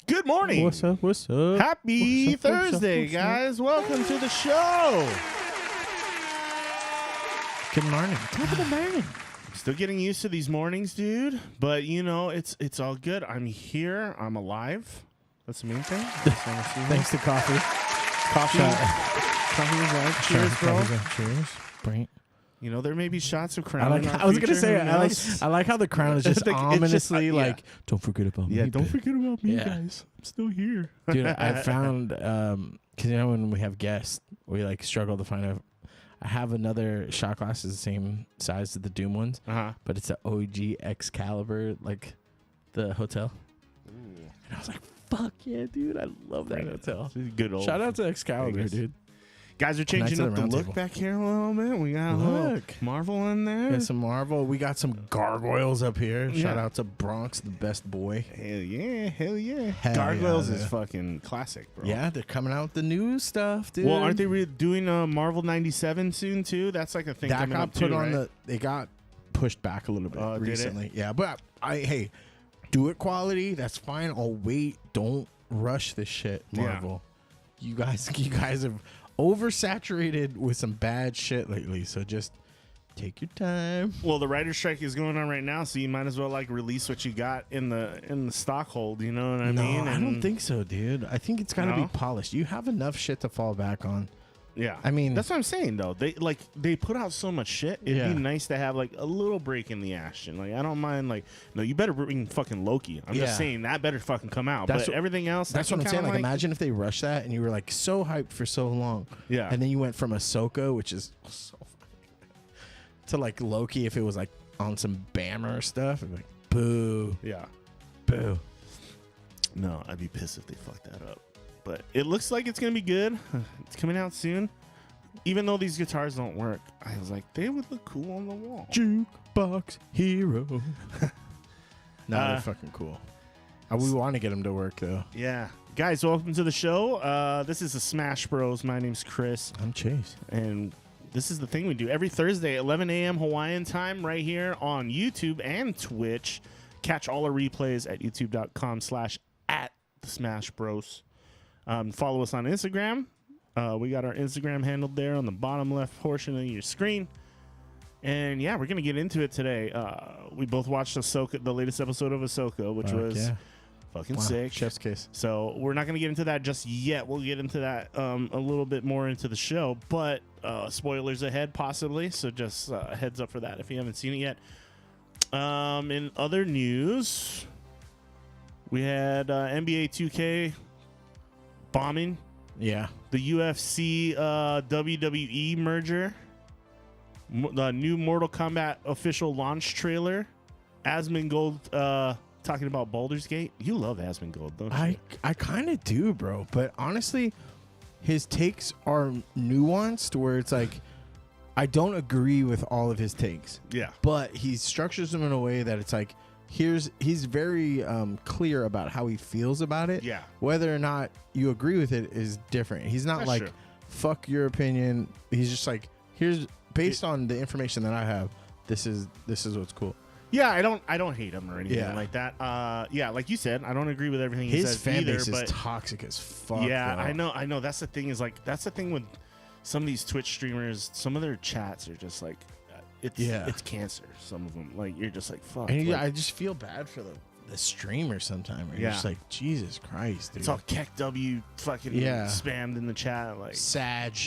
Good morning. What's up? What's up? Happy What's up, Thursday, what's up? guys. Welcome to the show. Good morning. Top of the morning. Still getting used to these mornings, dude. But, you know, it's all good. I'm here. I'm alive. That's the main thing. Thanks to coffee. Coffee. Coffee is life. Cheers, bro. Cheers. Bring. You know, there may be shots of Crown. I was gonna say I like how the Crown is just ominously like, don't forget about me. Yeah, don't forget about me, Yeah. guys. I'm still here. Dude, I found because you know when we have guests, we like struggle to find out. I have another shot glass is the same size as the Doom ones, but it's an OG Excalibur, like the hotel. And I was like, fuck yeah, dude, I love that hotel. Good old. Shout out to Excalibur, dude. Guys are changing up the look back here a little bit. We got a little Marvel in there. Yeah, some Marvel. We got some gargoyles up here. Shout out to Bronx, the best boy. Hell yeah, hell yeah. Hell Gargoyles yeah, is fucking classic, bro. Yeah, they're coming out with the new stuff, dude. Well, aren't they doing Marvel 97 soon too? That's like a thing that coming got up put too, on right? They got pushed back a little bit Did it? recently. Yeah, but hey, do it quality. That's fine. I'll wait. Don't rush this shit, Marvel. Yeah. You guys have oversaturated with some bad shit lately, so just take your time. Well, the writer's strike is going on right now, so you might as well like release what you got in the stock hold. You know what I mean? I don't think so, dude. I think it's got to be polished. You have enough shit to fall back on. Yeah, I mean that's what I'm saying though. They put out so much shit. It'd be nice to have like a little break in the action. Like I don't mind. Like no, you better bring fucking Loki. I'm just saying that better fucking come out. But everything else, that's what I'm saying. Like imagine if they rushed that and you were like so hyped for so long. Yeah, and then you went from Ahsoka, which is so to like Loki. If it was like on some Bammer stuff, like boo. Yeah, boo. No, I'd be pissed if they fucked that up. But it looks like it's going to be good. It's coming out soon. Even though these guitars don't work, I was like, they would look cool on the wall. Jukebox hero. No, they're fucking cool. We want to get them to work, though. Yeah. Guys, welcome to the show. This is the Smash Bros. My name's Chris. I'm Chase. And this is the thing we do every Thursday, 11 a.m. Hawaiian time, right here on YouTube and Twitch. Catch all our replays at youtube.com/@thesmashbros. Follow us on Instagram. We got our Instagram handled there on the bottom left portion of your screen. And yeah, we're going to get into it today. We both watched Ahsoka, the latest episode of Ahsoka, which was fucking sick. Chef's kiss. So we're not going to get into that just yet. We'll get into that a little bit more into the show. But spoilers ahead, possibly. So just heads up for that if you haven't seen it yet. In other news, we had NBA 2K bombing. Yeah. The UFC WWE merger. The new Mortal Kombat official launch trailer. Asmongold talking about Baldur's Gate. You love Asmongold, don't you? I kind of do, bro. But honestly, his takes are nuanced where it's like I don't agree with all of his takes. Yeah. But he structures them in a way that it's like he's very clear about how he feels about it. Yeah. Whether or not you agree with it is different. He's not like, fuck your opinion. He's just like, here's based on the information that I have, this is what's cool. Yeah, I don't hate him or anything like that. Yeah, like you said, I don't agree with everything he says. His fan base is toxic as fuck. Yeah, though. I know. That's the thing that's the thing with some of these Twitch streamers. Some of their chats are just like, it's cancer. Some of them, like you're just like, fuck. And like, I just feel bad for the streamer sometimes. You're just like, Jesus Christ, dude. It's all Keck W fucking spammed in the chat, like Sag.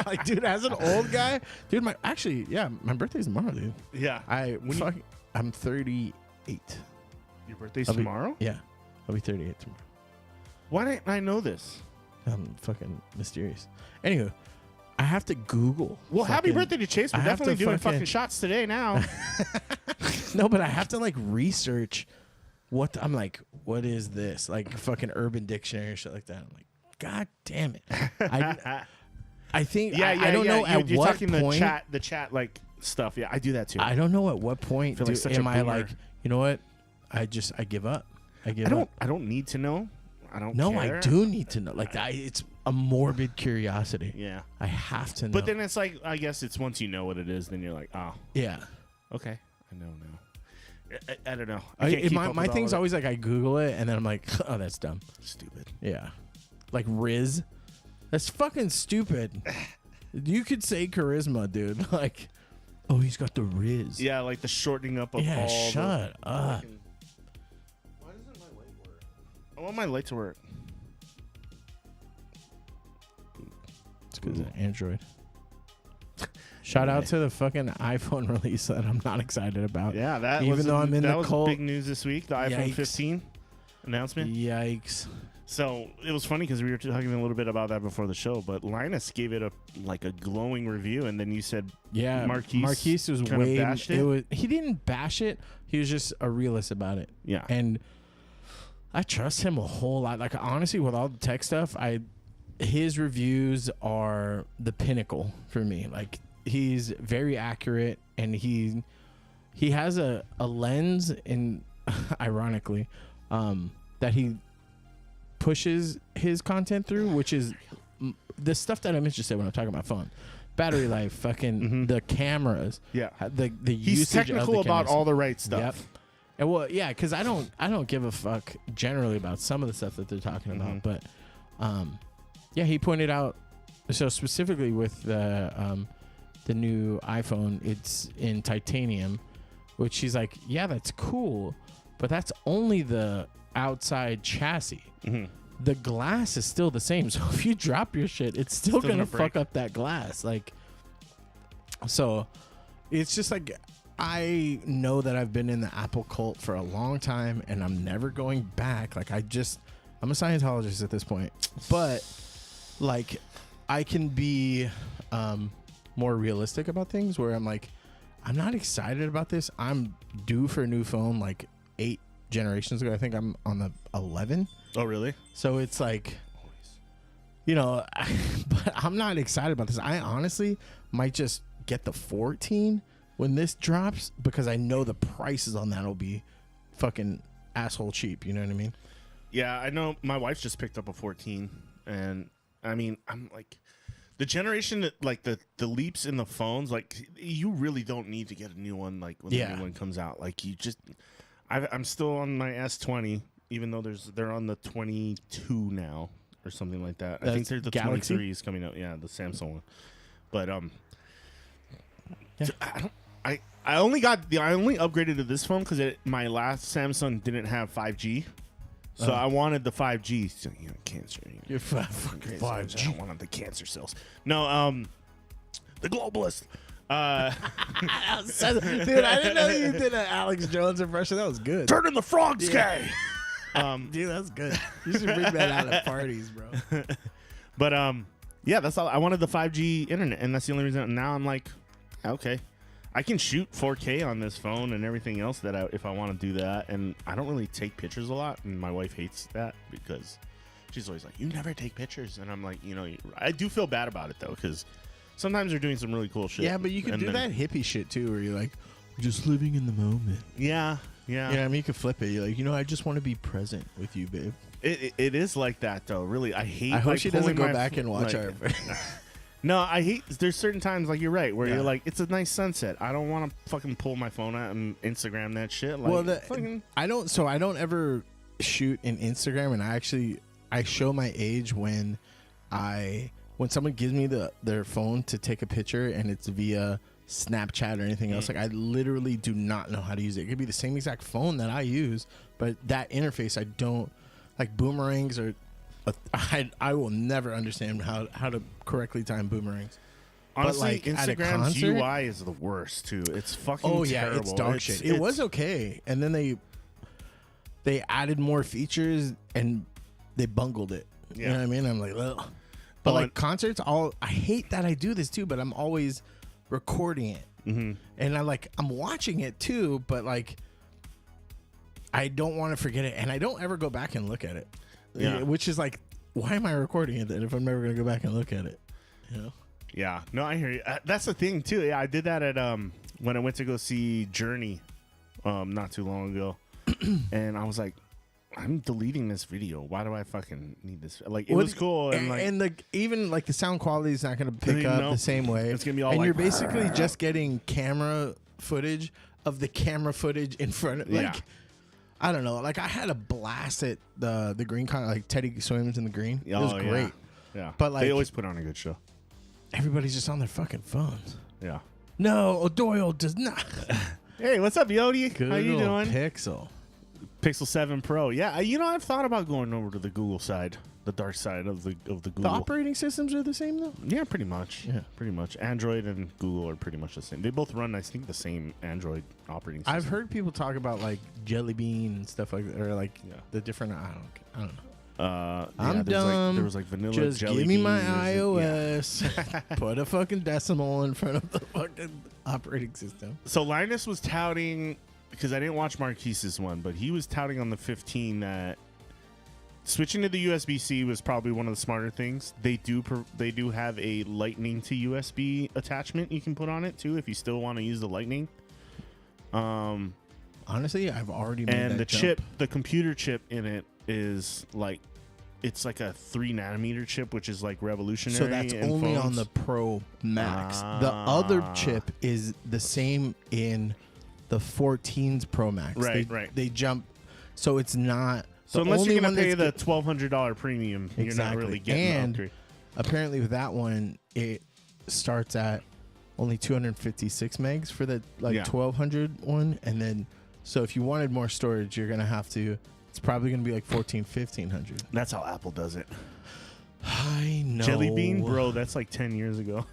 Like, dude, as an old guy, dude, my birthday's tomorrow, dude. Yeah. I'm 38. Your birthday's tomorrow? Yeah. I'll be 38 tomorrow. Why didn't I know this? I'm fucking mysterious. Anywho, I have to Google. Well, happy birthday to Chase. We're definitely doing fucking shots today now. No, but I have to like research I'm like, what is this? Like fucking Urban Dictionary or shit like that. I'm like, God damn it. I think I don't know at you're what talking point the chat like stuff. Yeah, I do that too. I don't know at what point am I like, you know what? I give up. I don't need to know. I don't No, care. I do need to know. Like it's a morbid curiosity. Yeah. I have to know. But then it's like, I guess it's once you know what it is, then you're like, oh. Yeah. Okay. I know now. I don't know. My thing's always like I Google it and then I'm like, oh, that's dumb. Stupid. Yeah. Like Riz. That's fucking stupid. You could say charisma, dude. Like, oh, he's got the Riz. Yeah, like the shortening up of all shut up. Why doesn't my light work? I want my light to work. It's because of Android. Shout out to the fucking iPhone release that I'm not excited about. Yeah, that even was though I'm in the cult. Big news this week. The iPhone 15 announcement. Yikes! So it was funny because we were talking a little bit about that before the show, but Linus gave it a glowing review, and then you said, Marquise was way. He didn't bash it. He was just a realist about it. Yeah, and I trust him a whole lot. Like honestly, with all the tech stuff, his reviews are the pinnacle for me. Like. He's very accurate, and he has a lens, and ironically, that he pushes his content through, which is the stuff that I'm interested in when I'm talking about phone, battery life, fucking the cameras, the he's usage technical of the about cameras. all the right stuff. Yep. And well, yeah, because I don't give a fuck generally about some of the stuff that they're talking about, but he pointed out so specifically with the new iPhone, it's in titanium, which he's like, yeah, that's cool, but that's only the outside chassis. The glass is still the same, so if you drop your shit, it's still gonna fuck up that glass. Like, so it's just like, I know that I've been in the Apple cult for a long time, and I'm never going back. Like, I'm a Scientologist at this point, but like, I can be more realistic about things where I'm like, I'm not excited about this. I'm due for a new phone like 8 generations ago. I think I'm on the 11. Oh, really? So it's like, you know, but I'm not excited about this. I honestly might just get the 14 when this drops because I know the prices on that will be fucking asshole cheap. You know what I mean? Yeah, I know. My wife just picked up a 14, and I mean, I'm like, the generation that like the leaps in the phones, like you really don't need to get a new one. Like when the new one comes out, like you just, I'm still on my S20, even though they're on the 22 now or something like that. I think they're the Galaxy? 23 is coming out. Yeah, the Samsung one. But I only upgraded to this phone because my last Samsung didn't have 5G. So I wanted the 5G. So, you know, cancer. You're fucking 5G. I don't want the cancer cells. No, the globalist. Dude, I didn't know you did an Alex Jones impression. That was good. Turning the frogs gay. Dude, that's good. You should bring that out at parties, bro. But yeah, that's all. I wanted the 5G internet, and that's the only reason. Now I'm like, okay. I can shoot 4K on this phone and everything else if I want to do that. And I don't really take pictures a lot. And my wife hates that because she's always like, you never take pictures. And I'm like, you know, I do feel bad about it, though, because sometimes they're doing some really cool shit. Yeah, but you can do that hippie shit, too, where you're like, just living in the moment. Yeah. Yeah, I mean, you could flip it. You're like, I just want to be present with you, babe. It is like that though. Really, I hate. I hope she doesn't go back and watch our. No, I hate. There's certain times, like you're right, where you're like, it's a nice sunset. I don't want to fucking pull my phone out and Instagram that shit. Like, well, I don't. So I don't ever shoot in Instagram, and I show my age when someone gives me their phone to take a picture, and it's via Snapchat or anything else. Like, I literally do not know how to use it. It could be the same exact phone that I use, but that interface I don't like. Boomerangs are. I will never understand how to correctly time boomerangs. Honestly, but like Instagram's UI is the worst too. It's fucking terrible. It's dog shit. It was okay, and then they added more features and they bungled it. You know what I mean? I'm like, ugh. But like concerts, I hate that I do this too, but I'm always recording it, and I'm watching it too, but like I don't want to forget it, and I don't ever go back and look at it. Yeah, which is like, why am I recording it then if I'm never gonna go back and look at it? Yeah, no, I hear you. That's the thing too. Yeah, I did that at when I went to go see Journey not too long ago, and I was like, I'm deleting this video. Why do I fucking need this? Like, it was cool, and even the sound quality is not gonna pick up the same way. It's gonna be all, and you're basically just getting camera footage of the camera footage in front of I don't know. Like, I had a blast at the Green Con. Like, Teddy Swims in the Green. It was great. Yeah. But like, they always put on a good show. Everybody's just on their fucking phones. Yeah. No, Doyle does not. Hey, what's up, Yodi? Good. How you doing? Pixel 7 Pro. Yeah. I've thought about going over to the Google side, the dark side of the Google. The operating systems are the same though. Yeah, pretty much. Yeah, pretty much. Android and Google are pretty much the same. They both run, I think, the same Android operating system. I've heard people talk about like Jelly Bean and stuff like that, or like the different. I don't know. I'm dumb. There was like vanilla. Just Jelly give me Bean, my iOS. Put a fucking decimal in front of the fucking operating system. So Linus was touting, because I didn't watch Marquise's one, but he was touting on the 15 that switching to the USB-C was probably one of the smarter things. They do have a Lightning to USB attachment you can put on it too if you still want to use the Lightning. Honestly, I've already made and that the jump. chip, the computer chip in it is like, it's like a 3 nanometer chip, which is like revolutionary. So that's only on the Pro Max. The other chip is the same in the 14's Pro Max. Right. They jump, so it's not. So unless you're gonna pay the $1,200 premium, you're not really getting the upgrade. Apparently, with that one, it starts at only 256 megs for the 1200 one, and then so if you wanted more storage, you're gonna have to. It's probably gonna be like 1500. That's how Apple does it. I know. Jelly Bean, bro. That's like 10 years ago.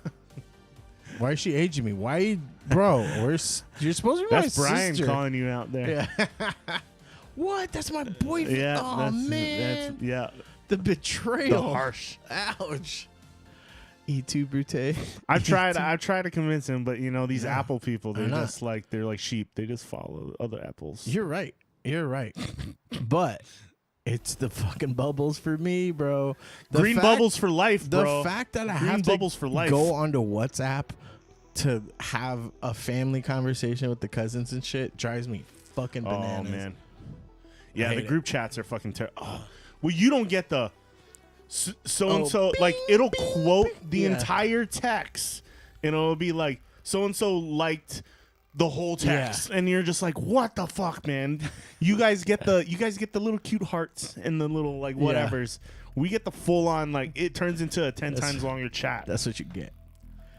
Why is she aging me? Why, bro? You're supposed to be that's my Brian sister. calling you out there. Yeah. What? That's my boyfriend. Yeah. Oh man. The betrayal. The harsh. Ouch. E2 Brute. I've tried to convince him, but these Apple people, they're like sheep. They just follow other apples. You're right. But it's the fucking bubbles for me, bro. Green bubbles for life, bro. The fact that I Green have bubbles to for life. go onto WhatsApp to have a family conversation with the cousins and shit drives me fucking bananas. Oh man. Yeah, the group chats are fucking terrible. Oh. Well, you don't get the so-and-so, like, it'll quote the entire text, and it'll be like, so-and-so liked the whole text, and you're just like, what the fuck, man? You guys get the little cute hearts and the little, like, whatevers. We get the full-on, like, it turns into a 10 times longer chat. That's what you get.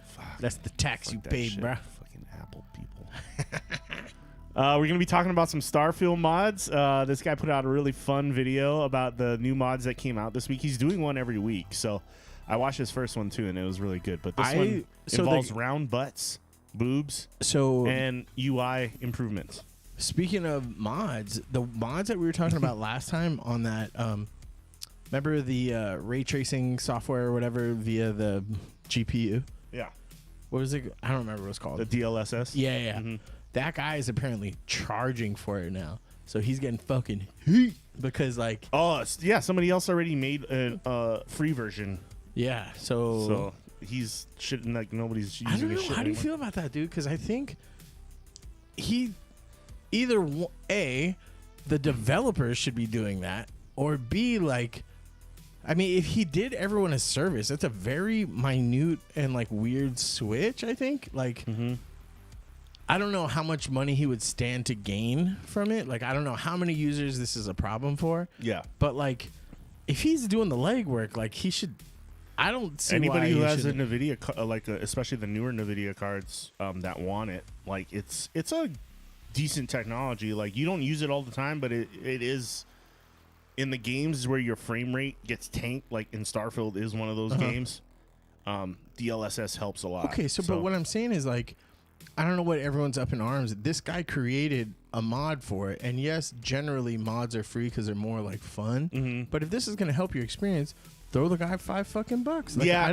Fuck. That's the tax you paid, bro. Fucking Apple people. We're going to be talking about some Starfield mods. This guy put out a really fun video about the new mods that came out this week. He's doing one every week. So I watched his first one, too, and it was really good. But this one involves round butts, boobs, and UI improvements. Speaking of mods, the mods that we were talking about last time on that, remember the ray tracing software or whatever via the GPU? Yeah. What was it? I don't remember what it's called. The DLSS? Yeah. Mm-hmm. That guy is apparently charging for it now. So he's getting fucking heat because, like... Oh, yeah. Somebody else already made a free version. Yeah. So he's shitting like nobody's using I don't know. his shit How do you anymore. feel about that, dude? Because I think either A, the developers should be doing that, or B, like, I mean, if he did everyone a service, that's a very minute and like weird switch, I think. Like, I don't know how much money he would stand to gain from it. Like, I don't know how many users this is a problem for. Yeah. But like, if he's doing the legwork, like, he should. I don't see anybody why who he has a shouldn't. NVIDIA, especially the newer NVIDIA cards that want it. Like, it's a decent technology. Like, you don't use it all the time, but it is in the games where your frame rate gets tanked. Like in Starfield is one of those games. DLSS helps a lot. Okay, so but what I'm saying is, like, I don't know what everyone's up in arms. This guy created a mod for it, and yes, generally mods are free because they're more like fun. But if this is going to help your experience, throw the guy $5 Like, yeah, I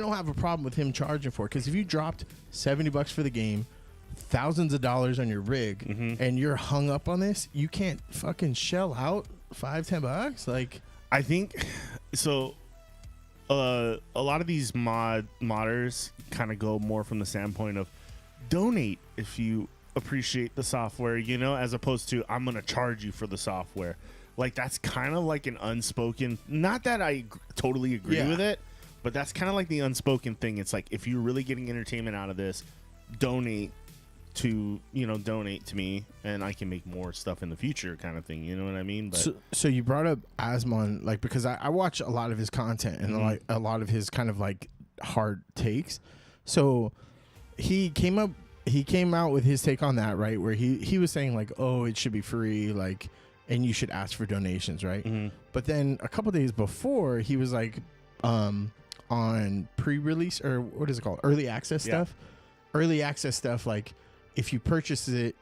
don't have a problem with him charging for it, because if you dropped $70 for the game, thousands of dollars on your rig, and you're hung up on this, you can't fucking shell out $5-10. Like, I think so. A lot of these modders kind of go more from the standpoint of donate if you appreciate the software, you know, as opposed to I'm gonna charge you for the software. Like, that's kind of like an unspoken, not that I totally agree with it, but that's kind of like the unspoken thing. It's like, if you're really getting entertainment out of this, donate to me and I can make more stuff in the future, kind of thing. You know what I mean? But so you brought up Asmon, like, because I watch a lot of his content and like a lot of his kind of like hard takes. So he came out with his take on that, right? Where he was saying like, oh, it should be free, like, and you should ask for donations, right? But then a couple days before, he was like, on pre-release, or what is it called? Early access stuff. Early access stuff, like, if you purchase it,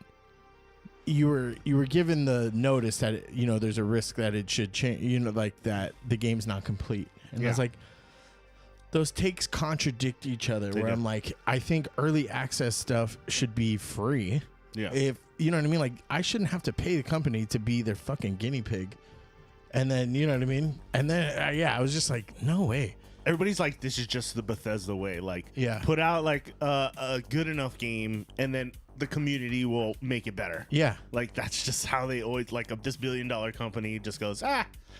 you were given the notice that there's a risk that it should change, like that the game's not complete. And I was like, those takes contradict each other. Where I'm like, I think early access stuff should be free. Yeah. If you know what I mean, like, I shouldn't have to pay the company to be their fucking guinea pig. And then, you know what I mean? And then, I was just like, no way. Everybody's like, this is just the Bethesda way. Like, put out like a good enough game, and then the community will make it better. Yeah. Like, that's just how they always, like, this $1 billion company just goes,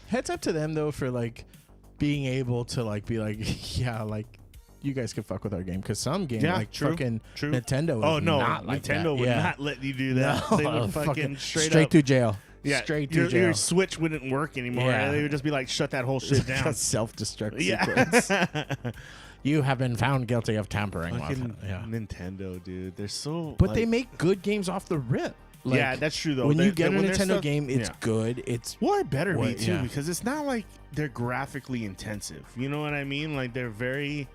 Heads up to them, though, for, like, being able to, like, be like, yeah, like, you guys can fuck with our game, because some game, like, fucking Nintendo. Oh no, not like Nintendo would not let you do that. No, they would fucking straight to jail. Yeah, straight to jail. Your Switch wouldn't work anymore. Yeah. They would just be like, shut that whole shit down. Self-destruct sequence. You have been found guilty of tampering. Nintendo, dude, they're so. But they make good games off the rip. Like, yeah, that's true though. When you get a Nintendo game, it's good. It's it better be too, because it's not like they're graphically intensive. You know what I mean? Like, they're very.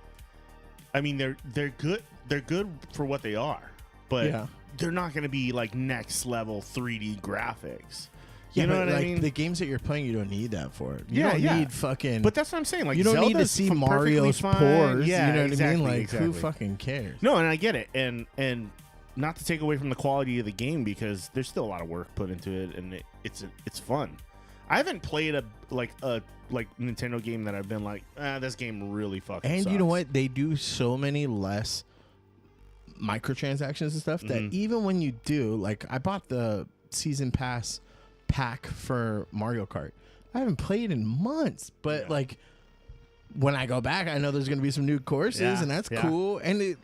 I mean, they're good. They're good for what they are, but they're not going to be like next level 3D graphics. You know what I mean? The games that you're playing, you don't need that for. You don't need fucking. But that's what I'm saying. Like, you don't need to see Mario's pores. Yeah, you know what exactly, I mean? Like, exactly. who fucking cares? No, and I get it, and not to take away from the quality of the game, because there's still a lot of work put into it, and it's fun. I haven't played a Nintendo game that I've been like, this game really fucking sucks. You know what? They do so many less microtransactions and stuff that even when you do, like, I bought the season pass pack for Mario Kart. I haven't played in months, but like, when I go back, I know there's going to be some new courses, and that's cool. And it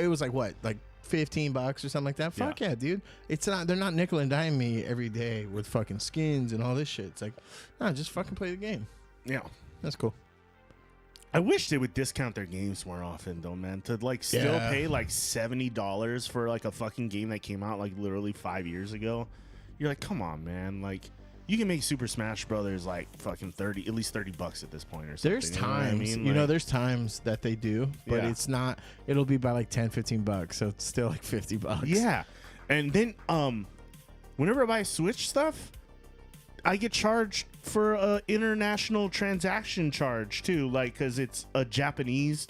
was like, what, like $15 or something like that? Fuck yeah, dude. It's not, they're not nickel and diming me every day with fucking skins and all this shit. It's like, no, just fucking play the game. Yeah. That's cool. I wish they would discount their games more often, though, man. To like still pay like $70 for like a fucking game that came out like literally 5 years ago. You're like, come on, man. Like, you can make Super Smash Brothers like fucking at least $30 at this point or something. There's times, there's times that they do, but it's not. It'll be by like $10-15, so it's still like $50. Yeah, and then whenever I buy Switch stuff, I get charged for a international transaction charge too, like, because it's a Japanese,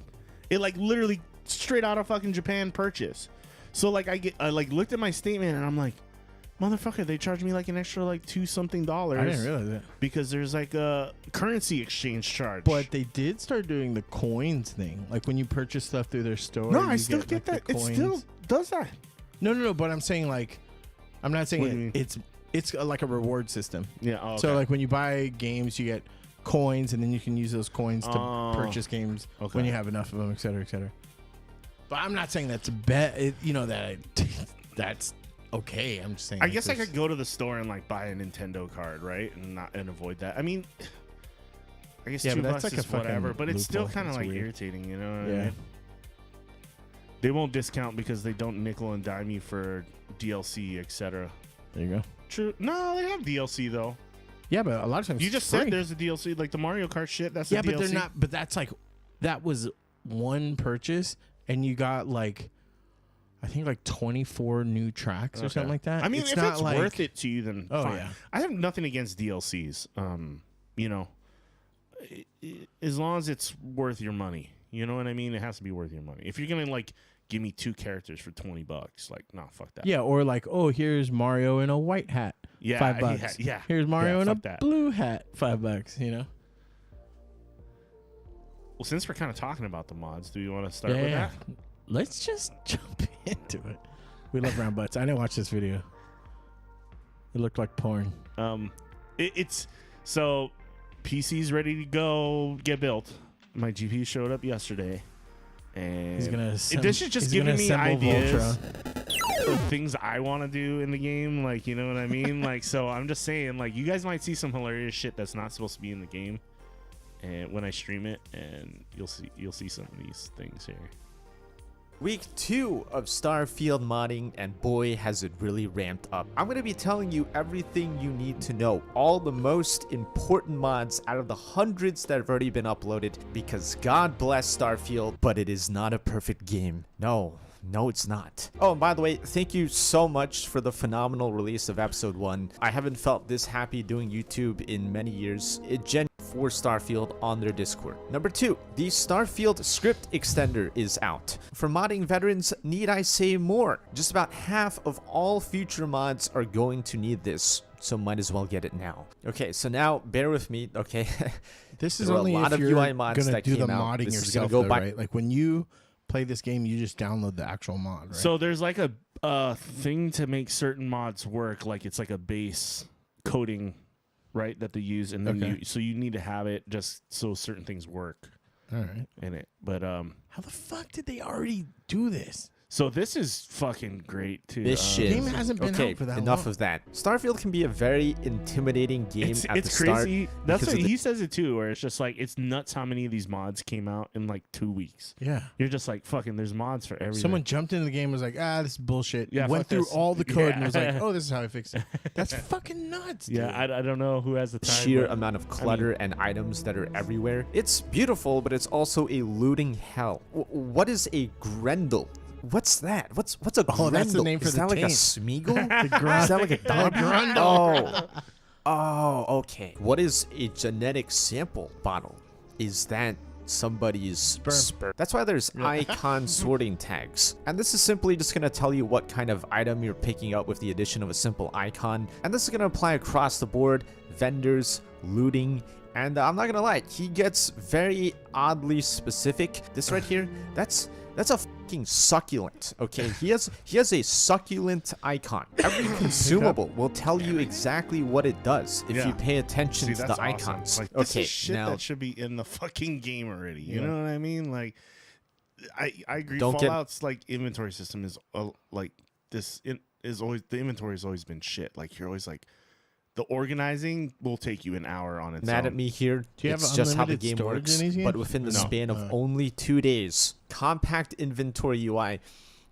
it like literally straight out of fucking Japan purchase. So like I like looked at my statement and I'm like, motherfucker, they charged me like an extra like $2-something. I didn't realize that, because there's like a currency exchange charge. But they did start doing the coins thing, like when you purchase stuff through their store. No, I still get that. It still does that. No. But I'm saying like, I'm not saying it's like a reward system. Yeah. Oh, okay. So like when you buy games, you get coins, and then you can use those coins to purchase games when you have enough of them, et cetera, et cetera. But I'm not saying that's that's okay. I'm just saying. I guess I could go to the store and like buy a Nintendo card, right, and avoid that. I mean, I guess $2 like is whatever, but it's still kind of like weird. Irritating, you know what I mean? They won't discount because they don't nickel and dime you for DLC, etc. There you go. True. No, they have DLC though. Yeah, but a lot of times you just said there's a DLC, like the Mario Kart shit. That's a DLC. But they're not. But that's like that was one purchase, and you got like I think like 24 new tracks or something like that. I mean, if it's like, worth it to you, then fine. Yeah. I have nothing against DLCs. You know, as long as it's worth your money. You know what I mean? It has to be worth your money. If you're gonna like give me 2 characters for $20, like, nah, fuck that. Yeah, or like, oh, here's Mario in a white hat. Yeah, $5. Yeah. Here's Mario in a blue hat. $5. You know. Well, since we're kind of talking about the mods, do you want to start with that? Let's just jump into it. We love round butts. I didn't watch this video. It looked like porn. It's so PC's ready to go get built. My GPU showed up yesterday, and this is just giving me ideas of things I want to do in the game. Like, you know what I mean? Like, so I'm just saying, like, you guys might see some hilarious shit that's not supposed to be in the game, and when I stream it, and you'll see some of these things here. Week 2 of Starfield modding, and boy has it really ramped up. I'm going to be telling you everything you need to know, all the most important mods out of the hundreds that have already been uploaded, because God bless Starfield, but it is not a perfect game. No, it's not. Oh, and by the way, thank you so much for the phenomenal release of episode 1. I haven't felt this happy doing YouTube in many years. It genuinely for Starfield on their Discord. Number 2, the Starfield script extender is out. For modding veterans, need I say more? Just about half of all future mods are going to need this, so might as well get it now. Okay, so now bear with me, okay? This is only a lot of UI mods that came out. Modding yourself, though, right? Like when you play this game, you just download the actual mod, right? So there's like a thing to make certain mods work, like it's like a base coding, right, that they use, and then so you need to have it just so certain things work. All right. In it, but how the fuck did they already do this? So this is fucking great too. This shit. Game hasn't been out for that enough long. Of that. Starfield can be a very intimidating game at the start. It's crazy. That's what he says it too, where it's just like it's nuts how many of these mods came out in like 2 weeks. Yeah. You're just like fucking. There's mods for everything. Someone jumped into the game and was like, this is bullshit. Yeah. Went through all the code and was like, oh, this is how I fix it. That's fucking nuts. Dude. Yeah. I don't know who has the time. Sheer amount of clutter and items that are everywhere. It's beautiful, but it's also a looting hell. What is a Grendel? What's that? What's a Grendel? That's the name for the like tank. A Smeagol? Is that like a dog? Oh, okay. What is a genetic sample bottle? Is that somebody's sperm? That's why there's icon sorting tags. And this is simply just going to tell you what kind of item you're picking up with the addition of a simple icon. And this is going to apply across the board, vendors, looting, and I'm not going to lie, he gets very oddly specific. This right here, that's a fucking succulent, okay? He has a succulent icon. Every consumable will tell you exactly what it does if you pay attention to the icons. Like, this is shit that should be in the fucking game already. You know what I mean? Like, I agree. Fallout's like inventory system is like this. It is always the inventory has always been shit. Like you're always like. The organizing will take you an hour on its own. Mad at me here. It's just how the game works, but within the span of only 2 days, compact inventory UI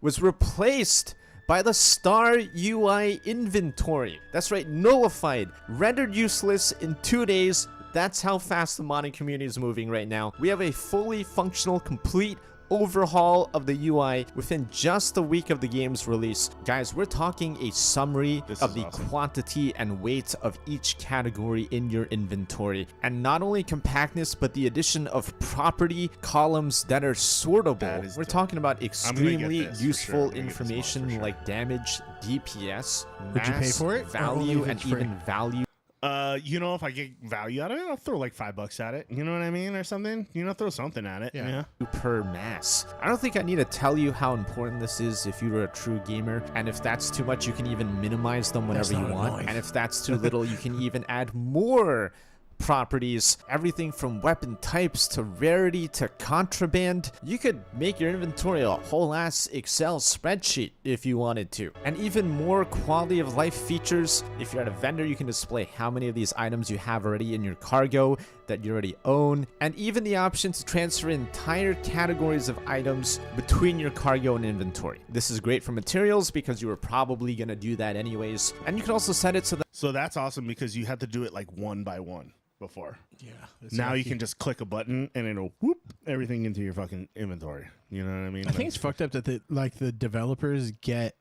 was replaced by the Star UI inventory. That's right, nullified, rendered useless in 2 days. That's how fast the modding community is moving right now. We have a fully functional, complete overhaul of the UI within just a week of the game's release. Guys, we're talking a summary of the quantity and weight of each category in your inventory. And not only compactness, but the addition of property columns that are sortable. We're talking about extremely useful information like damage, DPS, mass, Would you pay for it? value, and even value. If I get value out of it, I'll throw like $5 at it. You know what I mean? Or something. Throw something at it. Yeah. Per mass. I don't think I need to tell you how important this is if you're a true gamer. And if that's too much, you can even minimize them whenever you want. Annoying. And if that's too little, you can even add more properties, everything from weapon types to rarity to contraband. You could make your inventory a whole ass Excel spreadsheet if you wanted to. And even more quality of life features. If you're at a vendor, you can display how many of these items you have already in your cargo that you already own, and even the option to transfer entire categories of items between your cargo and inventory. This is great for materials because you were probably going to do that anyways. And you can also set it so that's awesome because you had to do it like one by one before. Yeah. Now you can just click a button and it'll whoop everything into your fucking inventory. You know what I mean? I think it's fucked up that the developers get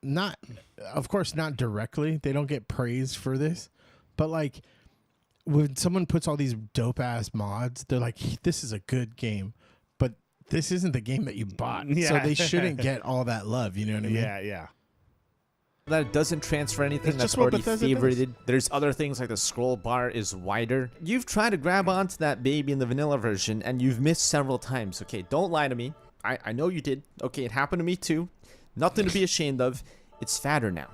of course not directly. They don't get praise for this, but like when someone puts all these dope ass mods, they're like, this is a good game, but this isn't the game that you bought. Yeah. So they shouldn't get all that love. You know what I mean? Yeah. that it doesn't transfer anything that's just what already Bethesda favorited. There's other things like the scroll bar is wider. You've tried to grab onto that baby in the vanilla version and you've missed several times. Okay, don't lie to me. I know you did. Okay, it happened to me too. Nothing to be ashamed of. It's fatter now.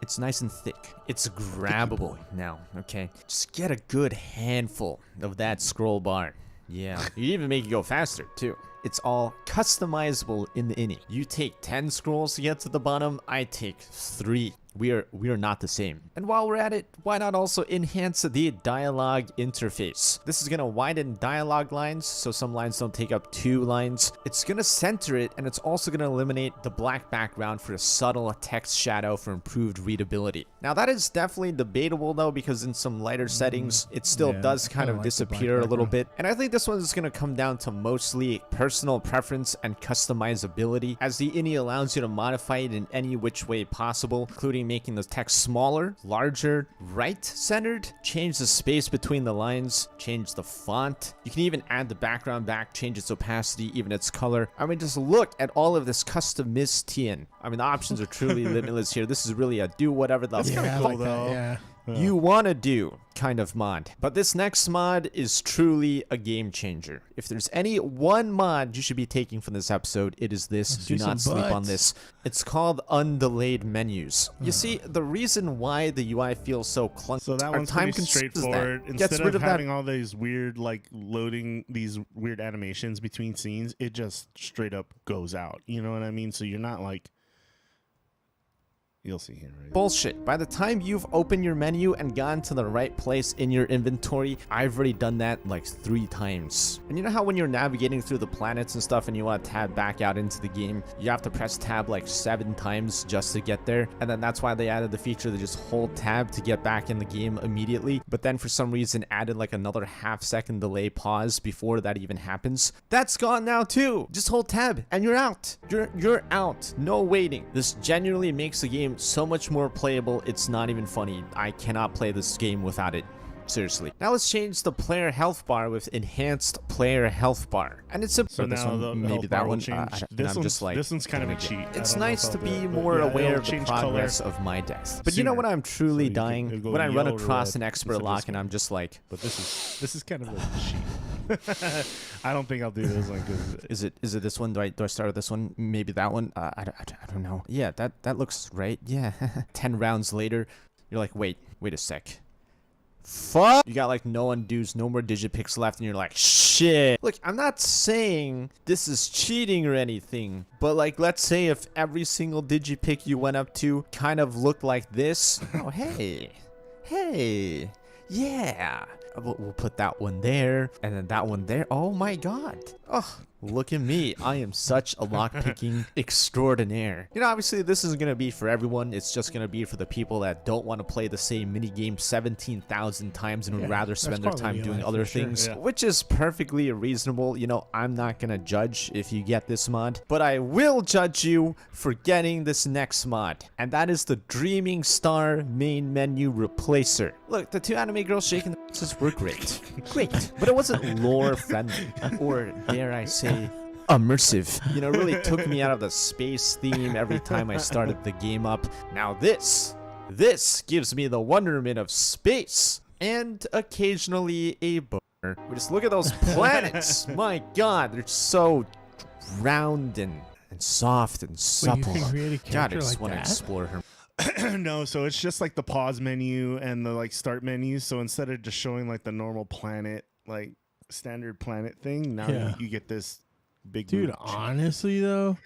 It's nice and thick. It's grabbable now, okay? Just get a good handful of that scroll bar. Yeah, you even make it go faster too. It's all customizable in the innie. You take 10 scrolls to get to the bottom, I take 3. We are not the same. And while we're at it, why not also enhance the dialogue interface? This is gonna widen dialogue lines, so some lines don't take up 2 lines. It's gonna center it, and it's also gonna eliminate the black background for a subtle text shadow for improved readability. Now that is definitely debatable though, because in some lighter settings, it still does kind of disappear a little bit. And I think this one is gonna come down to mostly personal preference and customizability, as the innie allows you to modify it in any which way possible, including making the text smaller, larger, right-centered, change the space between the lines, change the font. You can even add the background back, change its opacity, even its color. I mean, just look at all of this customization. I mean, the options are truly limitless here. This is really a do whatever the you want to do kind of mod. But this next mod is truly a game changer. If there's any one mod you should be taking from this episode, it is this. Do not sleep on this. It's called undelayed menus. You see, the reason why the UI feels so clunky, so that one's pretty straightforward. Instead of having all these weird, like, loading these weird animations between scenes, it just straight up goes out. You know what I mean? So you're not like, you'll see here, right? Bullshit. By the time you've opened your menu and gone to the right place in your inventory, I've already done that like 3 times. And you know how when you're navigating through the planets and stuff and you want to tab back out into the game, you have to press tab like 7 times just to get there? And then that's why they added the feature to just hold tab to get back in the game immediately. But then for some reason added like another half-second delay pause before that even happens. That's gone now too. Just hold tab and you're out. You're out. No waiting. This genuinely makes the game so much more playable, it's not even funny. I cannot play this game without it. Seriously. Now let's change the player health bar with enhanced player health bar. And it's a so now one, the maybe that one. This one's kind of a cheat. It's nice to be more aware of the progress of my death. But you know when I'm truly dying? When I run across an expert lock and I'm just like, but this is kind of a cheat. I don't think I'll do this one. Is it this one? Do I start with this one? Maybe that one? I don't know. Yeah, that looks right. Yeah. 10 rounds later, you're like, wait a sec. Fuck. You got like no undos, no more digipicks left, and you're like, shit. Look, I'm not saying this is cheating or anything, but like, let's say if every single digipick you went up to kind of looked like this. Oh, hey, yeah. We'll put that one there, and then that one there. Oh my god. Oh, look at me. I am such a lockpicking extraordinaire. You know, obviously this isn't going to be for everyone. It's just going to be for the people that don't want to play the same minigame 17,000 times and would rather spend their time doing other things, which is perfectly reasonable. You know, I'm not going to judge if you get this mod, but I will judge you for getting this next mod, and that is the Dreaming Star main menu replacer. Look, the 2 anime girls shaking their asses were great, but it wasn't lore friendly, or dare I say immersive. You know, it really took me out of the space theme every time I started the game up. Now this This gives me the wonderment of space and occasionally a boner. Just look at those planets. My God, they're so round and soft and supple. God, I just want to explore her. No, so it's just like the pause menu and the like start menu. So instead of just showing like the normal planet, like standard planet thing, now you get this big dude. Honestly, though,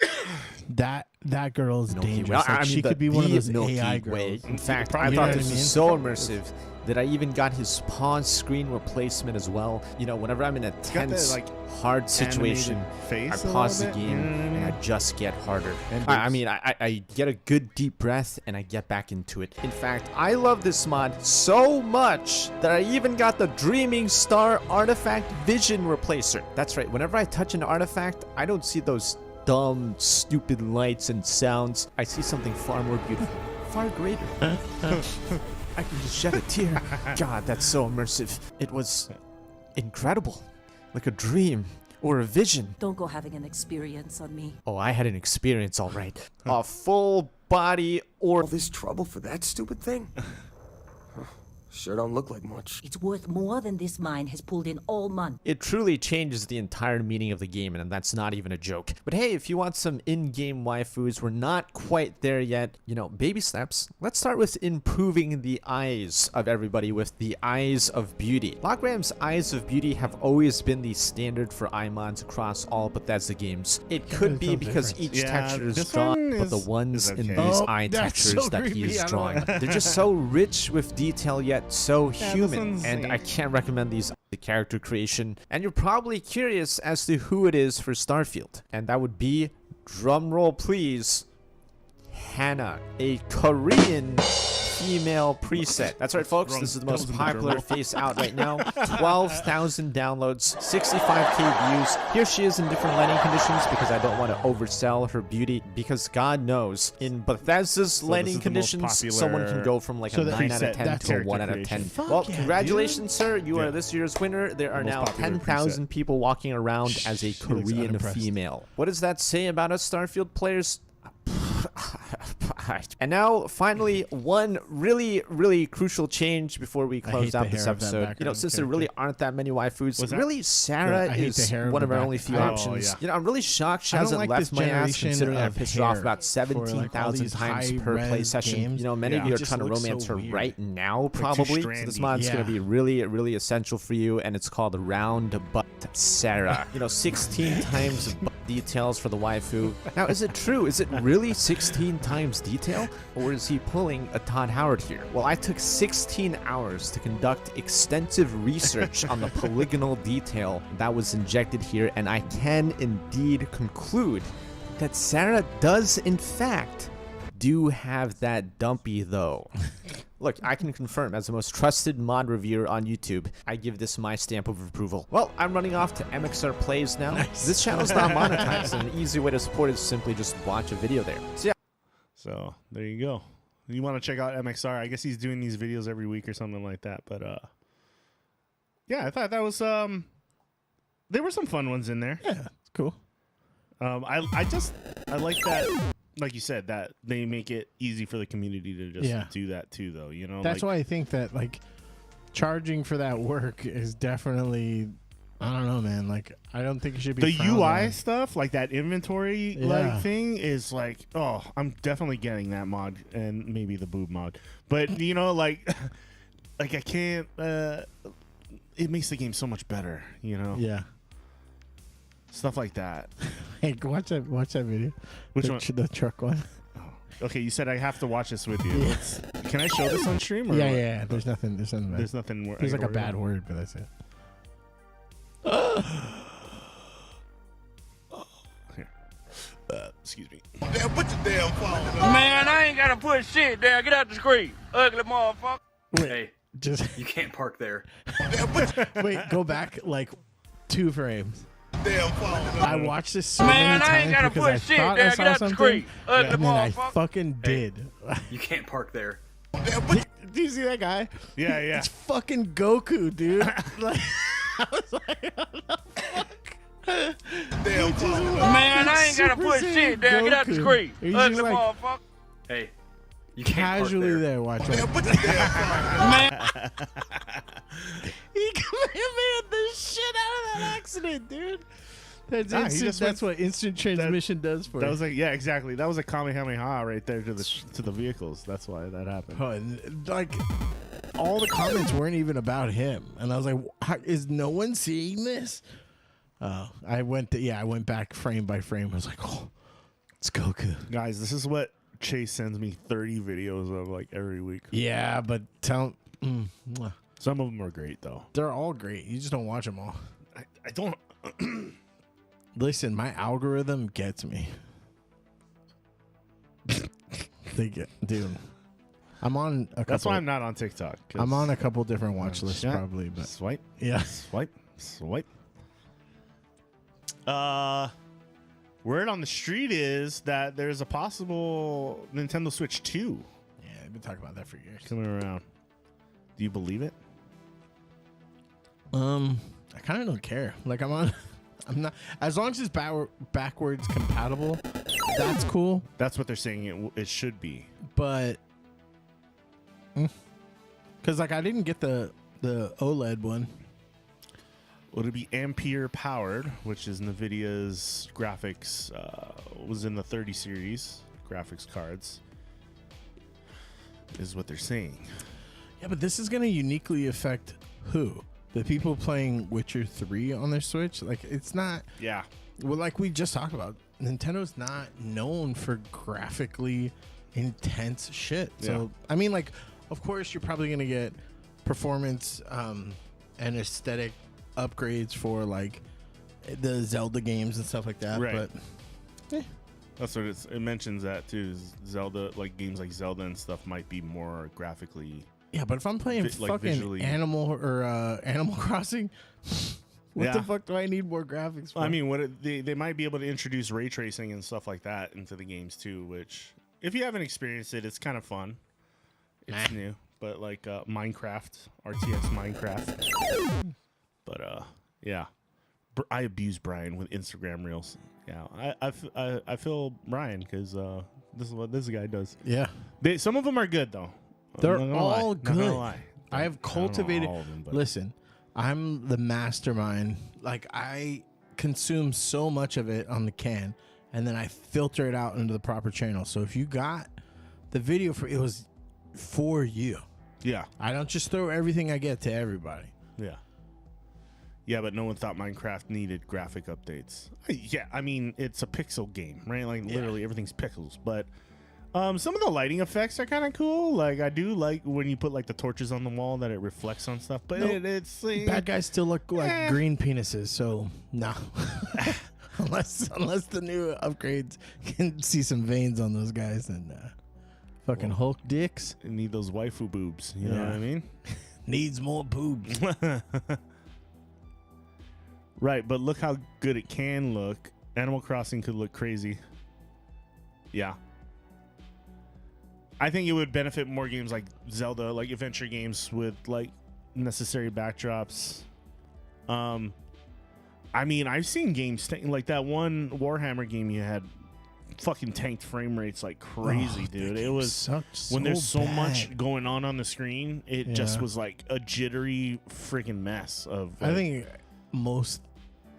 that girl is dangerous. Like, she could be one of those AI girls. In fact, I thought this was so immersive that I even got his pause screen replacement as well. You know, whenever I'm in a tense, hard situation, I pause the game and I just get harder. I mean, I get a good deep breath and I get back into it. In fact, I love this mod so much that I even got the Dreaming Star Artifact Vision Replacer. That's right, whenever I touch an artifact, I don't see those dumb, stupid lights and sounds. I see something far more beautiful, far greater. I can just shed a tear. God, that's so immersive. It was incredible. Like a dream or a vision. Don't go having an experience on me. Oh, I had an experience, all right. A full body or... All this trouble for that stupid thing? Sure don't look like much. It's worth more than this mine has pulled in all month. It truly changes the entire meaning of the game, and that's not even a joke. But hey, if you want some in-game waifus, we're not quite there yet. You know, baby steps. Let's start with improving the eyes of everybody with the Eyes of Beauty. Logram's Eyes of Beauty have always been the standard for eye mods across all Bethesda games. It could be because each texture is drawn, but the ones in these eye textures that he is drawing, they're just so rich with detail yet so human, and I can't recommend these the character creation. And you're probably curious as to who it is for Starfield, and that would be, drumroll please, Hannah, a Korean female preset. That's right, folks. This is the most popular face out right now. 12,000 downloads, 65k views. Here she is in different lighting conditions because I don't want to oversell her beauty, because God knows, in Bethesda's lighting conditions, someone can go from like a 9 out of 10 to a 1 out of 10. Well, congratulations, sir. You are this year's winner. There are now 10,000 people walking around as a Korean female. What does that say about us Starfield players? And now, finally, one really crucial change before we close out this episode. You know, since there really aren't that many waifus, really, Sarah is one of our only few options. You know, I'm really shocked she hasn't left my ass, considering I pissed her off about 17,000 times per play session. You know, many of you are trying to romance her right now, probably. So this mod's going to be really essential for you, and it's called Round Butt Sarah. You know, 16 times butt details for the waifu. Now, is it true? Is it really 16 times detail? Or is he pulling a Todd Howard here? Well, I took 16 hours to conduct extensive research on the polygonal detail that was injected here, and I can indeed conclude that Sarah does, in fact, do have that dumpy, though. Look, I can confirm, as the most trusted mod reviewer on YouTube, I give this my stamp of approval. Well, I'm running off to MXR Plays now. Nice. This channel's not monetized, and an easy way to support is simply just watch a video there. So yeah. So there you go. You want to check out MXR? I guess he's doing these videos every week or something like that. But yeah, I thought that was there were some fun ones in there. Yeah, it's cool. I like that. Like you said, that they make it easy for the community to just do that too, though. You know, that's why I think that like charging for that work is definitely, I don't know, man. Like, I don't think it should be the UI stuff, like that inventory like thing is like, oh, I'm definitely getting that mod and maybe the boob mod, but you know, like I can't. It makes the game so much better, you know. Yeah. Stuff like that. Hey, watch that video. Which one? The truck one. Oh. Okay, you said I have to watch this with you. Yeah. Can I show this on stream? Or yeah. There's nothing. There's nothing. There's like a bad word, but that's it. Here. Excuse me. Damn, put your damn phone. Man, I ain't gotta put shit down. Get out the screen, ugly motherfucker. Wait, hey, you can't park there. Wait, go back like 2 frames. Damn phone. I watched this so many times I ain't gotta put shit down. Get out the screen, ugly and then I motherfucker. fucking did. You can't park there. Do you see that guy? Yeah. It's fucking Goku, dude. Like, I was like, what the fuck? Damn phone. Man, I ain't gotta put shit down. Get out the screen, ugly motherfucker. Hey, You can't park casually there. there watching. Man, put the damn phone down. He commanded the shit out of that accident, dude. That's Nah, he instant, just that's went- what instant transmission does for That you. was like, yeah, exactly. That was a Kamehameha right there to the vehicles. That's why that happened. Oh, and, like all the comments weren't even about him, and I was like, "Is no one seeing this?" I went back frame by frame. I was like, "Oh, it's Goku." Guys, this is what Chase sends me 30 videos of like every week. Yeah, but mwah. Some of them are great though. They're all great. You just don't watch them all. I don't. Listen, my algorithm gets me. Dude. I'm on a couple. That's why I'm not on TikTok. 'Cause- I'm on a couple different watch lists yeah. probably, but Swipe, yeah. swipe. Word on the street is that there's a possible Nintendo Switch 2 Yeah, I've been talking about that for years. coming around. Do you believe it? I kind of don't care. Like I'm not as long as it's backwards compatible. That's cool, That's what they're saying it should be. but because like I didn't get the OLED one. Well, it'll be Ampere powered, which is NVIDIA's graphics, was in the 30 series graphics cards, is what they're saying. Yeah, but this is gonna uniquely affect who? The people playing Witcher 3 on their Switch. Like it's not. Yeah. Well, like we just talked about, Nintendo's not known for graphically intense shit. So, I mean, like, of course, you're probably going to get performance and aesthetic upgrades for, like, the Zelda games and stuff like that. Right. But, That's what it mentions that, too. Is Zelda, like games like Zelda and stuff might be more graphically. yeah, but if I'm playing Like fucking visually. Animal Crossing, what the Yeah. fuck do I need more graphics for? I mean, they might be able to introduce ray tracing and stuff like that into the games, too, which, if you haven't experienced it, it's kind of fun. It's new. But, like, Minecraft, RTX Minecraft. But, yeah. I abuse Brian with Instagram Reels. Yeah, I feel Brian because this is what this guy does. yeah. Some of them are good though. They're I'm not gonna all lie. Not gonna good. lie. I have I don't know cultivated. all of them, but- Listen, I'm the mastermind. Like I consume so much of it on the can, and then I filter it out into the proper channel. So if you got the video it was for you. Yeah, I don't just throw everything I get to everybody. yeah, yeah. But no one thought Minecraft needed graphic updates. Yeah, I mean it's a pixel game, right? Like literally everything's pixels. But some of the lighting effects are kind of cool. Like I do like when you put like the torches on the wall that it reflects on stuff. But Nope. it's Bad guys still look like green penises, so no. unless the new upgrades can see some veins on those guys and fucking Hulk dicks. You need those waifu boobs. You know Yeah. what I mean? Needs more boobs. Right, but look how good it can look. Animal Crossing could look crazy. Yeah. I think it would benefit more games like Zelda, like adventure games with like necessary backdrops. I mean, I've seen games like that one Warhammer game you had fucking tanked frame rates like crazy, dude. It was when there's so much going on the screen, it just was like a jittery freaking mess of I like, think most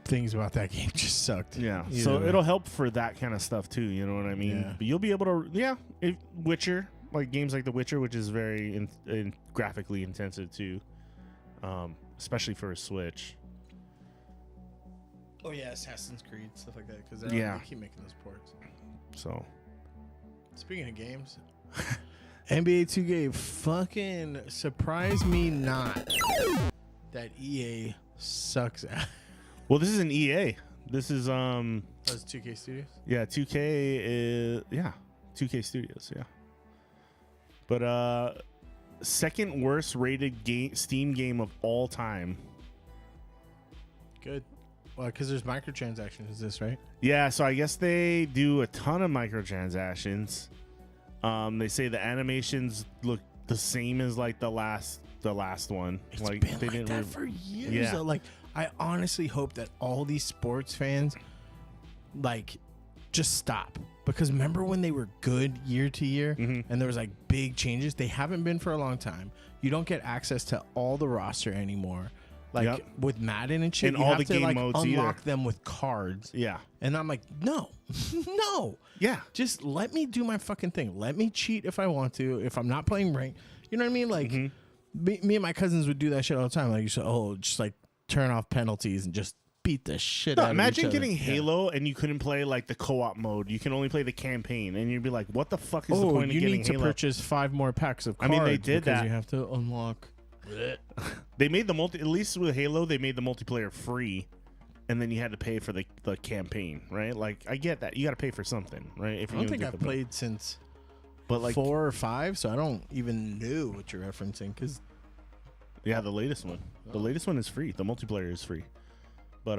things about that game just sucked. yeah, Either so way. it'll help for that kind of stuff too. You know what I mean? Yeah. But you'll be able to, Witcher, like games like The Witcher, which is very graphically intensive too, especially for a Switch. Oh yeah, Assassin's Creed stuff like that because Yeah. they keep making those ports. So Speaking of games, NBA 2K fucking surprised me not that EA sucks at. well, this is an EA. This is That's 2K Studios. yeah, 2K is 2K Studios, yeah. But second worst rated Steam game of all time. Good. Well, because there's microtransactions. Is this right? Yeah, so I guess they do a ton of microtransactions. They say the animations look the same as like the last one. It's like been they like didn't that re- for years. Yeah. Though. Like I honestly hope that all these sports fans like just stop. Because remember when they were good year to year and there was like big changes? They haven't been for a long time. You don't get access to all the roster anymore. Like with Madden and shit, and you all have the to game like modes unlock either. them with cards. Yeah. And I'm like, no, no. Yeah. Just let me do my fucking thing. Let me cheat if I want to. If I'm not playing ranked, you know what I mean? Like me and my cousins would do that shit all the time. Like, you said, just like turn off penalties and just beat the shit out of each imagine other. getting Halo and you couldn't play like the co-op mode. You can only play the campaign, and you'd be like, "What the fuck is the point of getting Halo?" You need to purchase 5 more packs of cards. I mean, they did because that. You have to unlock. They made the at least with Halo, they made the multiplayer free, and then you had to pay for the campaign, right? Like, I get that you got to pay for something, right? If I don't think I've played since but like 4 or 5, so I don't even know what you're referencing. Because yeah, the latest one, the latest one is free. The multiplayer is free, but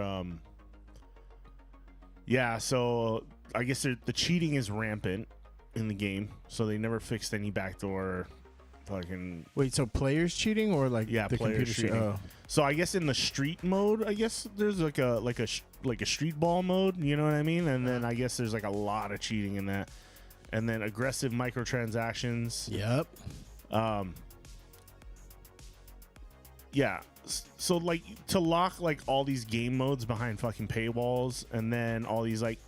yeah. So I guess the cheating is rampant in the game, so they never fixed any backdoor. Fucking wait, so players cheating or like yeah, the players computer cheating. Oh. So I guess in the street mode, I guess there's like a street ball mode, you know what I mean? And then I guess there's like a lot of cheating in that, and then aggressive microtransactions. Yep. Yeah. So like to lock like all these game modes behind fucking paywalls, and then all these basic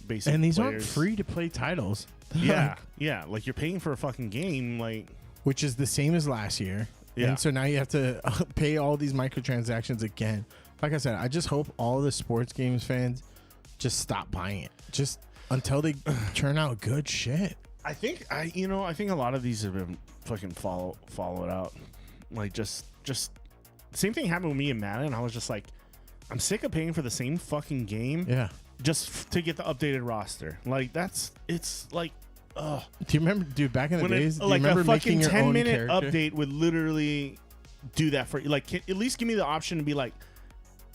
basic And these players. aren't free to play titles. Yeah, yeah. Like you're paying for a fucking game, like Which is the same as last year. Yeah. And so now you have to pay all these microtransactions again. Like I said, I just hope all the sports games fans just stop buying it. Just until they turn out good shit. I think I think a lot of these have been fucking followed out. Like just same thing happened with me in Madden. I was just like, I'm sick of paying for the same fucking game. Yeah. Just to get the updated roster. Like it's like, ugh. Do you remember, dude, back in the days, do you like remember a fucking making your own 10-minute character? update would literally do that for you. Like, at least give me the option to be like,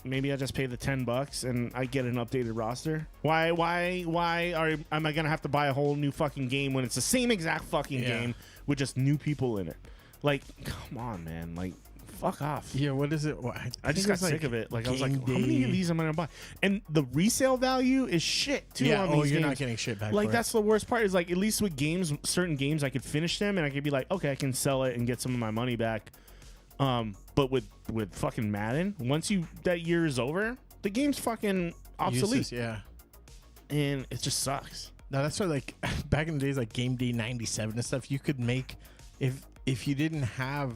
maybe I just pay the $10 and I get an updated roster. Why am I gonna have to buy a whole new fucking game when it's the same exact fucking game with just new people in it? Like, come on, man. Like, fuck off. Yeah, what is it? I just got sick of it. Like, I was like, how many of these am I gonna buy? And the resale value is shit too. Yeah, on these you're games. not getting shit back. Like, for that's the worst part. Is like, at least with games, certain games, I could finish them and I could be like, okay, I can sell it and get some of my money back. But with fucking Madden, once that year is over, the game's fucking obsolete. Useless, yeah. And it just sucks. No, that's why, like, back in the days, like Game Day 97 and stuff, you could make, if you didn't have,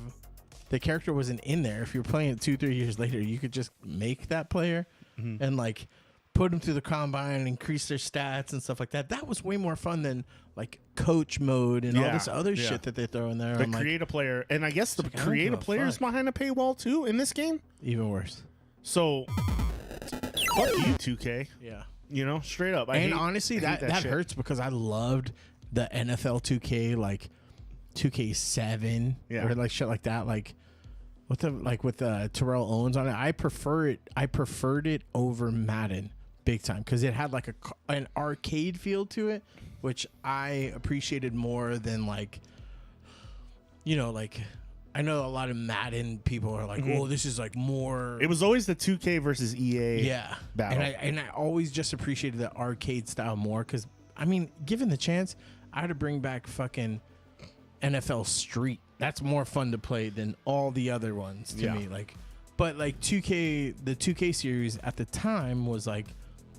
the character wasn't in there, if you were playing it 2-3 years later, you could just make that player and, like, put them through the combine and increase their stats and stuff like that. That was way more fun than, like, coach mode and all this other shit that they throw in there. The I'm create a player. And I guess the like, I don't create a give a player is fuck. behind a paywall too in this game. Even worse. So, fuck you, 2K. Yeah. You know, straight up. Honestly, I hate that shit. hurts because I loved the NFL 2K, like 2K7 or like shit like that. Like with Terrell Owens on it. I preferred it over Madden big time because it had like an arcade feel to it, which I appreciated more than like, you know, like I know a lot of Madden people are like, oh, this is like more. It was always the 2K versus EA battle. And I always just appreciated the arcade style more because, I mean, given the chance, I had to bring back fucking NFL Street. That's more fun to play than all the other ones to me. Like, but like 2K, the 2K series at the time was like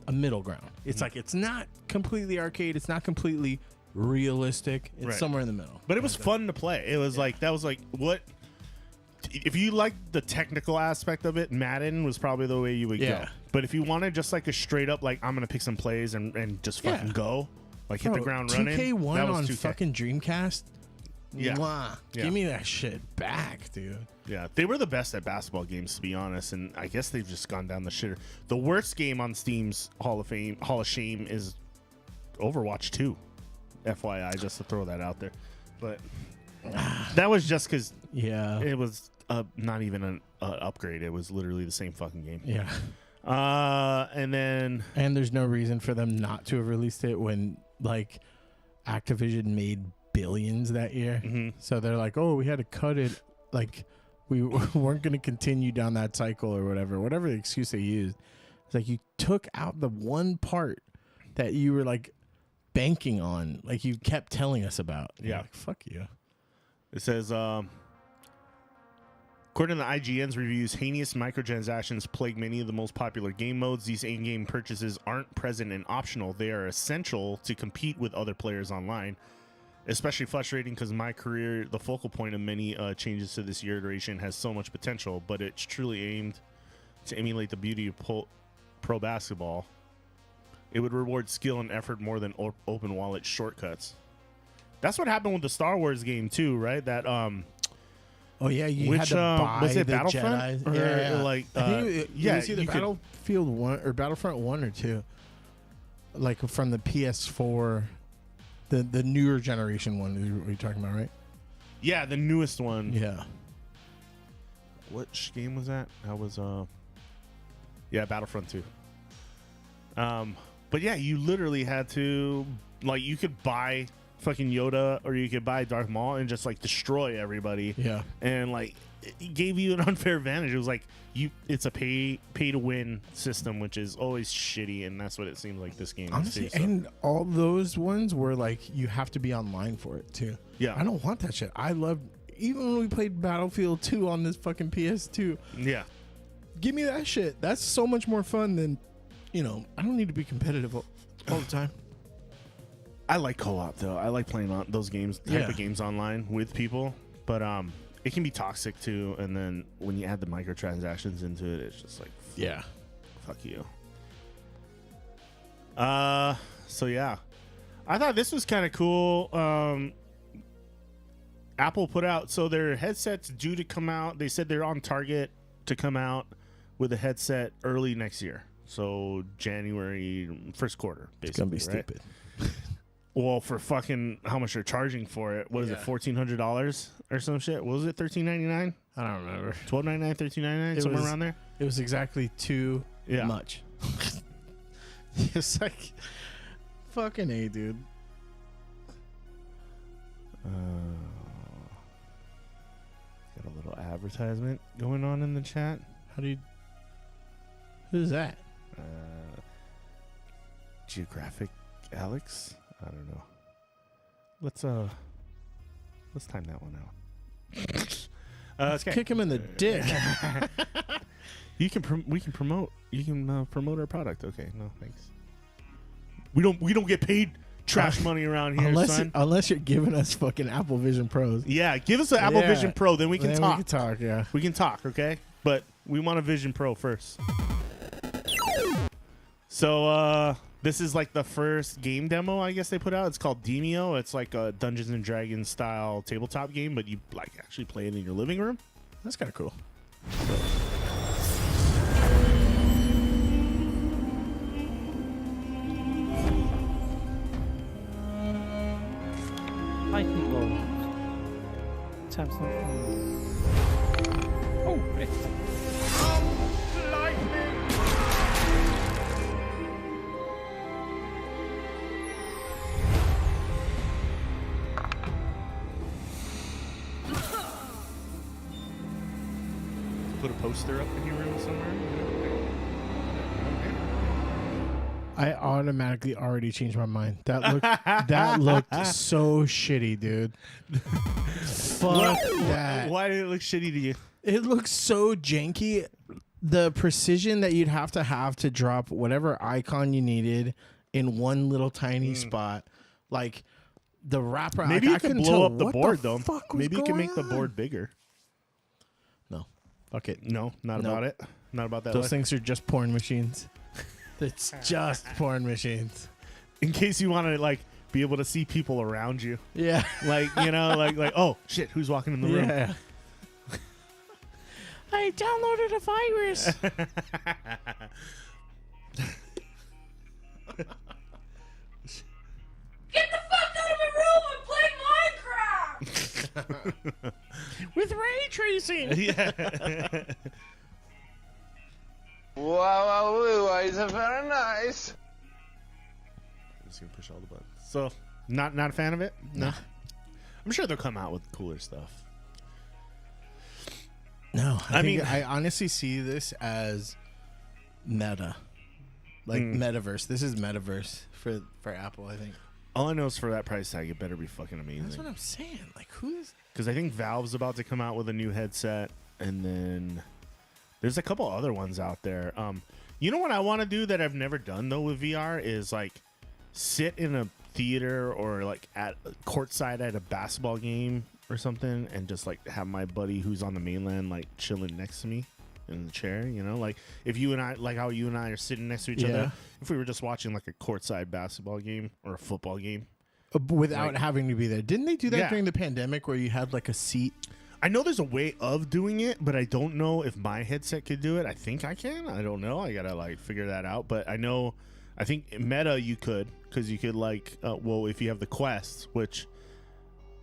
a middle ground. It's like it's not completely arcade. It's not completely realistic. It's somewhere in the middle. But it was fun to play. It was like that was like what if you like the technical aspect of it, Madden was probably the way you would go. But if you wanted just like a straight up like I'm gonna pick some plays and just fucking go, like hit the ground running. 2K1 that was on 2K. fucking Dreamcast. Yeah. Mwah. Yeah. Give me that shit back, dude. Yeah, they were the best at basketball games, to be honest, and I guess they've just gone down the shitter. The worst game on Steam's Hall of Shame is Overwatch 2. FYI, just to throw that out there. But that was just because it was not even an upgrade. It was literally the same fucking game. Yeah. And there's no reason for them not to have released it when like Activision made billions that year. So they're like, oh, we had to cut it. Like we weren't going to continue down that cycle or whatever the excuse they used. It's like you took out the one part that you were like banking on, like you kept telling us about. Yeah. Like, fuck you. It says, according to IGN's reviews, heinous microtransactions plague many of the most popular game modes. These in-game purchases aren't present and optional. They are essential to compete with other players online. Especially frustrating because my career, the focal point of many changes to this year iteration, has so much potential, but it's truly aimed to emulate the beauty of pro basketball. It would reward skill and effort more than open wallet shortcuts. That's what happened with the Star Wars game too, right? That Oh yeah, you had to buy was it the Battlefront? Jedi. Or, like I think it was either you could- Battlefield 1 or Battlefront 1 or 2. Like from the PS4, the newer generation one is what you're talking about, right? yeah, the newest one. Yeah. Which game was that? That was yeah, Battlefront 2. But yeah, you literally had to, like, you could buy fucking Yoda or you could buy Darth Maul and just like destroy everybody. Yeah. And like it gave you an unfair advantage. It was like it's a pay to win system, which is always shitty, and that's what it seems like this game Honestly, is too, so. and all those ones were like you have to be online for it too. Yeah. I don't want that shit. I love even when we played Battlefield 2 on this fucking PS2. Yeah. Give me that shit. That's so much more fun than, you know, I don't need to be competitive all the time. I like co-op though. I like playing on those games, type of games online with people, but it can be toxic too. And then when you add the microtransactions into it, it's just like, fuck you. So yeah, I thought this was kind of cool. Apple put out, so their headsets due to come out. They said they're on target to come out with a headset early next year. So January, first quarter, basically. It's gonna be right? stupid. Well, for fucking how much they're charging for it. What is it, $1,400 or some shit? What was it, $13.99? I don't remember. $12.99, $13.99, somewhere around there? It was exactly too much. It's like fucking A, dude. Got a little advertisement going on in the chat. Who's that? Geographic Alex? I don't know. Let's time that one out. Let's kick him in the dick. We can promote. You can promote our product. Okay, no thanks. We don't get paid trash money around here, son. Unless you're giving us fucking Apple Vision Pros. Yeah, give us an Apple Vision Pro, then we can talk. We can talk, yeah. We can talk, okay? But we want a Vision Pro first. So this is like the first game demo I guess they put out. It's called Demio. It's like a Dungeons and Dragons style tabletop game, but you like actually play it in your living room. That's kind of cool. Lightning bolt. Taps not Oh, right. Put a poster up in your room somewhere. I automatically already changed my mind. That looked so shitty, dude. Fuck that. Why did it look shitty to you? It looks so janky. The precision that you'd have to drop whatever icon you needed in one little tiny spot, like the wrapper. Maybe you can blow up the board though. Fuck Maybe you can make the on? board bigger. No, fuck it. No, not Nope. about it. Not about that. Those things are just porn machines. It's just porn machines. In case you want to like be able to see people around you. Yeah, Like, you know, like oh shit, who's walking in the room? yeah. I downloaded a virus. Get the fuck out of my room and play Minecraft! With ray tracing. Yeah. Wow, it's very nice. I'm just gonna push all the buttons. So, not a fan of it. No. I'm sure they'll come out with cooler stuff. No, I mean, I honestly see this as meta. Like metaverse. This is metaverse for Apple, I think. All I know is for that price tag, it better be fucking amazing. That's what I'm saying. Like, who's? Because I think Valve's about to come out with a new headset, and then there's a couple other ones out there. You know what I want to do that I've never done though with VR is like sit in a theater or like at courtside at a basketball game or something, and just like have my buddy who's on the mainland like chilling next to me in the chair. You know, like if you and I, like how you and I are sitting next to each other. If we were just watching like a courtside basketball game or a football game. Without having to be there. Didn't they do that during the pandemic where you had like a seat? I know there's a way of doing it, but I don't know if my headset could do it. I think I can. I don't know. I gotta like figure that out. But I think Meta you could, because you could like, well, if you have the Quest, which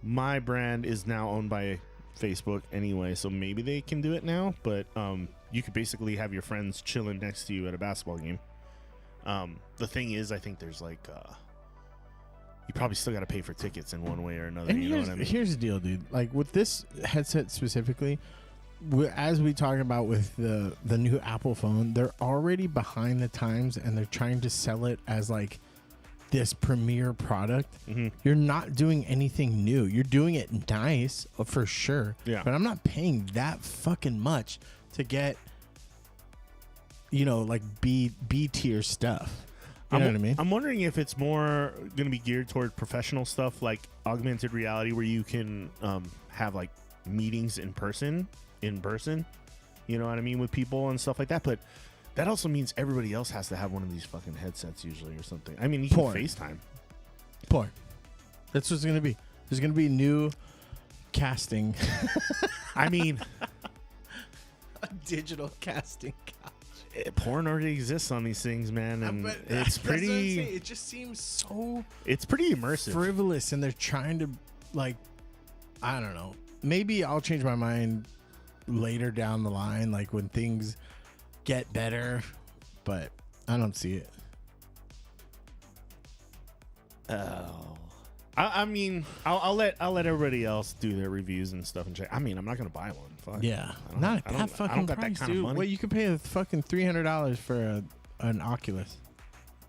my brand is now owned by Facebook anyway, so maybe they can do it now. But you could basically have your friends chilling next to you at a basketball game. The thing is, I think there's like, you probably still got to pay for tickets in one way or another. And you know what I mean? Here's the deal, dude. Like with this headset specifically, as we talk about with the new Apple phone, they're already behind the times and they're trying to sell it as like this premier product. You're not doing anything new. You're doing it nice for sure. Yeah. But I'm not paying that fucking much to get, you know, like B tier stuff. You know what I mean? I'm wondering if it's more going to be geared toward professional stuff like augmented reality, where you can have like meetings in person, you know what I mean, with people and stuff like that. But that also means everybody else has to have one of these fucking headsets usually or something. I mean, you can FaceTime. Porn. That's what it's going to be. There's going to be new casting. I mean, a digital casting couch. Porn already exists on these things, man, and it's pretty. It just seems so. It's pretty immersive, frivolous, and they're trying to, like, I don't know. Maybe I'll change my mind later down the line, like when things get better, but I don't see it. Oh, I mean, I'll let everybody else do their reviews and stuff and check. I mean, I'm not gonna buy one. Fuck. Yeah, not at that fucking price, dude. Wait, you could pay a fucking $300 for an Oculus,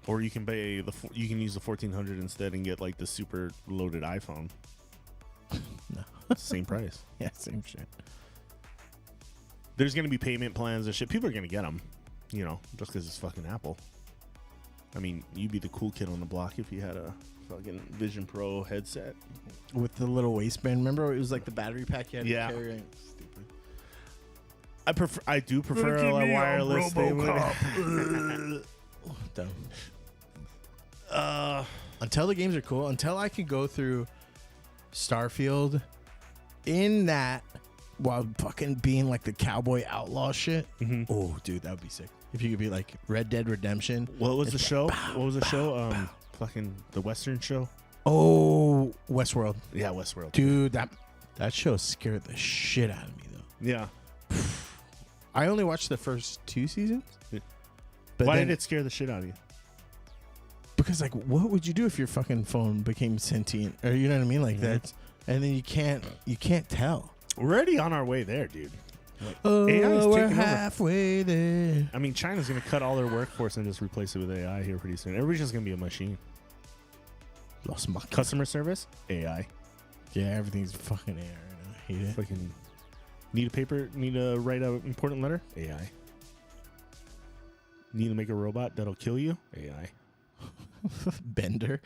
or you can pay you can use the 1400 instead and get like the super loaded iPhone. No, same price. Yeah, same shit. There's gonna be payment plans and shit. People are gonna get them, you know, just because it's fucking Apple. I mean, you'd be the cool kid on the block if you had a fucking Vision Pro headset with the little waistband. Remember, it was like the battery pack you had to carry. Stupid. I do prefer a wireless thing. Dumb. Until the games are cool, until I can go through Starfield in that while fucking being like the cowboy outlaw shit. Oh, dude, that would be sick. If you could be like Red Dead Redemption. What was the show? Fucking the Western show. Oh, Westworld. Yeah, Westworld. Dude, that show scared the shit out of me though. Yeah. I only watched the first 2 seasons. But why did it scare the shit out of you? Because like, what would you do if your fucking phone became sentient, or you know what I mean, like that, and then you can't tell. We're already on our way there, dude. Like, we're halfway there. I mean, China's gonna cut all their workforce and just replace it with AI here pretty soon. Everybody's just gonna be a machine. Lost my customer service, AI. Yeah, everything's fucking AI right now. I hate it. Fucking need to write an important letter, AI. Need to make a robot that'll kill you, AI. Bender.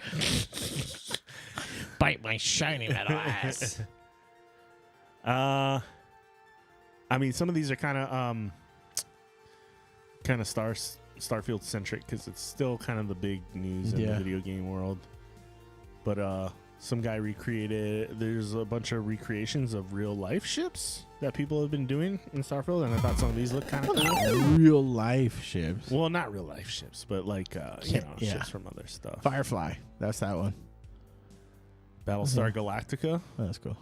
Bite my shiny metal ass. I mean, some of these are kind of Starfield centric because it's still kind of the big news in the video game world. But some guy recreated. There's a bunch of recreations of real life ships that people have been doing in Starfield, and I thought some of these look kind of cool. Real life ships. Well, not real life ships, but like ships from other stuff. Firefly. That's that one. Battlestar Galactica. Oh, that's cool.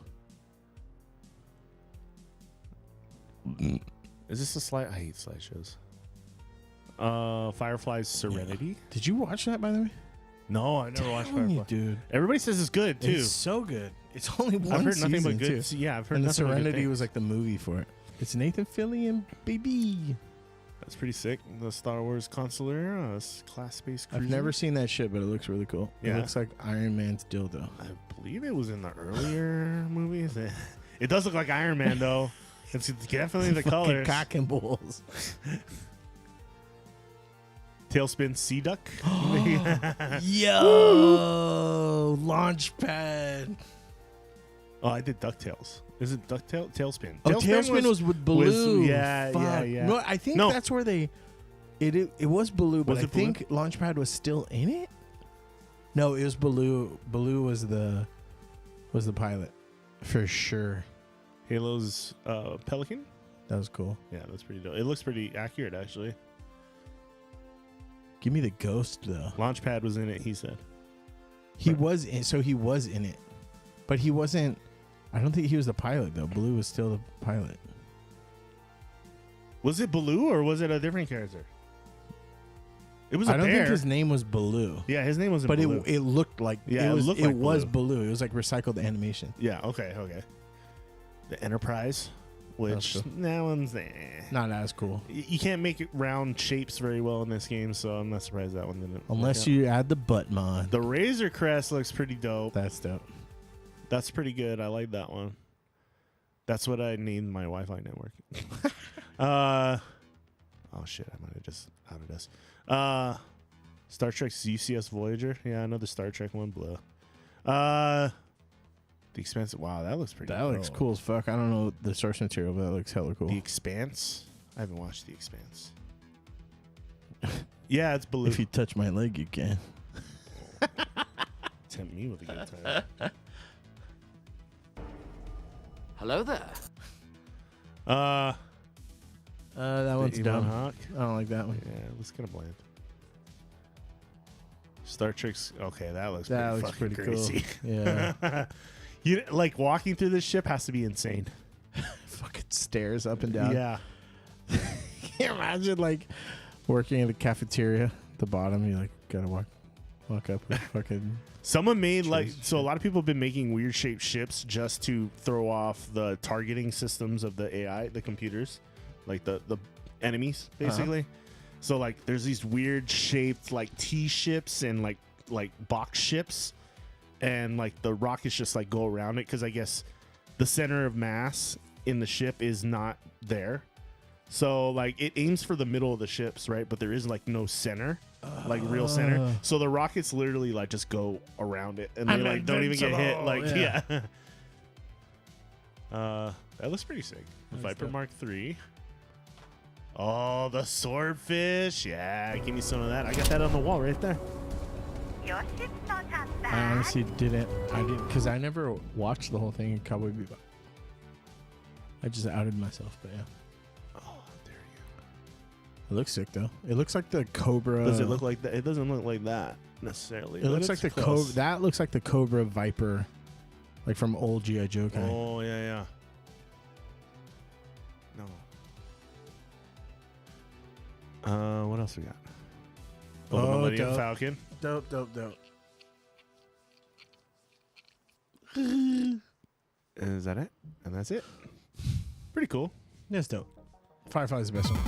Is this a slide? I hate slideshows. Firefly's Serenity. Yeah. Did you watch that, by the way? No, I never watched Firefly. Dude. Everybody says it's good too. It's so good. It's only one I've heard season nothing but good. too. Yeah, I've heard and the nothing but good Serenity things. was like the movie for it. It's Nathan Fillion, baby. It's pretty sick. The Star Wars Consular, class-based cruiser. I've never seen that shit, but it looks really cool. Yeah. It looks like Iron Man's dildo. I believe it was in the earlier movies. It does look like Iron Man, though. It's definitely the colors. Cock and balls. Tailspin Sea Duck. Yo! Launch pad. Oh, I did DuckTales. Is it DuckTales? Tailspin. Oh, Tailspin was with Baloo. Yeah. No, I think that's where they... It was Baloo, but Was I it Baloo? think Launchpad was still in it? No, it was Baloo. Baloo was the pilot. For sure. Halo's Pelican. That was cool. Yeah, that's pretty dope. It looks pretty accurate, actually. Give me the ghost, though. Launchpad was in it, he said. He was in it. But he wasn't... I don't think he was the pilot, though. Baloo was still the pilot. Was it Baloo or was it a different character? It was a I don't bear. think his name was Baloo. Yeah, his name wasn't But Baloo. it looked like... Yeah, it it looked like was Baloo. Baloo. It was like recycled animation. Yeah, okay. The Enterprise, which Cool. that one's Not as cool. You can't make it round shapes very well in this game, so I'm not surprised that one didn't. Unless you add the butt mod. The Razor Crest looks pretty dope. That's dope. That's pretty good. I like that one. That's what I named my Wi-Fi network. Oh shit! I might have just outed us. Star Trek's UCS Voyager. Yeah, another Star Trek one. Blah. The Expanse. Wow, that looks pretty. That looks cool as fuck. I don't know the source material, but that looks hella cool. The Expanse. I haven't watched The Expanse. Yeah, it's Baloo. If you touch my leg, you can. Tempt me with a good time. Hello there. That one's Elon dumb. Hawk. I don't like that one. Yeah, it looks kind of bland. Star Trek's okay. That looks Pretty crazy. cool. Yeah. You like walking through this ship has to be insane. Fucking stairs up and down. Yeah. Can you imagine like working in the cafeteria at the bottom? You like gotta walk up with fucking. Someone made so a lot of people have been making weird shaped ships just to throw off the targeting systems of the AI, the computers, like the enemies basically. So like there's these weird shaped like T ships and like box ships, and like the rockets just like go around it because I guess the center of mass in the ship is not there. So like it aims for the middle of the ships, right? But there is like no center, like real center. So the rockets literally like just go around it, and they like don't even get hit. Like yeah. That looks pretty sick. Viper dope. Mark III. Oh, the swordfish. Yeah, give me some of that. I got that on the wall right there. Your ship's not half I bad. honestly didn't. I didn't because I never watched the whole thing in Cowboy Bebop. I just outed myself, but yeah. Oh, there you It looks sick though. It looks like the Cobra. go. Does it look like that? It doesn't look like that necessarily. It but looks like it's the close. That looks like the Cobra Viper, like from old G.I. Joe kind. Oh yeah. No. What else we got? The Millennium dope. Falcon. Dope. Is that it? And that's it. Pretty cool. That's dope. Firefly's the best one.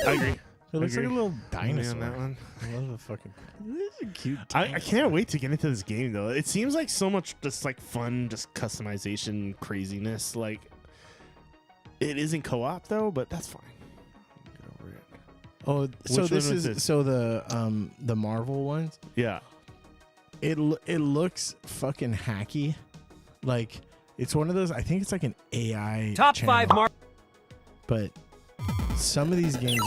I agree. It looks like a little Agree dinosaur. on that one. I love the fucking. This is a cute. I can't wait to get into this game though. It seems like so much just like fun, just customization craziness. Like it isn't co-op though, but that's fine. Get over it. Oh, so Which this one is is this? so the Marvel ones. Yeah. It looks fucking hacky. Like it's one of those. I think it's like an AI Top channel. 5 But some of these games,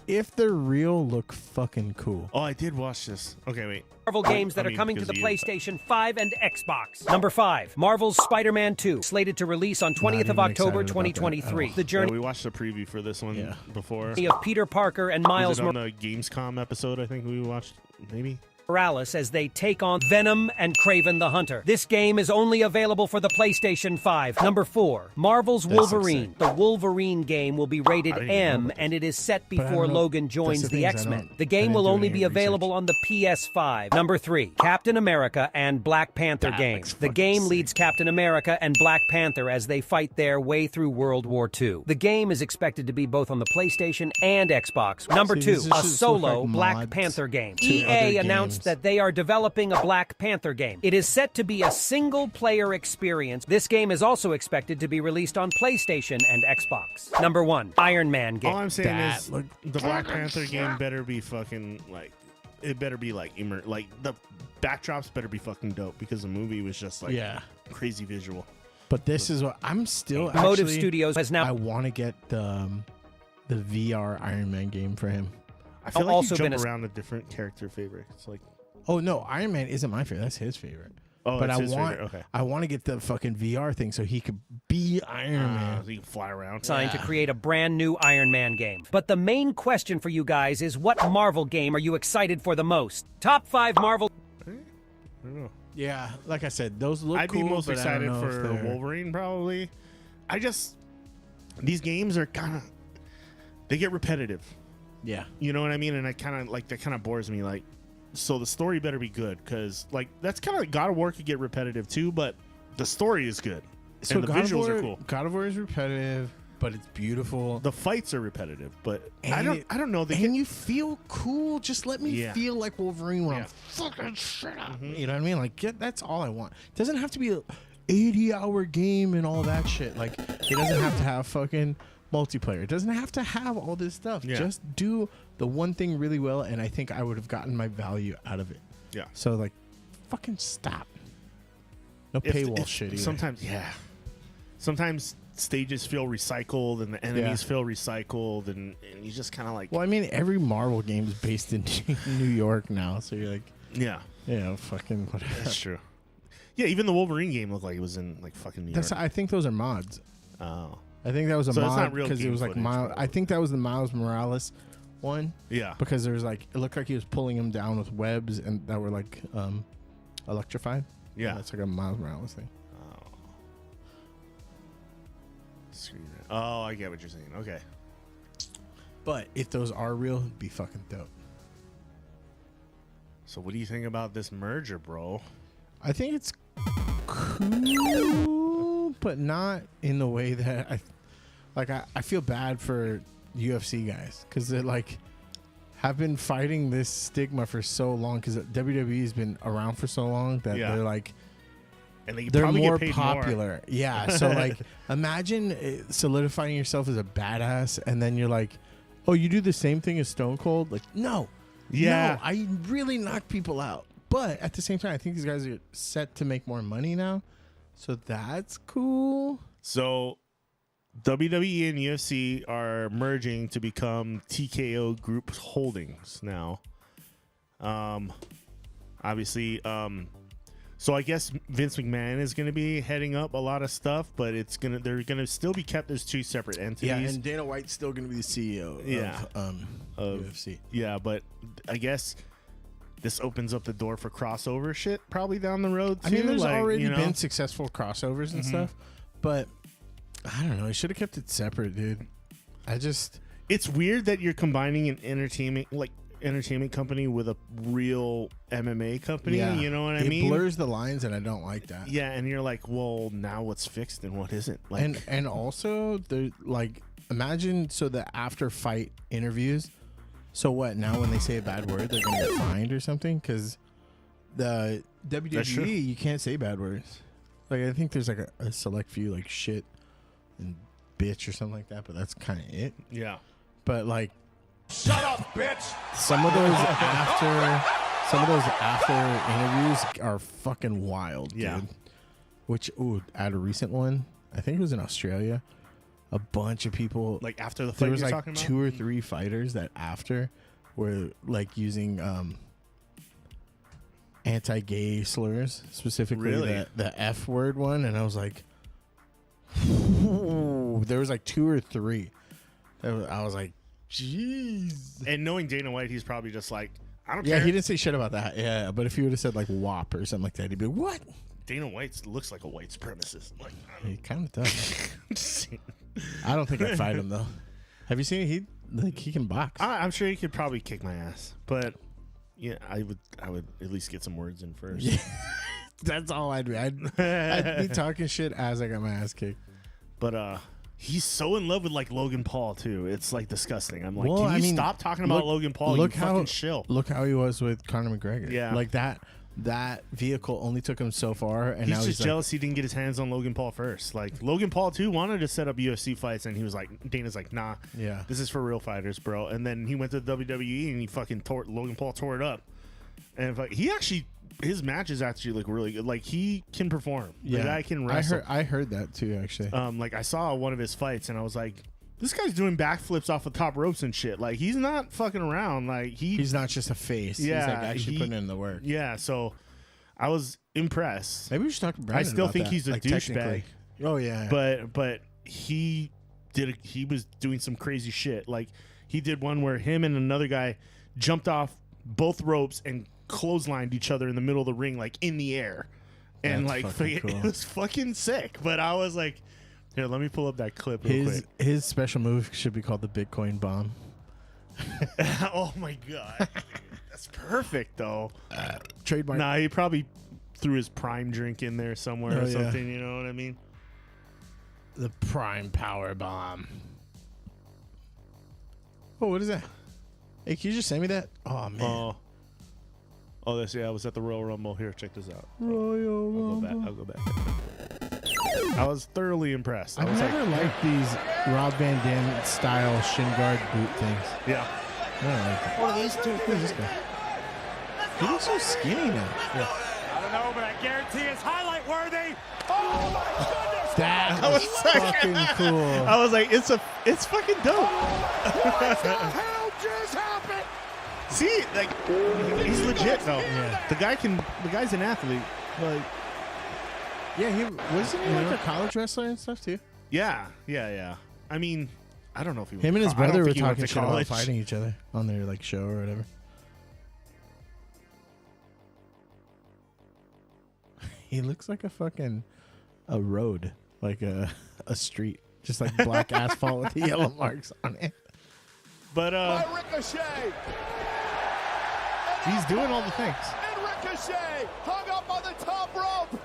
if they're real, look fucking cool. Oh, I did watch this. Okay, wait. Marvel games that I mean, are coming to the because you- PlayStation 5 and Xbox. Number 5, Marvel's Spider-Man 2, slated to release on 20th of even October excited about that. 2023. Oh. The Yeah, journey we watched the preview for this one Yeah. before. of Peter Parker and Was Miles it on the Gamescom episode? I think we watched maybe. Morales as they take on Venom and Kraven the Hunter. This game is only available for the PlayStation 5. Number 4, Marvel's Wolverine. The Wolverine game will be rated M, and it is set before Logan joins the X-Men. The game will only be available on the PS5. Number 3, Captain America and Black Panther game. The game leads Captain America and Black Panther as they fight their way through World War II. The game is expected to be both on the PlayStation and Xbox. Number 2, a solo Black Panther game. EA announced that they are developing a Black Panther game. It is set to be a single-player experience. This game is also expected to be released on PlayStation and Xbox. Number 1, Iron Man game. All I'm saying is the Black Panther game better be fucking like, it better be like like the backdrops better be fucking dope, because the movie was just like crazy visual. But this is what I'm still Motive Studios has now. I want to get the VR Iron Man game for him. I feel like also you jump around a different character favorite. It's like, oh no, Iron Man isn't my favorite. That's his favorite. Oh, but okay. I want to get the fucking VR thing so he could be Iron Man. So he can fly around. Signed to create a brand new Iron Man game. But the main question for you guys is, what Marvel game are you excited for the most? Top 5 Marvel. I don't know. Yeah, like I said, those look I'd cool. be most but excited for Wolverine, probably. These games are they get repetitive. Yeah. You know what I mean? And that kind of bores me. Like, so the story better be good, because like that's kind of like God of War could get repetitive too, but the story is good. So and the visuals are cool. God of War is repetitive, but it's beautiful. The fights are repetitive, but and I don't know. You feel cool. Just let me feel like Wolverine when I'm fucking shit up. You know what I mean? Like, that's all I want. It doesn't have to be an 80-hour game and all that shit. Like, it doesn't have to have fucking multiplayer. It doesn't have to have all this stuff. Just do the one thing really well, and I think I would have gotten my value out of it. Yeah. So, like, fucking stop. No paywall shit either. Sometimes stages feel recycled and the enemies feel recycled, and you just kind of like... Well, I mean, every Marvel game is based in New York now, so you're like... Yeah. Yeah, fucking whatever. That's true. Yeah, even the Wolverine game looked like it was in like fucking New York. I think those are mods. Oh. I think that was a mod because it was like Miles. I think that was the Miles Morales one. Yeah. Because there was like, it looked like he was pulling him down with webs and that were like electrified. Yeah. That's like a Miles Morales thing. Oh, I get what you're saying. Okay. But if those are real, it'd be fucking dope. So what do you think about this merger, bro? I think it's cool, but not in the way that I feel bad for UFC guys, because they're like have been fighting this stigma for so long, because WWE has been around for so long that they're like, and they're more popular. Yeah. So like, imagine solidifying yourself as a badass, and then you're like, oh, you do the same thing as Stone Cold? Like, no. Yeah. No, I really knock people out. But at the same time, I think these guys are set to make more money now. So that's cool. So WWE and UFC are merging to become TKO Group Holdings now. Obviously, so I guess Vince McMahon is going to be heading up a lot of stuff, but they're going to still be kept as two separate entities. Yeah, and Dana White's still going to be the CEO of UFC. Yeah, but I guess this opens up the door for crossover shit probably down the road too. I mean, there's already been successful crossovers and stuff, but I don't know. You should have kept it separate, dude. It's weird that you're combining an entertainment company with a real MMA company. Yeah. You know what I mean? It blurs the lines, and I don't like that. Yeah, and you're like, well, now what's fixed and what isn't? Like, and also, like, imagine the after fight interviews. So what? Now when they say a bad word, they're gonna get fined or something? Because the WWE, you can't say bad words. Like, I think there's like a select few, like shit and bitch or something like that, but that's kind of it. Yeah. But like, shut up, bitch. Some of those after interviews are fucking wild, dude. Which, at a recent one, I think it was in Australia. A bunch of people, like after the fight, there was you're like talking about? 2 or 3 fighters that after were like using anti-gay slurs, specifically the F word one, and I was like, there was like 2 or 3. I was like, jeez. And knowing Dana White, he's probably just like, I don't Yeah, care. he didn't say shit about that. Yeah, but if he would have said like WAP or something like that, he'd be like, what? Dana White looks like a white supremacist. Like, He kind of does. I'm just saying. I don't think I'd fight him though. Have you seen he can box? I'm sure he could probably kick my ass, but yeah, I would at least get some words in first. Yeah. That's all I'd be. I'd be talking shit as I got my ass kicked. But he's so in love with like Logan Paul too. It's like disgusting. I'm like, Well, can you stop talking about Logan Paul? Look you how fucking chill. Look how he was with Conor McGregor. Yeah, like that vehicle only took him so far, and he's now just he's jealous he didn't get his hands on Logan Paul first. Like Logan Paul too wanted to set up UFC fights, and he was like, Dana's like, nah, yeah, this is for real fighters, bro. And then he went to the WWE and he fucking Logan Paul tore it up. And he actually, his matches actually look really good. Like he can perform. The guy can wrestle. I heard that too, actually. Like I saw one of his fights and I was like, this guy's doing backflips off the top ropes and shit. Like he's not fucking around. Like he's not just a face. Yeah, he's like actually putting in the work. Yeah, so I was impressed. Maybe we should talk to Brandon I still about think that, he's a like, douchebag. technically. Oh yeah, but he was doing some crazy shit. Like he did one where him and another guy jumped off both ropes and clotheslined each other in the middle of the ring, like in the air, and That's like fucking cool. it was fucking sick. But I was like, here, let me pull up that clip real quick. His special move should be called the Bitcoin bomb. Oh my god, that's perfect though. Trademark. Nah, he probably threw his prime drink in there somewhere or yeah. something. You know what I mean? The prime power bomb. Oh, what is that? Hey, can you just send me that? Oh man. Oh, this I was at the Royal Rumble. Here, check this out. Royal Rumble. I'll go back. I was thoroughly impressed. I've never liked these Rob Van Dam style shin guard boot things. Yeah. I don't like that. One of these two. Who's this guy? He looks so skinny now. Yeah. I don't know, but I guarantee it's highlight worthy. Oh my goodness! That was fucking cool. I was like, it's fucking dope. What the hell just happened? See, like he's legit though. Yeah. The guy's an athlete. Like, yeah, he wasn't he like a college wrestler and stuff too. Yeah. I mean, I don't know if he. Him and his brother were talking shit about college. fighting each other on their like show or whatever. He looks like a road, like a street, just like black asphalt with the yellow marks on it. But Ricochet. He's doing all the things. And Ricochet hung up on the top rope.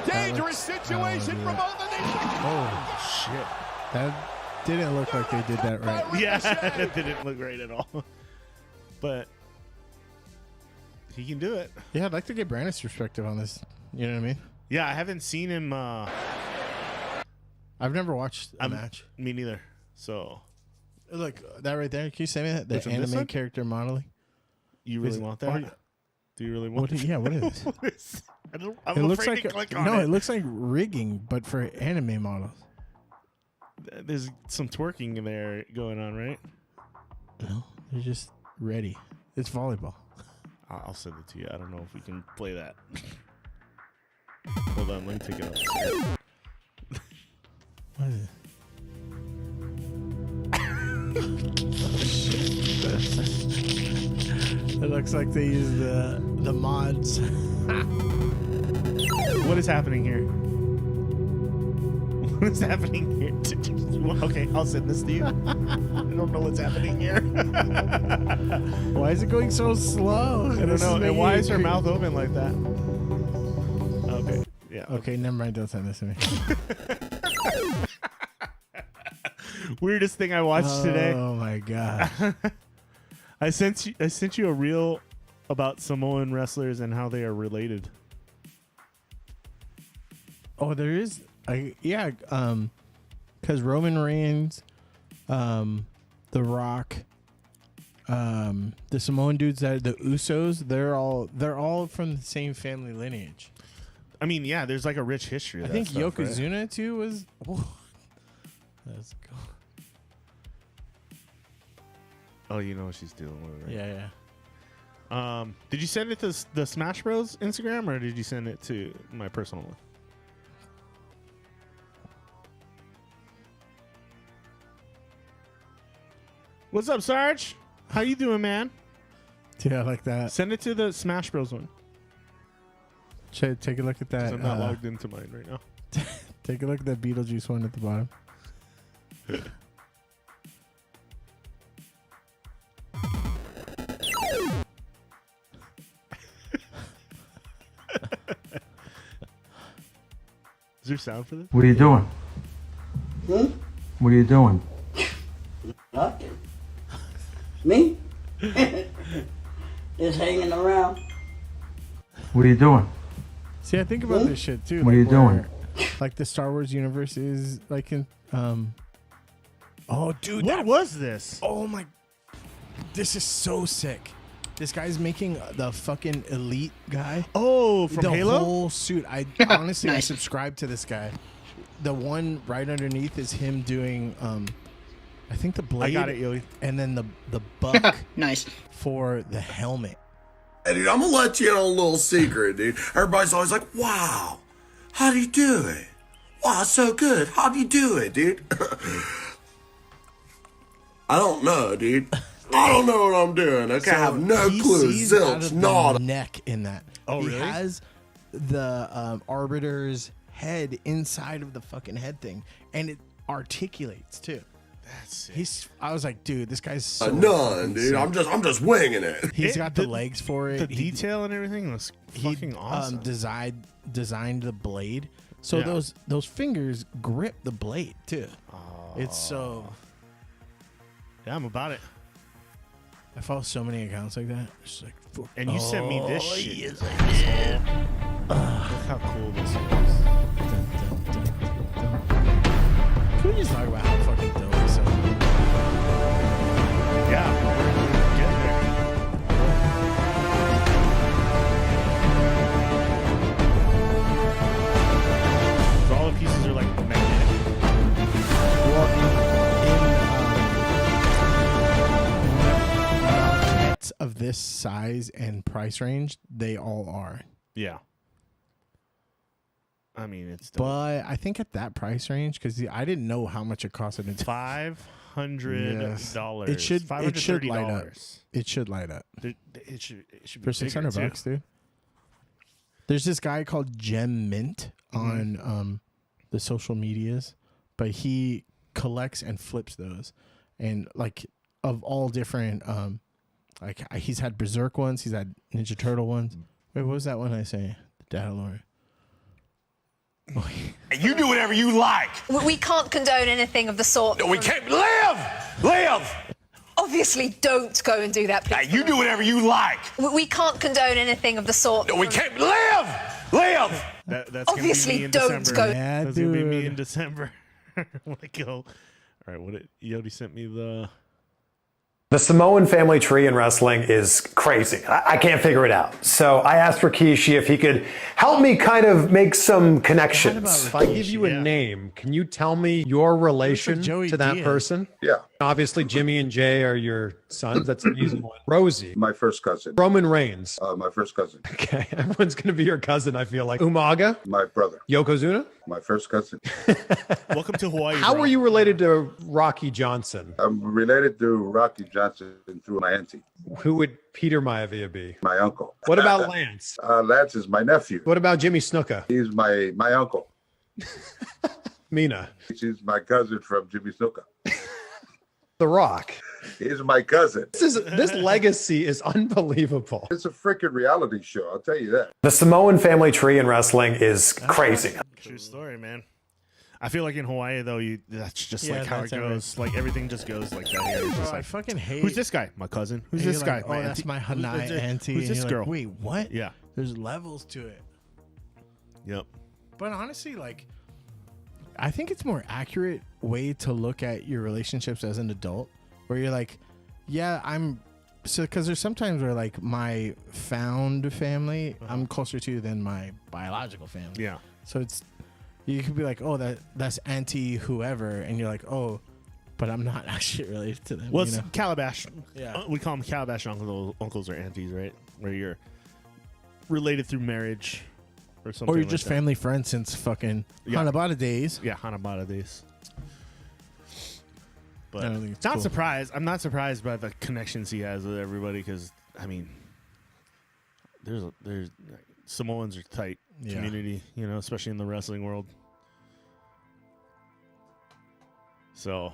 Dangerous situation from both of these. Oh shit! That didn't look like they did that right. Yeah, it didn't look right at all. But he can do it. Yeah, I'd like to get Brandon's perspective on this. You know what I mean? Yeah, I haven't seen him. I've never watched a match. Me neither. So, look, that right there. Can you say me that? The anime character modeling. You really want that? Do you really want? What is it? I'm afraid to click on it. It looks like rigging, but for anime models. There's some twerking in there going on, right? No, they're just ready. It's volleyball. I'll send it to you. I don't know if we can play that. Hold on, let me take it off. What is it? It looks like they use the mods. What is happening here? What is happening here? Okay, I'll send this to you. I don't know what's happening here. Why is it going so slow? I don't know. And why is her mouth open like that? Okay. Yeah. Okay, never mind. Don't send this to me. Weirdest thing I watched today. Oh my god! I sent you a reel about Samoan wrestlers and how they are related. Oh, there is. Because Roman Reigns, The Rock, the Samoan dudes that the Usos, they're all from the same family lineage. I mean, yeah, there's like a rich history. I Of think that stuff, Yokozuna right? too was. Oh, let's go. Oh, you know what she's dealing with, right? Yeah. Did you send it to the Smash Bros Instagram or did you send it to my personal one? What's up, Sarge? How you doing, man? Yeah, I like that. Send it to the Smash Bros one. Take a look at that. I'm not logged into mine right now. Take a look at that Beetlejuice one at the bottom. Is there sound for this? What are you doing? What are you doing? Nothing. Me? Just hanging around. What are you doing? See, I think about this shit too. What are you doing? Like the Star Wars universe is like in oh dude, What was this? oh my, this is so sick. This guy's making the fucking elite guy. Oh, from The Halo? whole suit. I honestly I subscribe to this guy. The one right underneath is him doing I think the blade. I got it, Yogi. And then the buck Nice. for the helmet. Hey, dude, I'm gonna let you in on a little secret, dude. Everybody's always like, wow, how do you do it? Wow, so good. How do you do it, dude? I don't know, dude. I don't know what I'm doing. Okay, I have no he clue. sees out Zilch, of nada. the neck in that. Oh, he really? has the arbiter's head inside of the fucking head thing, and it articulates too. That's sick. I was like, dude, this guy's so None, fucking dude. sick. I'm just winging it. He's got the legs for it. The detail and everything was fucking awesome. Designed the blade, so Yeah. those fingers grip the blade too. It's so. Yeah, I'm about it. I follow so many accounts like that. It's just like, fuck. And you sent me this Oh, shit. yes, I did. Look how cool this is. Can we just talk about how fucking dope this is? Yeah, we're getting there. So all the pieces are like magnetic. Well, in sets of this size and price range, they all are. Yeah. I mean, it's dope. But I think at that price range, because I didn't know how much it costed until $500. It should light up. $530. It should light up It should be for $600 bucks, dude. There's this guy called Gem Mint on the social medias, but he collects and flips those, and like of all different like he's had Berserk ones, he's had Ninja Turtle ones. Wait, what was that one I say? The Datalore. You do whatever you like. We can't condone anything of the sort. No, we can't. Live! Obviously, don't go and do that, please. You do whatever you like. We can't condone anything of the sort. No, we can't. Live! That's Obviously, gonna be me in don't December. go. Yeah, That's gonna be me dude. in December. When I go. All right, Yodi sent me the. The Samoan family tree in wrestling is crazy. I can't figure it out. So I asked Rikishi if he could help me kind of make some connections. If I give you a name, can you tell me your relation to that person? Yeah. Obviously, Jimmy and Jay are your sons. That's an easy one. Rosie. My first cousin. Roman Reigns. My first cousin. Okay, everyone's going to be your cousin, I feel like. Umaga. My brother. Yokozuna. My first cousin. Welcome to Hawaii. How bro. were you related to Rocky Johnson? I'm related to Rocky Johnson through my auntie. Who would Peter Maivia be? My uncle. What about Lance? Lance is my nephew. What about Jimmy Snuka? He's my uncle. Mina. She's my cousin from Jimmy Snuka. The Rock. He's my cousin. This legacy is unbelievable. It's a freaking reality show, I'll tell you that. The Samoan family tree in wrestling is crazy. True story, man. I feel like in Hawaii though, that's just Yeah, like how it that's goes. Like everything just goes like that here. It's just I like, fucking hate. who's this guy? My cousin. Who's And this you're guy? like, My oh, that's auntie. my Hanai Who's auntie. Who's And this you're girl? like, wait, what? Yeah. There's levels to it. Yep. But honestly, like, I think it's more accurate way to look at your relationships as an adult, where you're like, yeah, because there's sometimes where like my found family I'm closer to than my biological family. Yeah. So it's, you could be like, oh, that's auntie whoever, and you're like, oh, but I'm not actually related to them. Well, you it's know? Calabash. Yeah. We call them Calabash uncles or aunties, right? Where you're related through marriage or something. Or you're like just that. family friends since fucking Yeah. Hanabata days. Yeah, Hanabata days. But but I don't think it's not cool. surprised. I'm not surprised by the connections he has with everybody because there's Samoans are tight community, especially in the wrestling world. So,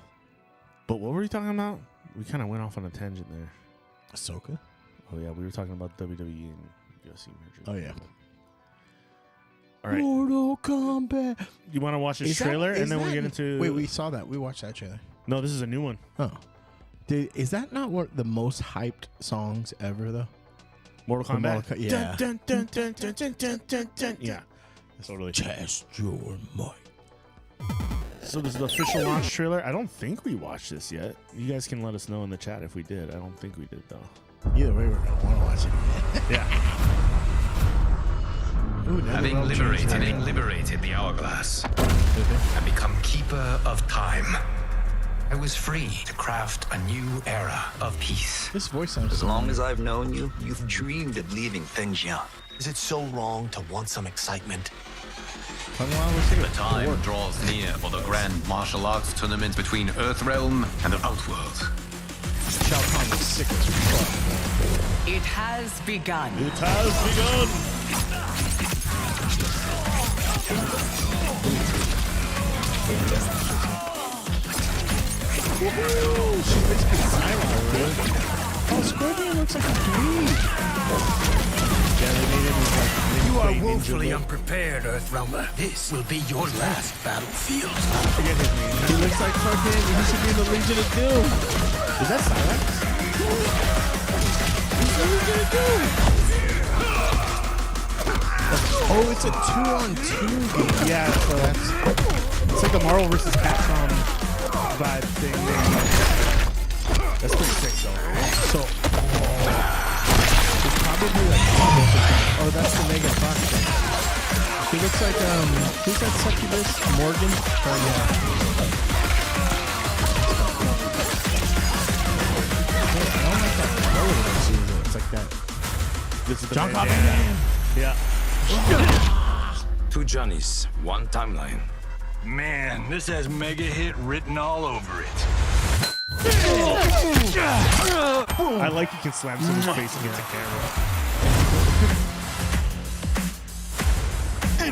but what were we talking about? We kind of went off on a tangent there. Ahsoka? Oh yeah, we were talking about WWE and UFC mergers. Oh yeah. All right. Mortal Kombat. You want to watch this trailer and then we'll get into? Wait, we saw that. We watched that trailer. No, this is a new one. Oh, dude, is that not one of the most hyped songs ever though? Mortal Kombat. Yeah. Dun, dun, dun, dun, dun, dun, dun, dun. Yeah. Totally. Test your might. So this is the official launch trailer. I don't think we watched this yet. You guys can let us know in the chat if we did. I don't think we did though. Either way, we're gonna want to watch it. Yeah. Ooh, Having liberated the hourglass and become keeper of time, I was free to craft a new era of peace. This voice sounds as long as I've known you, you've dreamed of leaving things young. Is it so wrong to want some excitement? The time draws near for the grand martial arts tournament between Earthrealm and the Outworld. Shao Kahn is sick as fuck. It has begun. It has begun. Woohoo! She's basically Psylocke, dude. Oh, Scorpion looks like a dude. Yeah, they made him like. You are woefully unprepared, Earthrealmer. This will be your last battlefield. Forget his name. He looks like fucking. He should be in the Legion of Doom. Is that Psylocke? He's the Legion of Doom. Oh, it's a 2-on-2 game. Yeah, so it's like the Marvel vs. Capcom vibe thing. That's pretty sick, though. So, it's probably like oh, that's the Megan Fox thing. He looks like who's that succubus? Morgan. Oh yeah. I don't like that color. It's like that. This is the John bandana. Yeah. Two Johnnies, one timeline. Man, this has mega hit written all over it. I like you can slam someone's face against the camera.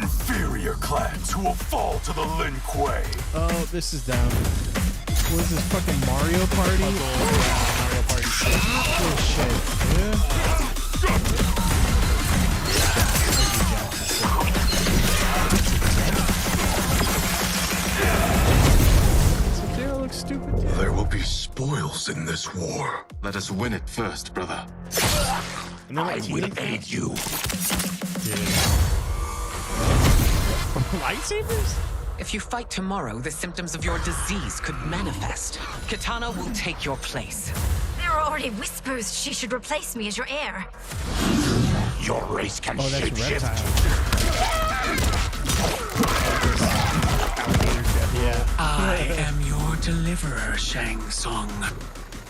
Inferior clans who will fall to the Lin Kuei. Oh, this is down. What is this fucking Mario Party? Mario Party shit. Oh shit. Yeah. Sub-Zero looks stupid. There will be spoils in this war. Let us win it first, brother. I will aid you. Lightsabers? If you fight tomorrow, the symptoms of your disease could manifest. Katana will take your place. There are already whispers she should replace me as your heir. Your race can that's shapeshift. Yeah. I am your deliverer, Shang Tsung.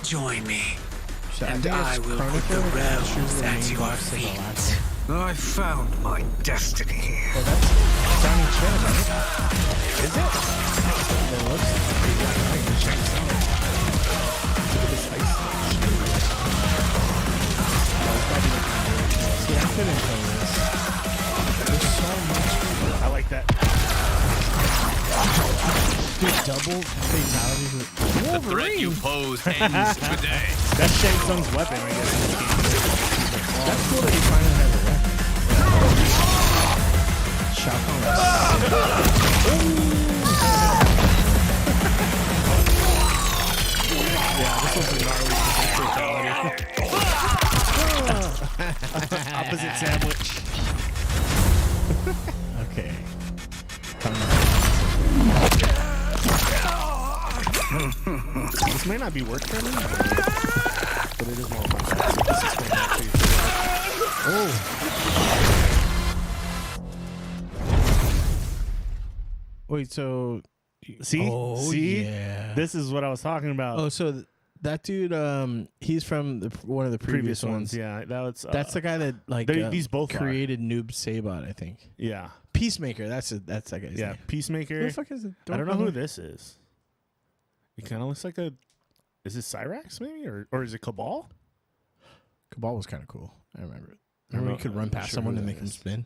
Join me, and I will put the realms at your feet. I found my destiny here. Oh, that's Johnny Chan, right? Is it? It looks like Shang Tsung. Look at this ice. See, I couldn't play this. There's so much. I like that. Dude, double fatalities with Wolverine. The threat you pose ends today. That's Shang Tsung's weapon, I guess. That's cool that he finally has a weapon. Shao Kahn. Yeah, this one's a gnarly fatality. Opposite sandwich. Okay. This may not be work friendly, but it is more fun. This is fun, actually. Oh. Wait, so See? Oh, See? yeah. This is what I was talking about. Oh, so that dude, he's from one of the previous ones. Yeah, that's the guy that like these both created Noob Saibot, I think. Yeah, Peacemaker. That's that guy's name. Peacemaker. Who the fuck is it? I don't know who this is. He kind of looks like a Is it Cyrax maybe, or is it Cabal? Cabal was kind of cool. I remember it. Remember you could run past someone and make them spin.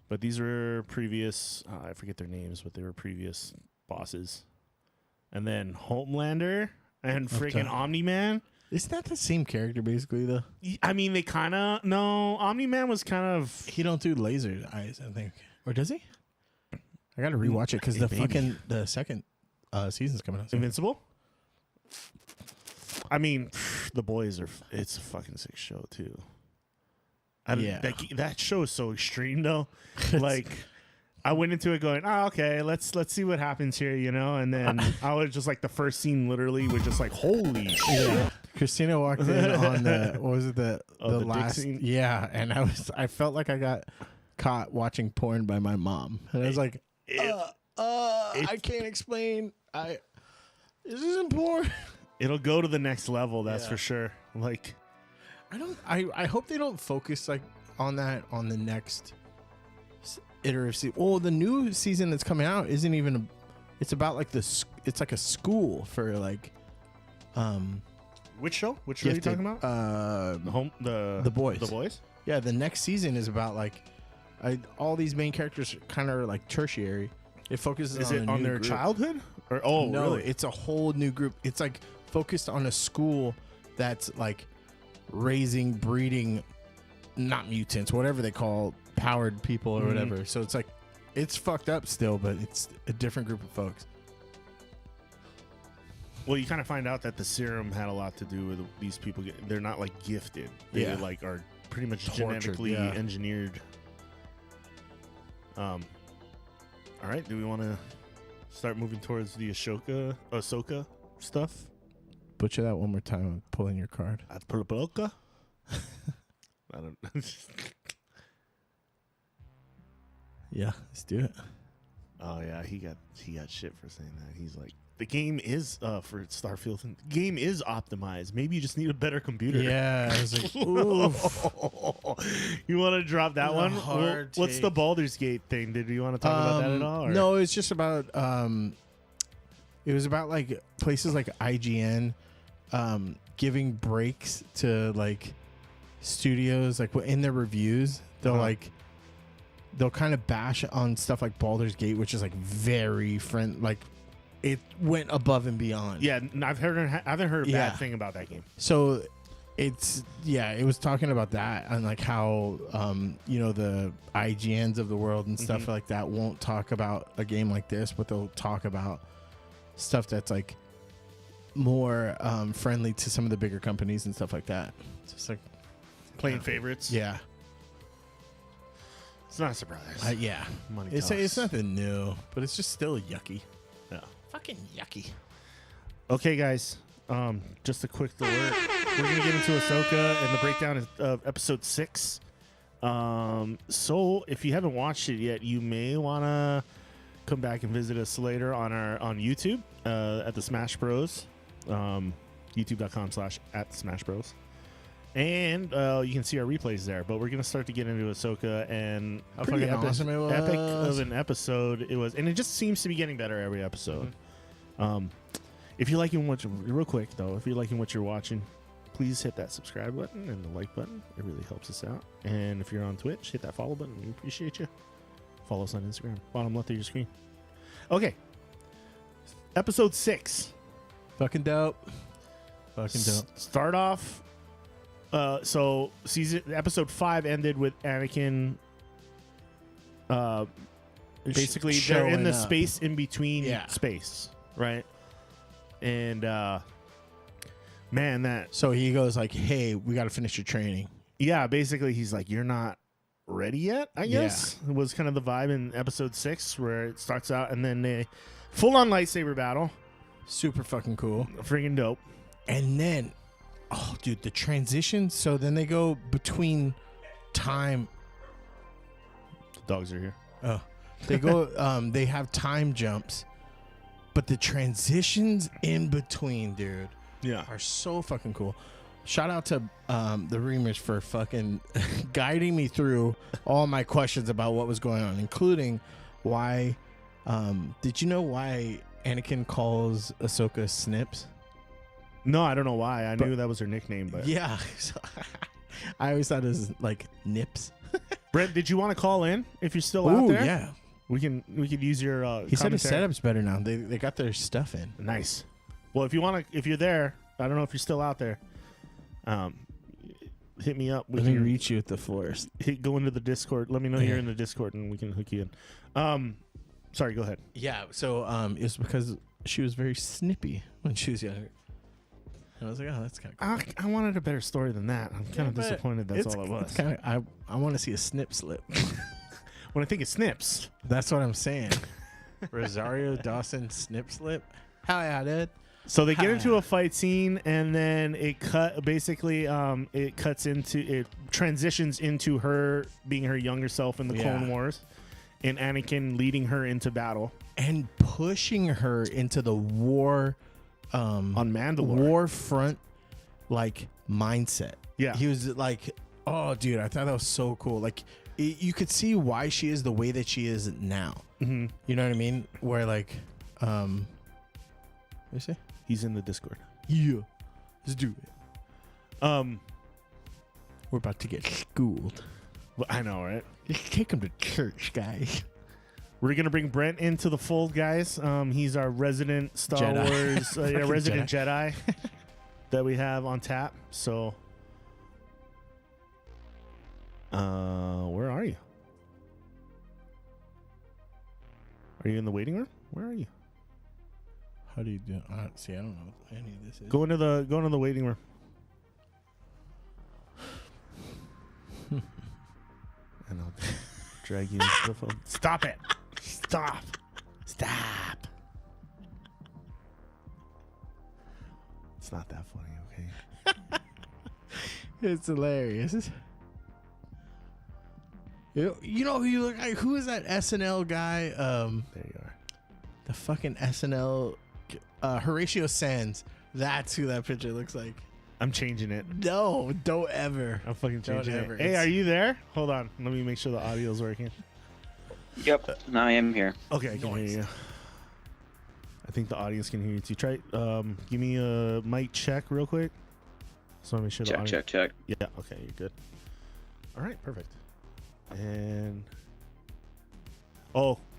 But these were previous. I forget their names, but they were previous bosses. And then Homelander and freaking Omni-Man. Isn't that the same character basically though? I mean, they kind of no. Omni-Man was kind of. He don't do laser eyes, I think, or does he? I gotta rewatch it because the second season's coming out. Invincible. I mean, The Boys are. It's a fucking sick show too. That show is so extreme though. Like, I went into it going, oh, okay, let's see what happens here, you know. And then I was just like, the first scene literally was just like, holy shit. Yeah. Christina walked in on the what was it the last scene? Yeah, and I felt like I got caught watching porn by my mom, and I was like, I can't explain. This isn't porn. It'll go to the next level, that's for sure. Like, I hope they don't focus like on that on the next iterative season. Well, the new season that's coming out isn't even. It's about like it's like a school for like. Which show? Which show are you talking about? The Boys. The Boys. Yeah, the next season is about like, all these main characters kind of are like tertiary. It focuses Is it on their group. Childhood? Or no, really? It's a whole new group. It's like focused on a school that's like breeding, not mutants, whatever they call powered people or whatever. So it's like, it's fucked up still, but it's a different group of folks. Well, you kind of find out that the serum had a lot to do with these people. They're not like gifted. They like are pretty much genetically engineered. All right. Do we want to start moving towards the Ahsoka stuff? Butcher that one more time. I'm pulling your card. Ahsoka. I don't. Yeah, let's do it. Oh yeah, he got shit for saying that. He's like, the game is for Starfield. The game is optimized. Maybe you just need a better computer. Yeah, I was like, oof. You want to drop that one? What's the Baldur's Gate thing? Did you want to talk about that at all? Or? No, it's just about. It was about like places like IGN, giving breaks to like studios. Like in their reviews, they'll they'll kind of bash on stuff like Baldur's Gate, which is like very like. It went above and beyond. Yeah, I haven't heard a bad thing about that game. So it was talking about that and like how the IGNs of the world and stuff like that won't talk about a game like this, but they'll talk about stuff that's like more friendly to some of the bigger companies and stuff like that. It's just like playing favorites. Yeah. It's not a surprise. Money it's nothing new, but it's just still yucky. Yeah. Fucking yucky. Okay, guys. Just a quick alert. We're gonna get into Ahsoka and the breakdown of episode 6. So if you haven't watched it yet, you may wanna come back and visit us later on YouTube at the Smash Bros. YouTube.com/@SmashBros. And you can see our replays there. But we're gonna start to get into Ahsoka and how fucking awesome it was. Epic of an episode it was, and it just seems to be getting better every episode. If you're liking what real quick though, if you're liking what you're watching, please hit that subscribe button and the like button. It really helps us out. And if you're on Twitch, hit that follow button. We appreciate you. Follow us on Instagram, bottom left of your screen. Okay, episode 6. Fucking dope. Start off. So episode 5 ended with Anakin. Basically, they're in the space in between space, right? And man, that. So he goes like, "Hey, we got to finish your training." Yeah, basically, he's like, "You're not ready yet." I guess it was kind of the vibe in episode 6 where it starts out and then they full-on lightsaber battle. Super fucking cool, freaking dope. And then. Oh, dude, the transition. So then they go between time. The dogs are here. Oh, they go. They have time jumps, but the transitions in between, dude, are so fucking cool. Shout out to the Reamers for fucking guiding me through all my questions about what was going on, including why. Did you know why Anakin calls Ahsoka Snips? No, I don't know why. I knew that was her nickname, but yeah. I always thought it was like Nips. Brent, did you want to call in if you're still out there? Yeah. We could use your. He said his commentary. setup's better now. They got their stuff in. Nice. Well, if you're there, I don't know if you're still out there. Hit me up. Let me reach you at the forest. Go into the Discord. Let me know you're in the Discord, and we can hook you in. Sorry, go ahead. Yeah. So it was because she was very snippy when she was younger. And I was like, oh, that's kind of cool. I wanted a better story than that. I'm kind of disappointed that's all it was. I want to see a snip slip. When I think of snips. That's what I'm saying. Rosario Dawson snip slip. Hell yeah, dude. So they get into a fight scene, and then it transitions into her being her younger self in the Clone Wars, and Anakin leading her into battle and pushing her into the war on Mandalore war front like mindset. Yeah, he was like, oh dude, I thought that was so cool. Like you could see why she is the way that she is now. Mm-hmm. You know what I mean? Where like what you say? He's in the Discord. Yeah, let's do it. We're about to get schooled. Well, I know, right? Just take him to church, guys. We're gonna bring Brent into the fold, guys. He's our resident Star Jedi. Wars, resident Jedi that we have on tap. So, where are you? Are you in the waiting room? Where are you? How do you do? See, I don't know what any of this is. Go into the waiting room. And I'll drag you into the phone. Stop it! Stop! It's not that funny, okay? It's hilarious. You know who you look like? Who is that SNL guy? There you are. The fucking SNL Horatio Sands. That's who that picture looks like. I'm changing it. No, don't ever. I'm fucking changing Don't ever. it. Hey, are you there? Hold on. Let me make sure the audio's working. Yep, I am here. Okay, I can hear you. I think the audience can hear you too. Try, give me a mic check real quick. So let me make sure the audio. Check. Yeah, okay, you're good. All right, perfect. And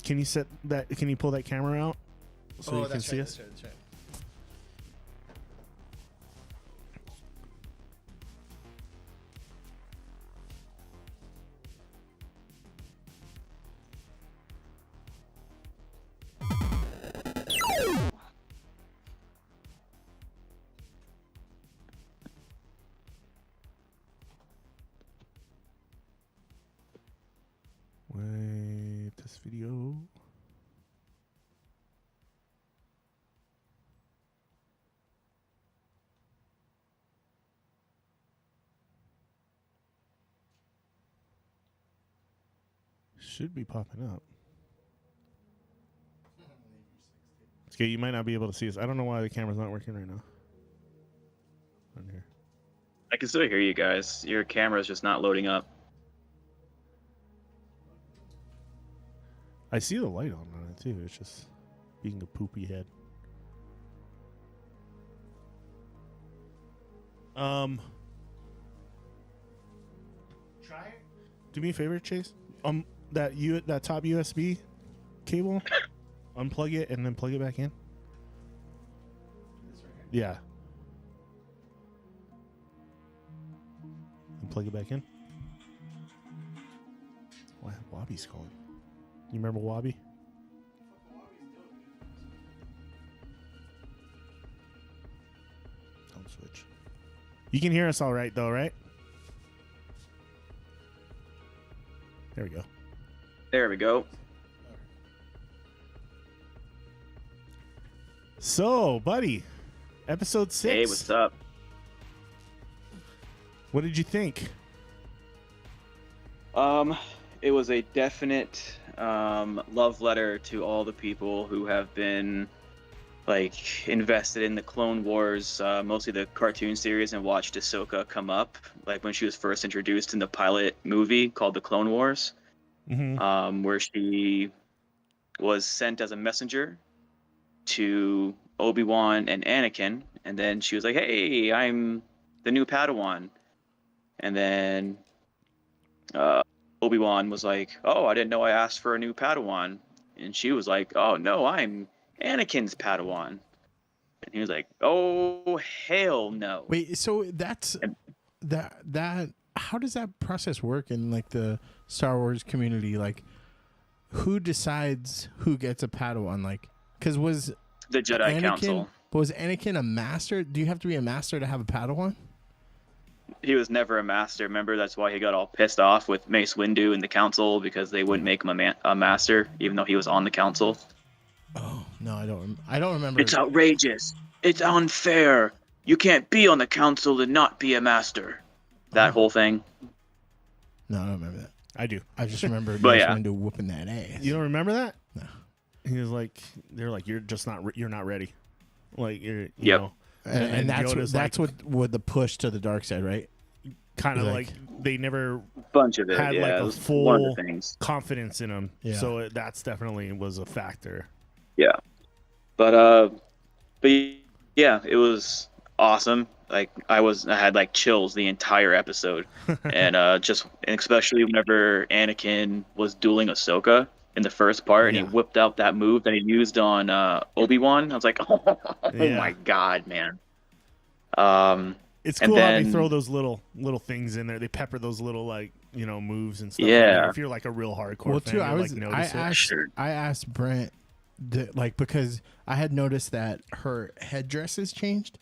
can you set that? Can you pull that camera out so you can see us? That's right. Wait, this video. Should be popping up. Okay, you might not be able to see us. I don't know why the camera's not working right now. On here. I can still hear you guys. Your camera's just not loading up. I see the light on it too. It's just being a poopy head. Try it. Do me a favor, Chase. That top USB cable, unplug it and then plug it back in. Yeah. And plug it back in. Wow, Wabi's calling. You remember Wabi? Don't switch. You can hear us all right, though, right? There we go. There we go. So, buddy, episode 6. Hey, what's up? What did you think? It was a definite love letter to all the people who have been invested in the Clone Wars, mostly the cartoon series, and watched Ahsoka come up, like when she was first introduced in the pilot movie called The Clone Wars, where she was sent as a messenger to Obi-Wan and Anakin And then she was like, "Hey, I'm the new Padawan." And then Obi-Wan was like, "Oh, I didn't know I asked for a new Padawan." And she was like, "Oh no, I'm Anakin's Padawan." And he was like, "Oh hell no." Wait, so that's that. How does that process work in like the Star Wars community? Like, who decides who gets a Padawan? Like, because was the Jedi Council. Was Anakin a master? Do you have to be a master to have a Padawan? He was never a master. Remember, that's why he got all pissed off with Mace Windu and the Council, because they wouldn't make him a master, even though he was on the Council. Oh no, I don't remember. It's outrageous. It's unfair. You can't be on the Council and not be a master. That whole thing. No, I don't remember that. I do. I just remember But Mace yeah. Windu whooping that ass. You don't remember that? No. He was like, they're like, you're not ready. Like you Yep. know. And that's Yoda's what the push to the dark side, right? kind of like- like they never Bunch of it. had yeah, like it a was one full of the things. confidence in him. Yeah. So that's definitely was a factor. Yeah. But yeah, it was awesome. Like I had like chills the entire episode, and especially whenever Anakin was dueling Ahsoka in the first part, and he whipped out that move that he used on Obi-Wan. I was like, oh my god, man. It's and cool how then- they throw those little things in there. They pepper those little like moves and stuff. Yeah. If you're like a real hardcore Well, fan, too, you'll, like, notice it. I asked Brent, because I had noticed that her headdress has changed,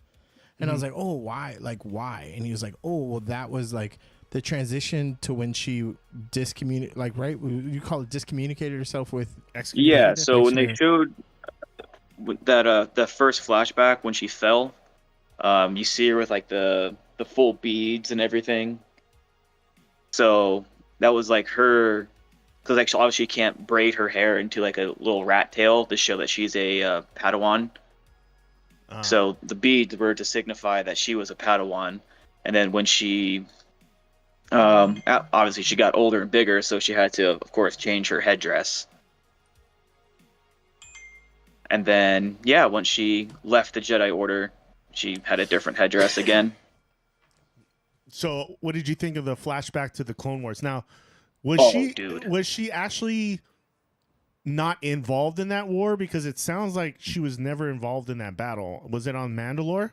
and I was like, oh, why? Like, why? And he was like, oh, well, that was like the transition to when she discommunicated, like, right? You call it discommunicated herself with. Yeah. So when they showed that the first flashback when she fell, you see her with like the full beads and everything. So that was like her, because like obviously she can't braid her hair into like a little rat tail to show that she's a Padawan. So the beads were to signify that she was a Padawan. And then when she, obviously she got older and bigger, so she had to, of course, change her headdress. And then, yeah, once she left the Jedi Order, she had a different headdress again. So, what did you think of the flashback to the Clone Wars? Now, was she actually not involved in that war? Because it sounds like she was never involved in that battle. Was it on Mandalore?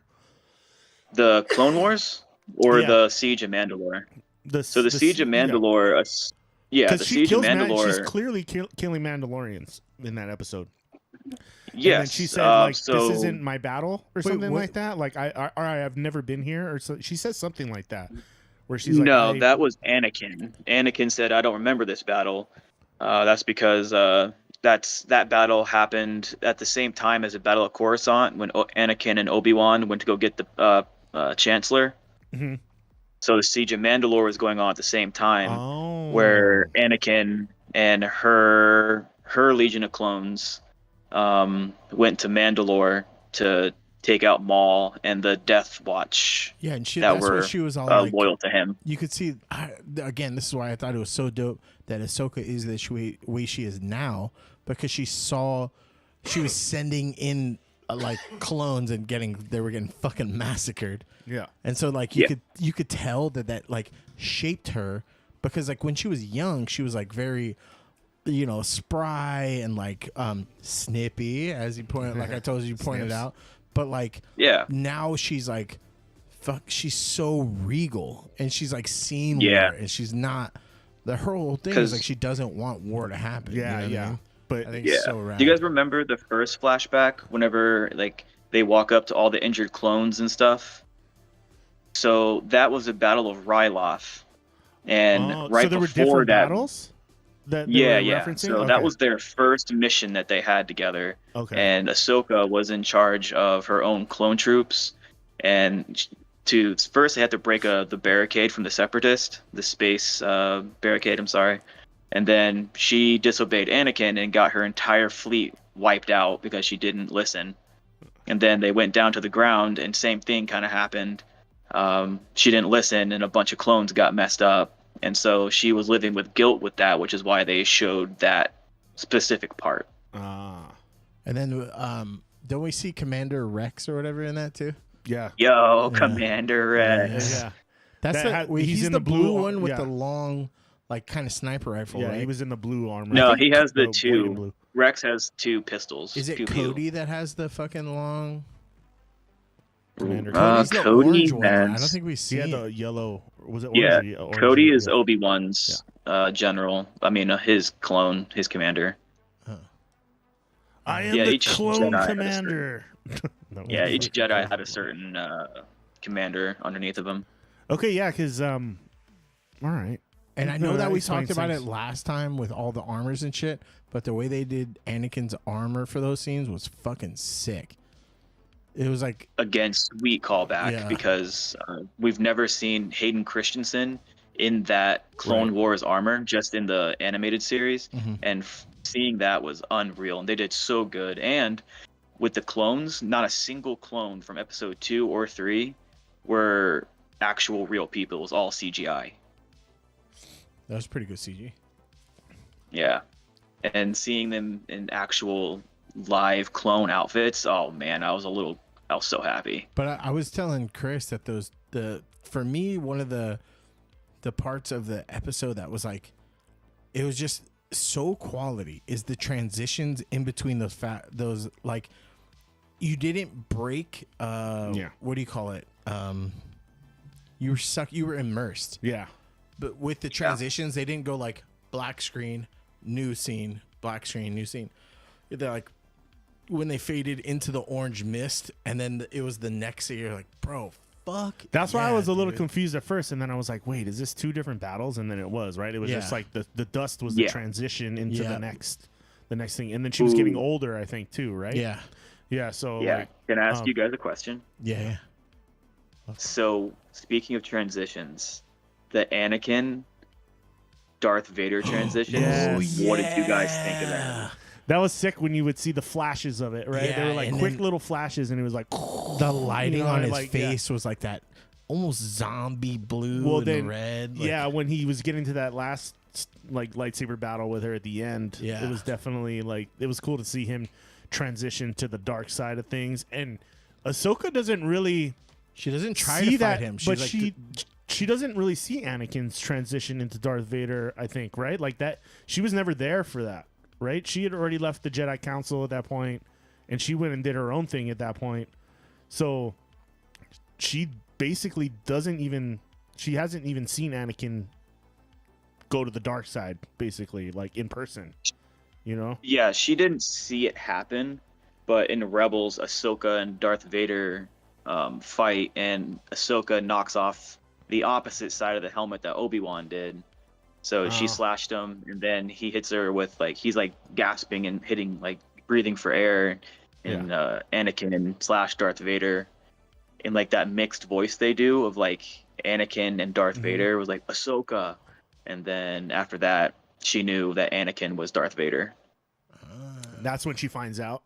The Clone Wars or Yeah. the Siege of Mandalore? The Siege of Mandalore, the Because she Siege of kills Mandalore. she's clearly killing Mandalorians in that episode. Yes, And then she said, like, so- this isn't my battle or Wait, something what- like that. Like, I've never been here. Or so, she says something like that. Where she's like, No, that was Anakin. Anakin said, "I don't remember this battle." That's because that battle happened at the same time as the Battle of Coruscant when Anakin and Obi-Wan went to go get the Chancellor. Mhm. So the Siege of Mandalore was going on at the same time, Oh. where Anakin and her Legion of Clones went to Mandalore to take out Maul and the Death Watch. Yeah, and that that's were what she was all like, loyal to him. You could see, again, this is why I thought it was so dope that Ahsoka is the way she is now, because she was sending in like clones and they were getting fucking massacred. Yeah. And so like you could tell that like shaped her, because like when she was young, she was like very, spry and like snippy, as you pointed, like I told you pointed out. But like, now she's like, she's so regal, and she's like seen war, and she's not. Her whole thing is like she doesn't want war to happen. Yeah, you know what I mean? But I think it's so rad. Do you guys remember the first flashback whenever like they walk up to all the injured clones and stuff? So that was the Battle of Ryloth, and right so there were before different that, battles that they were referencing? So Okay. that was their first mission that they had together. Okay. And Ahsoka was in charge of her own clone troops, and first they had to break the barricade from the Separatist, the space barricade. I'm sorry, and then she disobeyed Anakin and got her entire fleet wiped out because she didn't listen. And then they went down to the ground, and same thing kind of happened. She didn't listen, and a bunch of clones got messed up. And so she was living with guilt with that, which is why they showed that specific part. And then don't we see Commander Rex or whatever in that too? Yeah. Yo, Commander Rex. Yeah. That's That he's the blue one with yeah. the long, like kind of sniper rifle, Yeah, right? he was in the blue armor. No, he has the white and two. blue. Rex has two pistols. Is it pew, pew. Cody that has the fucking long? Commander Cody's the Cody orange one. I has- don't think we see He had it. the yellow. Was it Yeah, orange? Orange Cody and- is yeah. Obi-Wan's general. I mean, his clone, his commander. I am the each clone Jedi had a commander. No, Yeah, each like- Jedi had a certain commander underneath of him. Okay, yeah, because all right. And I No, know that we explains talked about things. it last time with all the armors and shit, but the way they did Anakin's armor for those scenes was fucking sick. It was like Again, sweet callback Yeah. because we've never seen Hayden Christensen in that Clone Wars armor, just in the animated series, Mhm. and seeing that was unreal. And they did so good. And with the clones, not a single clone from Episode 2 or 3 were actual real people. It was all CGI. that was pretty good CG. Yeah, and seeing them in actual live clone outfits, oh man, I was so happy. But I was telling Chris that for me one of the parts of the episode that was like, it was just so quality is the transitions in between those like, you didn't break what do you call it, you were immersed. Yeah. But with the transitions, they didn't go like black screen, new scene, black screen, new scene. They're like, when they faded into the orange mist, and then it was the next scene, you're like, bro, fuck. That's why I yeah, was a little dude. confused at first, and then I was like, "Wait, is this two different battles?" And then it was right. It was just Yeah. like the dust was the Yeah. transition into Yeah. the next thing, and then she was Ooh. getting older, I think, too, right? Yeah. Yeah. So Yeah, like, can I ask you guys a question? Yeah. So, speaking of transitions, the Anakin Darth Vader transitions, Yes. what did you guys think of that? that was sick when you would see the flashes of it, right? They Yeah, were like and quick then little flashes, and it was like The lighting on his like, yeah. face was like that almost zombie blue Well, and then red. Like, yeah, when he was getting to that last like lightsaber battle with her at the end, Yeah. it was definitely like it was cool to see him transition to the dark side of things. And Ahsoka doesn't really she doesn't try see to that, fight him. She's but like, she doesn't really see Anakin's transition into Darth Vader. I think right, like that. She was never there for that, right? She had already left the Jedi Council at that point, and she went and did her own thing at that point. So she basically she hasn't even seen Anakin go to the dark side, basically, like in person. You know? Yeah, she didn't see it happen, but in Rebels, Ahsoka and Darth Vader fight, and Ahsoka knocks off the opposite side of the helmet that Obi-Wan did. So she slashed him, and then he hits her with he's like gasping and hitting, like breathing for air, and Anakin slash Darth Vader in like that mixed voice they do of like Anakin and Darth Vader was like Ahsoka, and then after that she knew that Anakin was Darth Vader. That's when she finds out.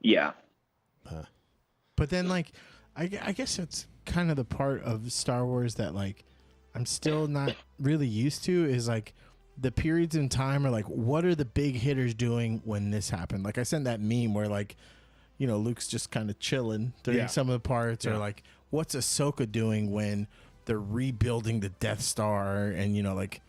Yeah. but then like, I guess it's kind of the part of Star Wars that like I'm still not really used to is like the periods in time are like, what are the big hitters doing when this happened? Like I sent that meme where like, you know, Luke's just kind of chilling during some of the parts, or like, what's Ahsoka doing when they're rebuilding the Death Star, and you know, like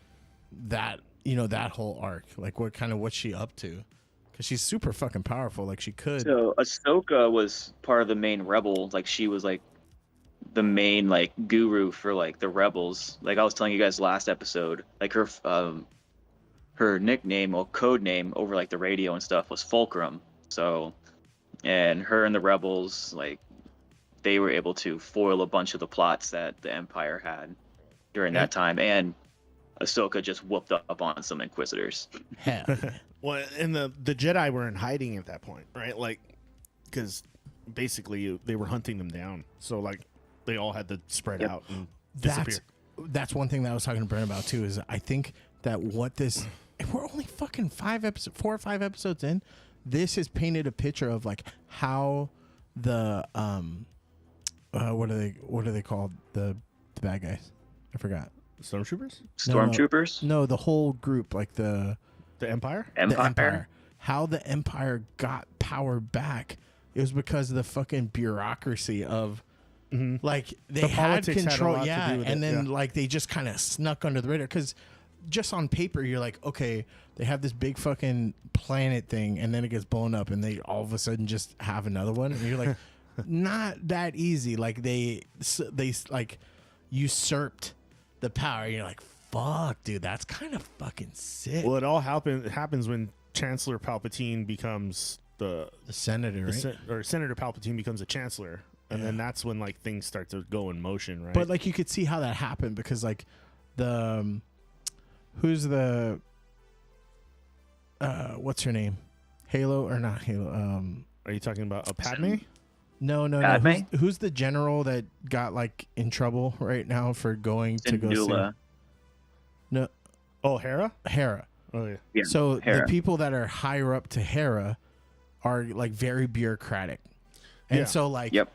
that, you know, that whole arc, like what's she up to? Because she's super fucking powerful. Like she could. So Ahsoka was part of the main rebel. Like she was like the main like guru for like the rebels. Like I was telling you guys last episode, like her nickname or code name over like the radio and stuff was Fulcrum. So, and her and the rebels, like they were able to foil a bunch of the plots that the Empire had during that time. And Ahsoka just whooped up on some Inquisitors. Hell. Well, and the Jedi were in hiding at that point, right? Like, because basically they were hunting them down. So like they all had to spread out and disappear. That's one thing that I was talking to Brent about too. Is I think that if we're only fucking 4 or 5 episodes in, this has painted a picture of like how the what are they called, the bad guys? I forgot. Stormtroopers? Stormtroopers? No, the whole group, like the Empire? The Empire. How the Empire got power back. It was because of the fucking bureaucracy of Like they The had politics had a control, lot to yeah, do with and it, then yeah. like they just kind of snuck under the radar because just on paper you're like, okay, they have this big fucking planet thing, and then it gets blown up, and they all of a sudden just have another one, and you're like, not that easy. Like they like usurped the power. You're like, fuck, dude, that's kind of fucking sick. Well, it all happens when Chancellor Palpatine becomes the senator, right? Or Senator Palpatine becomes a chancellor, and then that's when like things start to go in motion, right? But like you could see how that happened because like the who's the what's her name? Halo or not Halo? Are you talking about a Padme? No. Padme? Who's the general that got like in trouble right now for going to go see? Syndulla. No. Oh, Hera? Hera. Oh yeah. Yeah, So Hera. the people that are higher up to Hera are like very bureaucratic. And Yeah. so like Yep.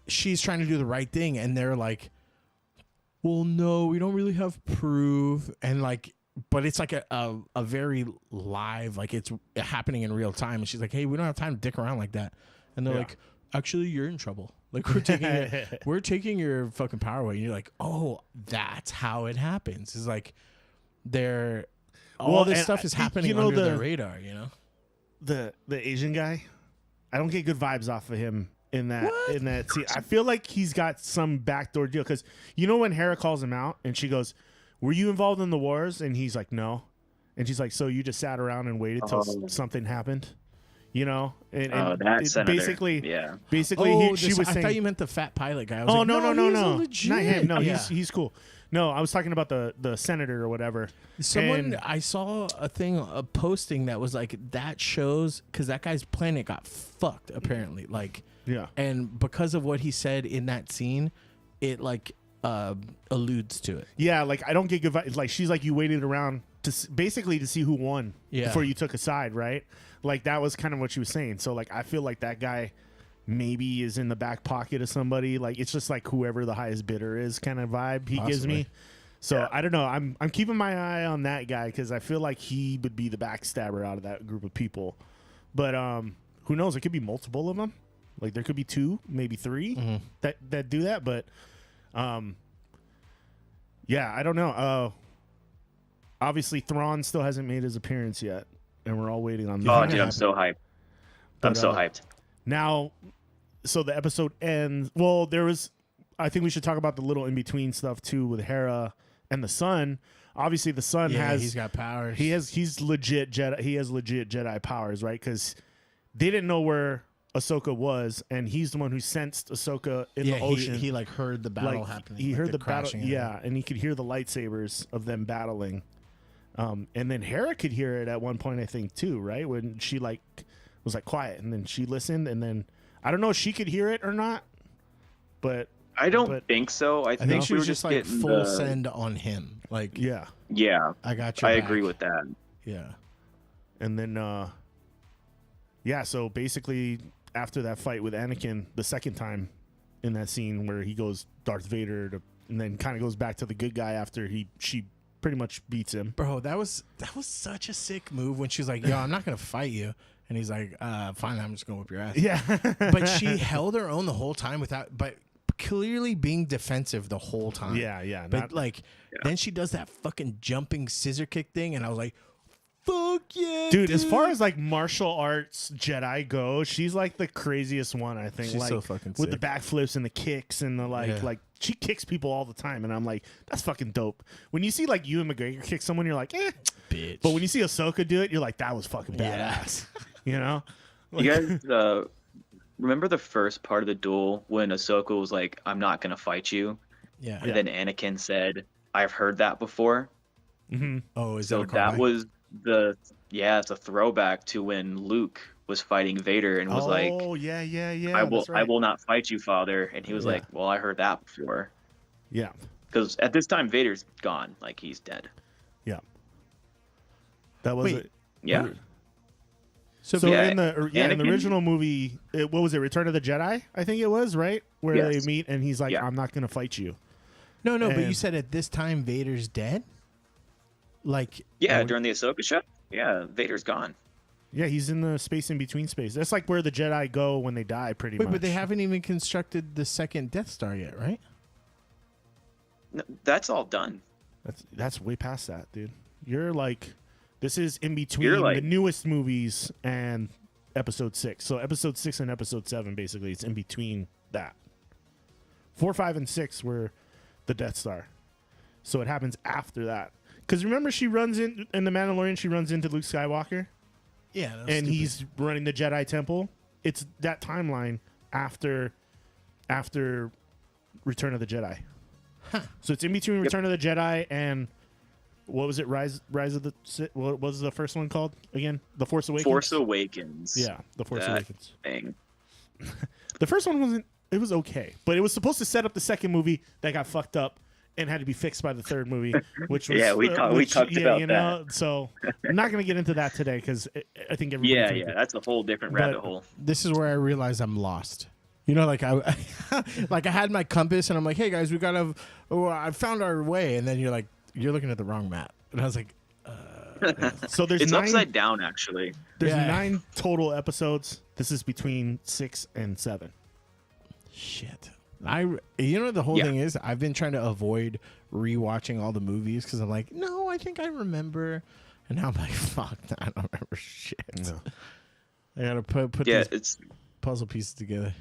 she's trying to do the right thing and they're like, well, no, we don't really have proof. And like, but it's like a very live, like it's happening in real time. And she's like, hey, we don't have time to dick around like that. And they're Yeah. like, actually, you're in trouble. Like we're taking your fucking power away. And you're like, oh, that's how it happens. It's like all Well, this and stuff is happening you know, under the the radar, you know? The Asian guy, I don't get good vibes off of him in that scene. I feel like he's got some backdoor deal because you know when Hera calls him out and she goes, "Were you involved in the wars?" And he's like, "No," and she's like, "So you just sat around and waited till something happened?" You know, and that senator. basically, Yeah. basically, she was I saying, thought you meant the fat pilot guy. I was "Oh like, no, he's not him. No, legit." he's cool." No, I was talking about the senator or whatever. Someone And- I saw a posting that was like that shows because that guy's planet got fucked apparently, like yeah, and because of what he said in that scene, it like alludes to it. Yeah, like I don't get good vibes. Like she's like, you waited around basically to see who won before you took a side, right? Like that was kind of what she was saying. So like I feel like that guy maybe is in the back pocket of somebody. Like it's just like whoever the highest bidder is kind of vibe he gives me. So I don't know. I'm keeping my eye on that guy because I feel like he would be the backstabber out of that group of people. But who knows? It could be multiple of them. Like there could be 2, maybe 3 that do that. But yeah, I don't know. Obviously, Thrawn still hasn't made his appearance yet, and we're all waiting on that. Oh, dude, I'm so hyped. I'm so hyped. Now, so the episode ends. Well, I think we should talk about the little in between stuff too with Hera and the Son. Obviously, the Son he's got powers. He's legit Jedi. He has legit Jedi powers, right? Because they didn't know where Ahsoka was, and he's the one who sensed Ahsoka in the ocean. He like heard the battle happening. He like heard the the battle, crashing. and he could hear the lightsabers of them battling. And then Hera could hear it at one point, I think, too, right? When she like was like quiet, and then she listened, and then I don't know if she could hear it or not, but I don't think so. I think she we was were just like getting full the- send on him. Like yeah, I got you. I agree with that. Yeah, and then so basically after that fight with Anakin the second time in that scene where he goes Darth Vader and then kind of goes back to the good guy after she pretty much beats him. Bro, that was such a sick move when she's like, yo, I'm not gonna fight you. And he's like, fine, I'm just gonna whip your ass. Yeah. But she held her own the whole time but clearly being defensive the whole time. Yeah. But then she does that fucking jumping scissor kick thing, and I was like, fuck yeah. Dude, as far as like martial arts Jedi go, she's like the craziest one, I think. She's like so fucking with sick. the backflips and the kicks and the like she kicks people all the time, and I'm like, that's fucking dope. When you see like Ewan McGregor kick someone, you're like, bitch. But when you see Ahsoka do it, you're like, that was fucking badass. You know? You guys remember the first part of the duel when Ahsoka was like, I'm not going to fight you? Yeah. And then Anakin said, I've heard that before. Mm-hmm. Oh, is so that a that callback? was it's a throwback to when Luke was fighting Vader and was like, yeah. I will not fight you, Father. And he was like, well, I heard that before. Yeah. Because at this time, Vader's gone. Like, he's dead. Yeah. That was it. Yeah. So in the original movie, what was it? Return of the Jedi, I think it was, right? Where they meet and he's like, I'm not going to fight you. No, but you said at this time Vader's dead? Like during the Ahsoka show? Yeah, Vader's gone. Yeah, he's in the space in between space. That's like where the Jedi go when they die, pretty much. But they haven't even constructed the second Death Star yet, right? No, that's all done. That's way past that, dude. You're like, this is in between Like, the newest movies and Episode 6. So Episode 6 and Episode 7, basically, it's in between that. 4, 5, and 6 were the Death Star. So it happens after that. Because remember, she runs in The Mandalorian, she runs into Luke Skywalker? Yeah. And he's running the Jedi Temple. It's that timeline after Return of the Jedi. Huh. So it's in between Return of the Jedi and what was it? Rise of the Sith? What was the first one called again? The Force Awakens. Force Awakens. Yeah, the Force Awakens. Thing. The first one wasn't. It was okay, but it was supposed to set up the second movie that got fucked up and had to be fixed by the third movie, which was we talked about that. So I'm not going to get into that today because I think everybody. Yeah, that's a whole different rabbit hole. This is where I realize I'm lost. You know, like I had my compass and I'm like, hey guys, I found our way, and then you're looking at the wrong map, and I was like, so there's it's 9, upside down actually. There's 9 total episodes. This is between 6 and 7. Shit. The whole thing is I've been trying to avoid rewatching all the movies because I'm like, no, I think I remember, and now I'm like, fuck, I don't remember shit. No. I gotta put these puzzle pieces together.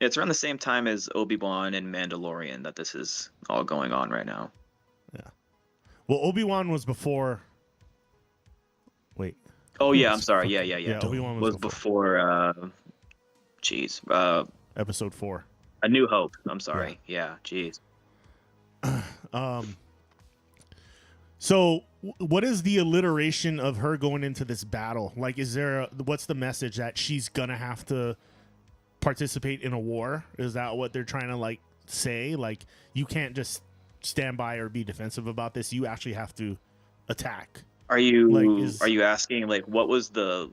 It's around the same time as Obi-Wan and Mandalorian that this is all going on right now. Yeah. Well, Obi-Wan was before. Wait. Oh yeah, I'm sorry. Yeah. Obi-Wan was before. Episode 4. A New Hope. I'm sorry. Yeah. Jeez. So, what is the alliteration of her going into this battle? Like, what's the message that she's gonna have to participate in a war? Is that what they're trying to like say? Like, you can't just stand by or be defensive about this. You actually have to attack. Are you asking like what was the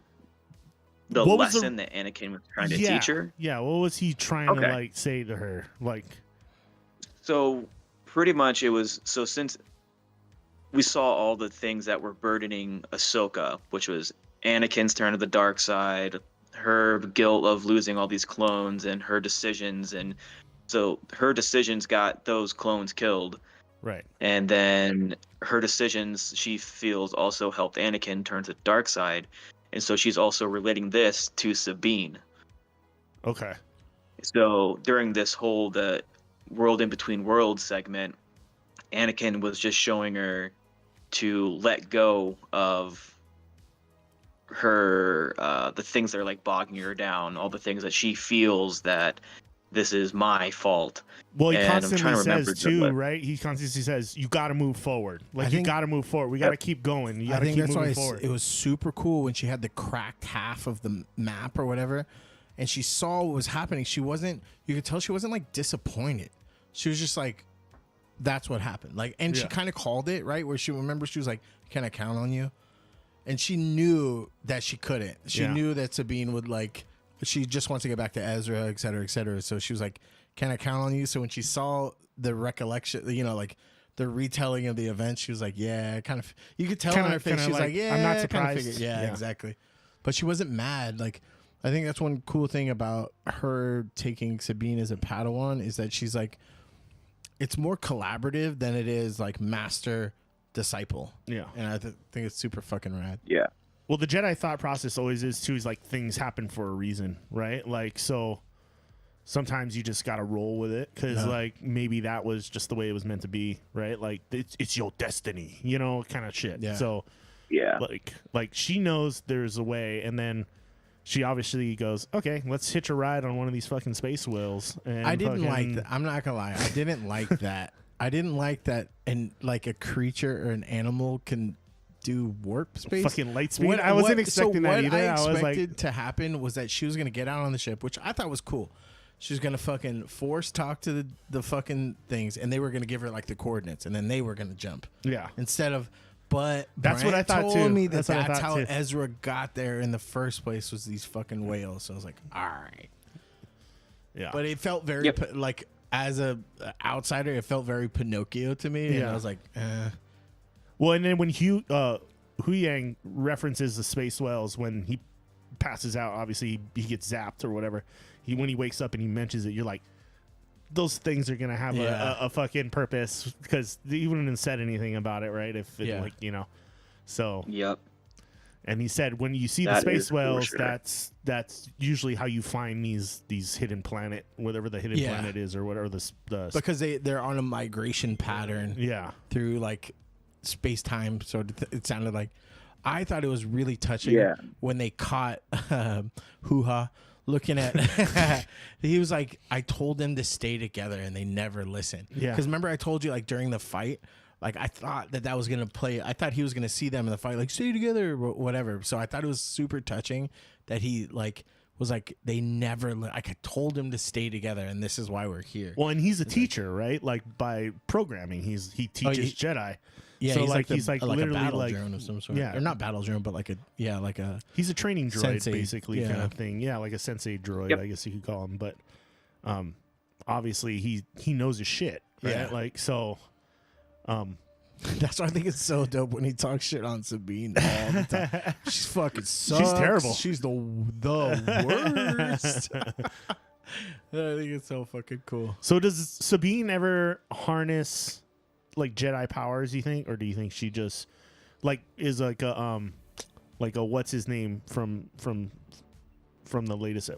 lesson that Anakin was trying to teach her? Yeah, what was he trying to like say to her? Like, so pretty much it was since we saw all the things that were burdening Ahsoka, which was Anakin's turn to the dark side, her guilt of losing all these clones, and her decisions, and so her decisions got those clones killed. Right. And then her decisions, she feels, also helped Anakin turn to the dark side. And so she's also relating this to Sabine. Okay. So during this whole the World in Between Worlds segment, Anakin was just showing her to let go of her the things that are like bogging her down, all the things that she feels that this is my fault. Well, he constantly says too, right? He constantly says, "You got to move forward. Like, you got to move forward. We got to keep going. You got to keep moving forward." It was super cool when she had the cracked half of the map or whatever, and she saw what was happening. She wasn't. You could tell she wasn't like disappointed. She was just like, "That's what happened." Like, and she kind of called it right where she was like, "Can I count on you?" And she knew that she couldn't. She knew that Sabine would like. She just wants to get back to Ezra, et cetera, et cetera. So she was like, "Can I count on you?" So when she saw the recollection, like the retelling of the event, she was like, "Yeah." Kind of, you could tell on her face. She was like, "Yeah." I'm not surprised. Yeah, exactly. But she wasn't mad. Like, I think that's one cool thing about her taking Sabine as a Padawan is that she's like, it's more collaborative than it is like master disciple. Yeah, and I think it's super fucking rad. Yeah. Well, the Jedi thought process always is too, is like things happen for a reason, right? Like, so sometimes you just got to roll with it because like maybe that was just the way it was meant to be, right? Like it's your destiny, kind of shit. Yeah. So yeah, like she knows there's a way, and then she obviously goes, "Okay, let's hitch a ride on one of these fucking space whales." And I didn't like that. I'm not gonna lie, I didn't like that. I didn't like that, and like a creature or an animal can do warp space, fucking light speed. I wasn't expecting that either. I expected to happen was that she was gonna get out on the ship, which I thought was cool. She was gonna fucking force talk to the fucking things, and they were gonna give her like the coordinates, and then they were gonna jump. Yeah. Instead of, but that's Brent what I thought told too. me that's how too. Ezra got there in the first place was these fucking whales. So I was like, all right. Yeah. But it felt very like as a outsider, it felt very Pinocchio to me, and I was like, eh. Well, and then when Huyang references the space whales when he passes out. Obviously, he gets zapped or whatever. When he wakes up and he mentions it, you're like, those things are gonna have a fucking purpose, because he wouldn't have said anything about it, right? If it, like, you know, so yep. And he said when you see the space whales, that's usually how you find these hidden planet, whatever the hidden planet is, or whatever the because they're on a migration pattern. Yeah, through like space time. So it sounded like, I thought it was really touching when they caught Hoo-Ha looking at he was like, I told them to stay together and they never listened. Because remember I told you, like, during the fight, like, I thought that was gonna play, I thought he was gonna see them in the fight, like, stay together or whatever. So I thought it was super touching that he like was like, they never like, I told him to stay together and this is why we're here. Well, and he's a teacher, right? Like, by programming, he teaches Jedi. Yeah, so he's like literally a battle like drone of some sort. Yeah, or not battle drone, but like a he's a training droid, sensei, basically, kind of thing. Yeah, like a sensei droid, I guess you could call him. But obviously he knows his shit, right? Yeah. Like, so that's why I think it's so dope when he talks shit on Sabine all the time. She's fucking sucks. She's terrible. She's the worst. I think it's so fucking cool. So does Sabine ever harness like Jedi powers, you think, or do you think she just like is like a what's his name from the latest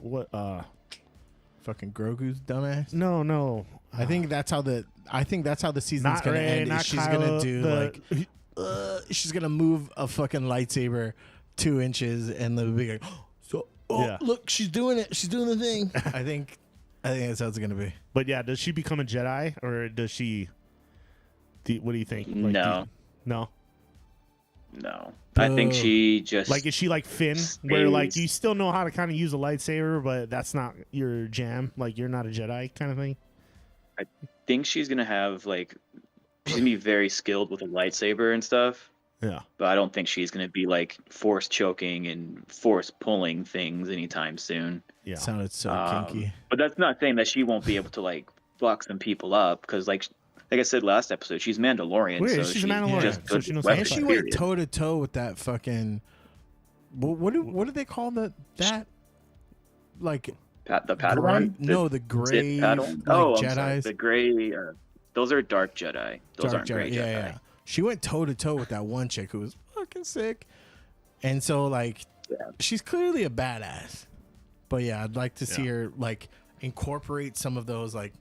fucking Grogu's dumbass? No. I think that's how the season's Not gonna Rey, end. not She's Kylo, gonna do she's gonna move a fucking lightsaber 2 inches and they'll be like, look, she's doing it. She's doing the thing. I think that's how it's gonna be. But yeah, does she become a Jedi, or does she? What do you think? Like, No. I think she just like, is she like Finn, where like you still know how to kind of use a lightsaber, but that's not your jam. Like, you're not a Jedi kind of thing. I think she's gonna have like, she's gonna be very skilled with a lightsaber and stuff. Yeah. But I don't think she's gonna be like force choking and force pulling things anytime soon. Yeah. Sounded so kinky. But that's not saying that she won't be able to like fuck some people up, because like I said last episode, she's Mandalorian. Wait, so she's a Mandalorian, so she knows how to And she went toe to toe with that fucking. What do they call that? Like the Padawan? No, the gray Padawan? Jedi's. I'm sorry. The gray. Those are dark Jedi. Those aren't gray Jedi. Yeah. She went toe to toe with that one chick who was fucking sick, and so like, she's clearly a badass. But yeah, I'd like to see her like incorporate some of those like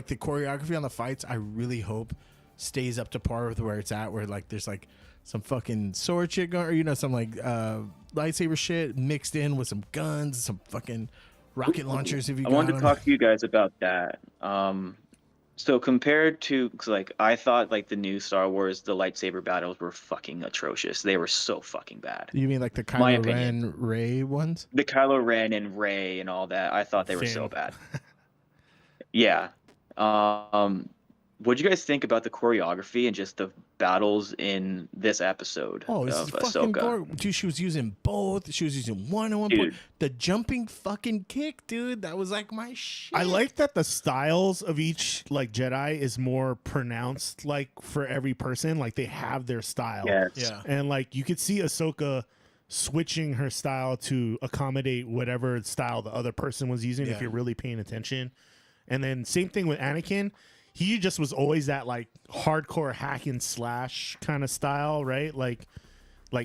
the choreography on the fights. I really hope stays up to par with where it's at, where like there's like some fucking sword shit going, or some like lightsaber shit mixed in with some guns, some fucking rocket launchers. If you I wanted to talk to you guys about that. So compared to, cause like I thought like the new Star Wars, the lightsaber battles were fucking atrocious. They were so fucking bad. You mean like the Kylo Ren Rey ones? The Kylo Ren and Rey and all that. I thought they were so bad. Yeah. What do you guys think about the choreography and just the battles in this episode of Ahsoka? Dude, she was using both. She was using one at one point. The jumping fucking kick, dude. That was like my shit. I like that the styles of each like Jedi is more pronounced, like for every person. Like, they have their style. Yes. Yeah. And like, you could see Ahsoka switching her style to accommodate whatever style the other person was using, if you're really paying attention. And then same thing with Anakin. He just was always that like hardcore hack and slash kind of style, right? Like,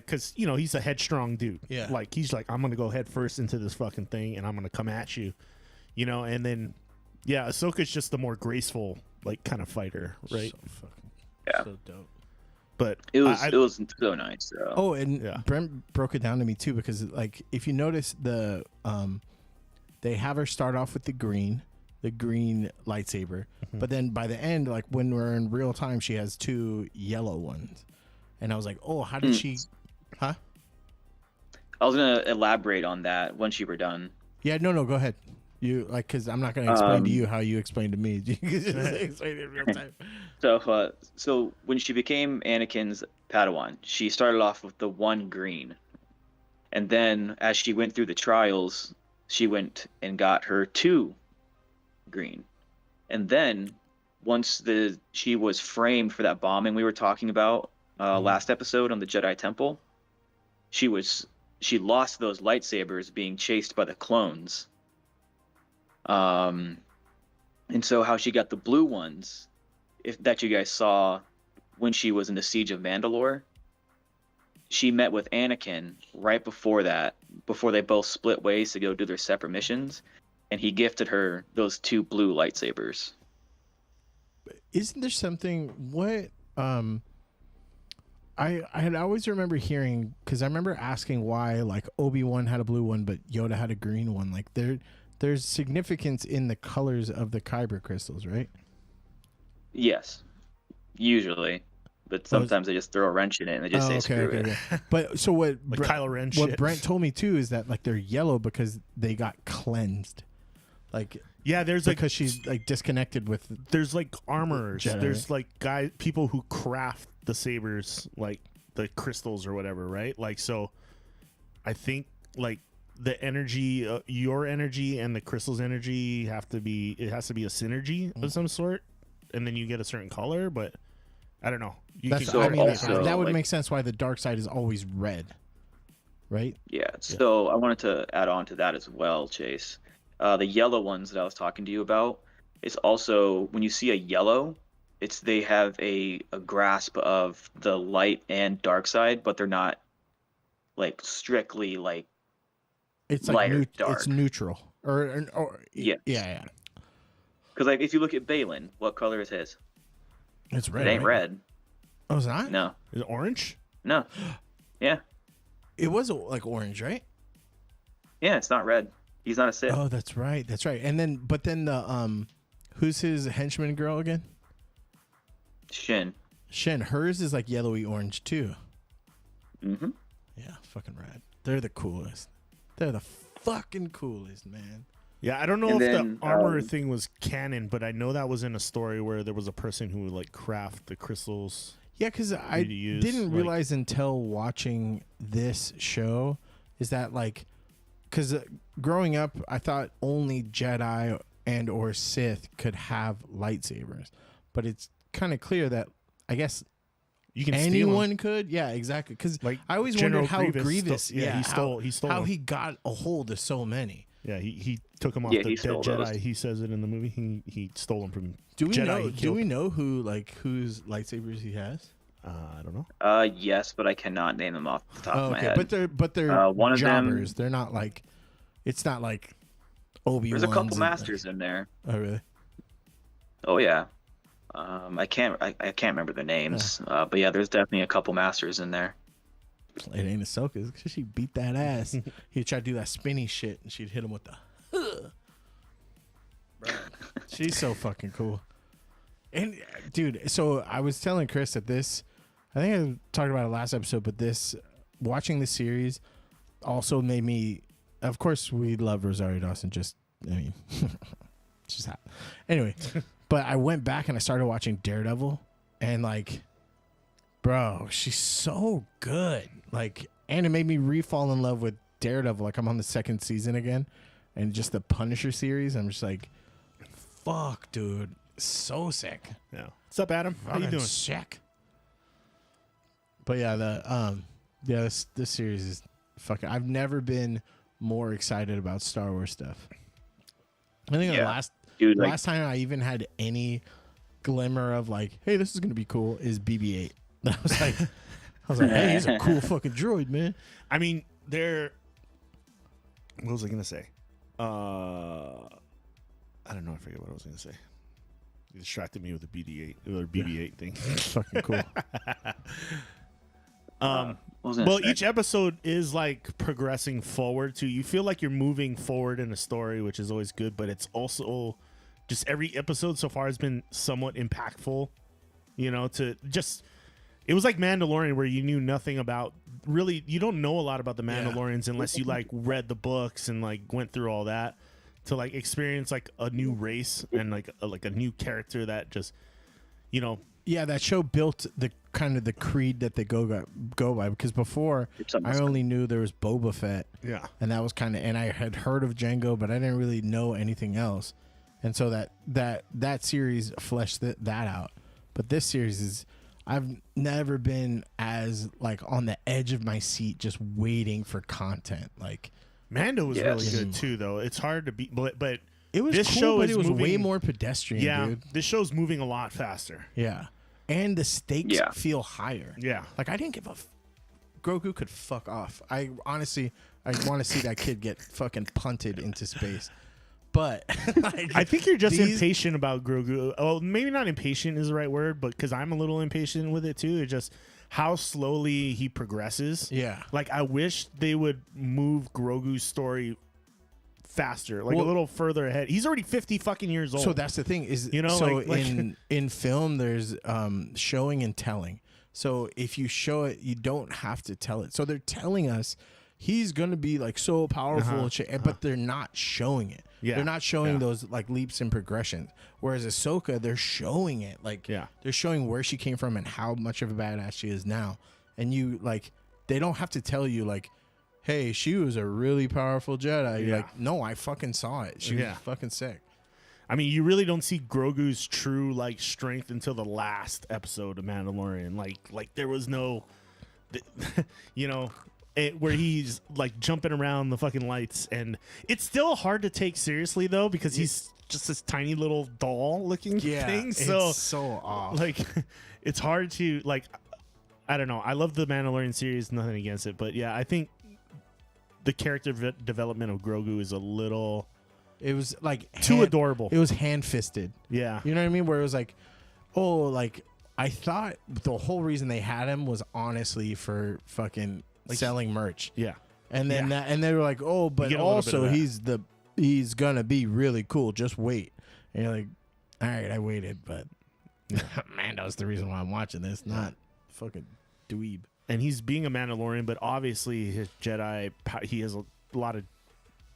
cause you know, he's a headstrong dude. Yeah. Like, he's like, I'm gonna go head first into this fucking thing, and I'm gonna come at you, you know. And then, yeah, Ahsoka's just the more graceful, like, kind of fighter, right? So dope. But it was so nice. So. Oh, and Brent broke it down to me too, because like, if you notice they have her start off with the green lightsaber, but then by the end, like when we're in real time, she has 2 yellow ones, and I was like, oh, how did she? Huh? I was gonna elaborate on that once you were done. Yeah, no, go ahead. You like, because I'm not gonna explain to you how you explained to me. You can just explain it in real time. So when she became Anakin's Padawan, she started off with the 1 green, and then as she went through the trials, she went and got her 2 green. And then once she was framed for that bombing we were talking about last episode on the Jedi Temple. She lost those lightsabers being chased by the clones. And so how she got the blue ones, that you guys saw when she was in the Siege of Mandalore, she met with Anakin right before that, before they both split ways to go do their separate missions, and he gifted her those 2 blue lightsabers. Isn't there something I had always remember hearing, because I remember asking why like Obi-Wan had a blue one but Yoda had a green one. Like there's significance in the colors of the kyber crystals, right? Yes, usually, but sometimes they just throw a wrench in it and they just say screw it. Yeah. But so what? Like Kylo Ren what shit. Brent told me too is that like they're yellow because they got cleansed. Like yeah, there's because she's like disconnected with. There's like armorers. Jedi, there's like people who craft the sabers, like the crystals or whatever, right? Like so, I think like the energy, your energy and the crystal's energy has to be a synergy of some sort, and then you get a certain color. But I don't know. That would make sense why the dark side is always red, right? Yeah. So I wanted to add on to that as well, Chase. The yellow ones that I was talking to you about, it's also when you see a yellow, they have a grasp of the light and dark side, but they're not like strictly like it's light like or dark. It's neutral or yeah. Because like if you look at Balin, what color is his? It's red. It ain't right? red. Oh, it's not? No. Is it orange? No. Yeah. It was like orange, right? Yeah, it's not red. He's not a Sith. Oh, that's right. That's right. And then, but then the who's his henchman girl again? Shin. Hers is like yellowy orange too. Mm-hmm. Yeah, fucking rad. They're the coolest. They're the fucking coolest, man. Yeah, I don't know if the armor thing was canon, but I know that was in a story where there was a person who would like craft the crystals. Yeah, because I didn't realize until watching this show is that like, because growing up, I thought only Jedi and or Sith could have lightsabers, but it's kind of clear that I guess you can anyone could. Yeah, exactly. Because like I always General wondered how Grievous Grievous, he stole how them. he got a hold of so many. Yeah, he took them off the dead Jedi. He says it in the movie. He stole them from Jedi. Do we know whose lightsabers he has? I don't know. Yes, but I cannot name them off the top of my head. But they're one of jobbers. them. They're not like, it's not like Obi-Wan's. There's a couple masters in there. Oh really? Oh yeah. I can't remember the names. But yeah, there's definitely a couple masters in there. It ain't Ahsoka. She beat that ass. He'd try to do that spinny shit, and she'd hit him with the. She's so fucking cool. And dude, so I was telling Chris that this, I think I talked about it last episode, but this, watching this series, also made me. Of course, we love Rosario Dawson. She's hot. Anyway, but I went back and I started watching Daredevil, and like, bro, she's so good. Like, and it made me re-fall in love with Daredevil. Like, I'm on the second season again, and just the Punisher series. I'm just like, fuck, dude, so sick. Yeah. What's up, Adam? How you doing? Sick. But yeah, this series is fucking. I've never been more excited about Star Wars stuff. I think the last time I even had any glimmer of like, hey, this is gonna be cool, is BB-8. I was like, hey, he's a cool fucking droid, man. I mean, what was I gonna say? I don't know. I forget what I was gonna say. You distracted me with the BB-8 thing. Fucking cool. Well, each episode is like progressing forward too. You feel like you're moving forward in a story, which is always good, but it's also just every episode so far has been somewhat impactful, it was like Mandalorian, where you knew nothing about, really, you don't know a lot about the Mandalorians unless you like read the books and like went through all that to like experience like a new race and like a new character that just, Yeah, that show built the kind of the creed that they go by, because before I only knew there was Boba Fett. Yeah. And that was kind of, and I had heard of Django, but I didn't really know anything else. And so that series fleshed that out. But this series is, I've never been as like on the edge of my seat just waiting for content. Like Mando was really good too, though. It's hard to beat, but it was this cool, show but is it was moving, way more pedestrian. Yeah, dude. this show's moving a lot faster. Yeah, and the stakes feel higher. Yeah, like I didn't give a. Grogu could fuck off. I want to see that kid get fucking punted into space. But like, I think you're just impatient about Grogu. Oh, maybe not impatient is the right word, but because I'm a little impatient with it too. It's just how slowly he progresses. Yeah. Like I wish they would move Grogu's story faster, like a little further ahead. He's already 50 fucking years old. So that's the thing is, you know, so like in film there's showing and telling. So if you show it, you don't have to tell it. So they're telling us he's gonna be like so powerful, but they're not showing it. Yeah. They're not showing those like leaps and progressions. Whereas Ahsoka, they're showing it. Like they're showing where she came from and how much of a badass she is now. And you like they don't have to tell you like, hey, she was a really powerful Jedi. You're like, no, I fucking saw it. She was fucking sick. I mean, you really don't see Grogu's true like strength until the last episode of Mandalorian. Like there was no, you know, where he's like jumping around the fucking lights, and it's still hard to take seriously though because he's just this tiny little doll looking thing. So it's so off. Like it's hard to like. I don't know. I love the Mandalorian series. Nothing against it, but yeah, I think the character development of Grogu is a little. It was like too adorable. It was hand-fisted. Yeah. You know what I mean? Where it was like, oh, like I thought the whole reason they had him was honestly for fucking like, selling merch. Yeah. And then and they were like, oh, but also he's gonna be really cool. Just wait. And you're like, all right, I waited, but Mando's the reason why I'm watching this, not fucking dweeb. And he's being a Mandalorian, but obviously his Jedi, he has a lot of.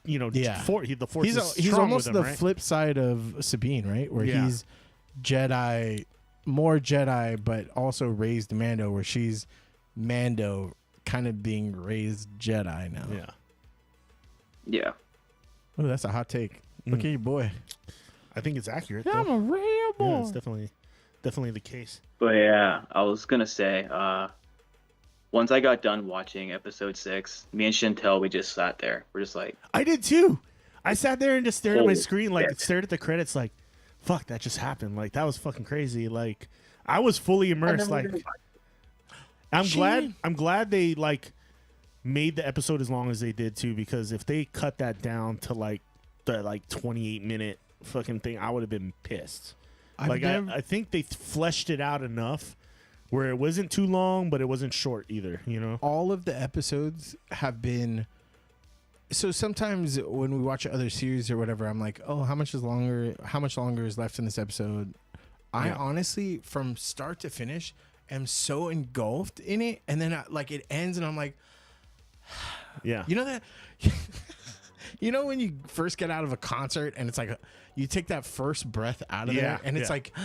You know, the Force he's almost him, the right? flip side of Sabine, right? Where he's Jedi, more Jedi, but also raised Mando, where she's Mando kind of being raised Jedi now. Yeah. Yeah. Oh, that's a hot take. Look at your boy. I think it's accurate. I'm a real boy. Yeah, it's definitely the case. But yeah, I was gonna say, once I got done watching episode 6, me and Chantel, we just sat there. We're just like, I did too. I sat there and just stared at my Holy screen, like shit. stared at the credits, like, fuck, that just happened. Like that was fucking crazy. Like I was fully immersed. Like I'm glad they like made the episode as long as they did too, because if they cut that down to like the 28-minute fucking thing, I would have been pissed. I think they fleshed it out enough where it wasn't too long, but it wasn't short either, you know? All of the episodes have been... So sometimes when we watch other series or whatever, I'm like, oh, how much longer is left in this episode? I honestly, from start to finish, am so engulfed in it. And then it ends and I'm like... Yeah. You know that... You know when you first get out of a concert and it's like... you take that first breath out of there and it's like...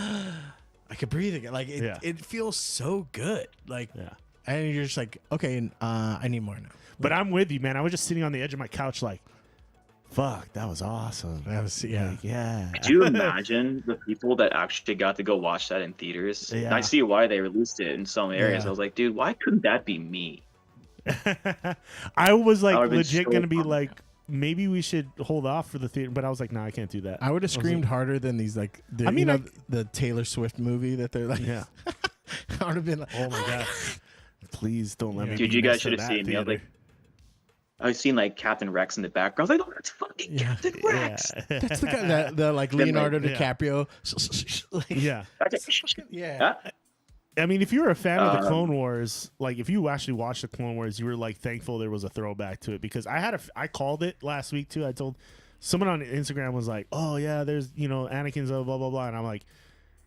I could breathe again. Like it feels so good. Like, and you're just like, okay, I need more now. But I'm with you, man. I was just sitting on the edge of my couch, like, fuck, that was awesome. That was Like, yeah. Could you imagine the people that actually got to go watch that in theaters? Yeah. I see why they released it in some areas. Yeah. I was like, dude, why couldn't that be me? I was like would've been legit so gonna be pumped. like, maybe we should hold off for the theater, but I was like, nah, I can't do that. I would have was screamed like- harder than these like the, I mean, the Taylor Swift movie that they're like. Yeah. I would have been like, Oh my god! Please don't let me. Dude, be you guys next to should have that seen me. I was theater. like, I was seeing like Captain Rex in the background. I was like, oh, that's fucking Captain Rex. that's the guy the like Then, Leonardo like, DiCaprio. Like, Yeah. yeah. I mean, if you were a fan of the Um, Clone Wars, like if you actually watched the Clone Wars, you were like thankful there was a throwback to it, because I called it last week too. I told someone on Instagram was like, oh yeah, there's Anakin's blah blah blah, and I'm like,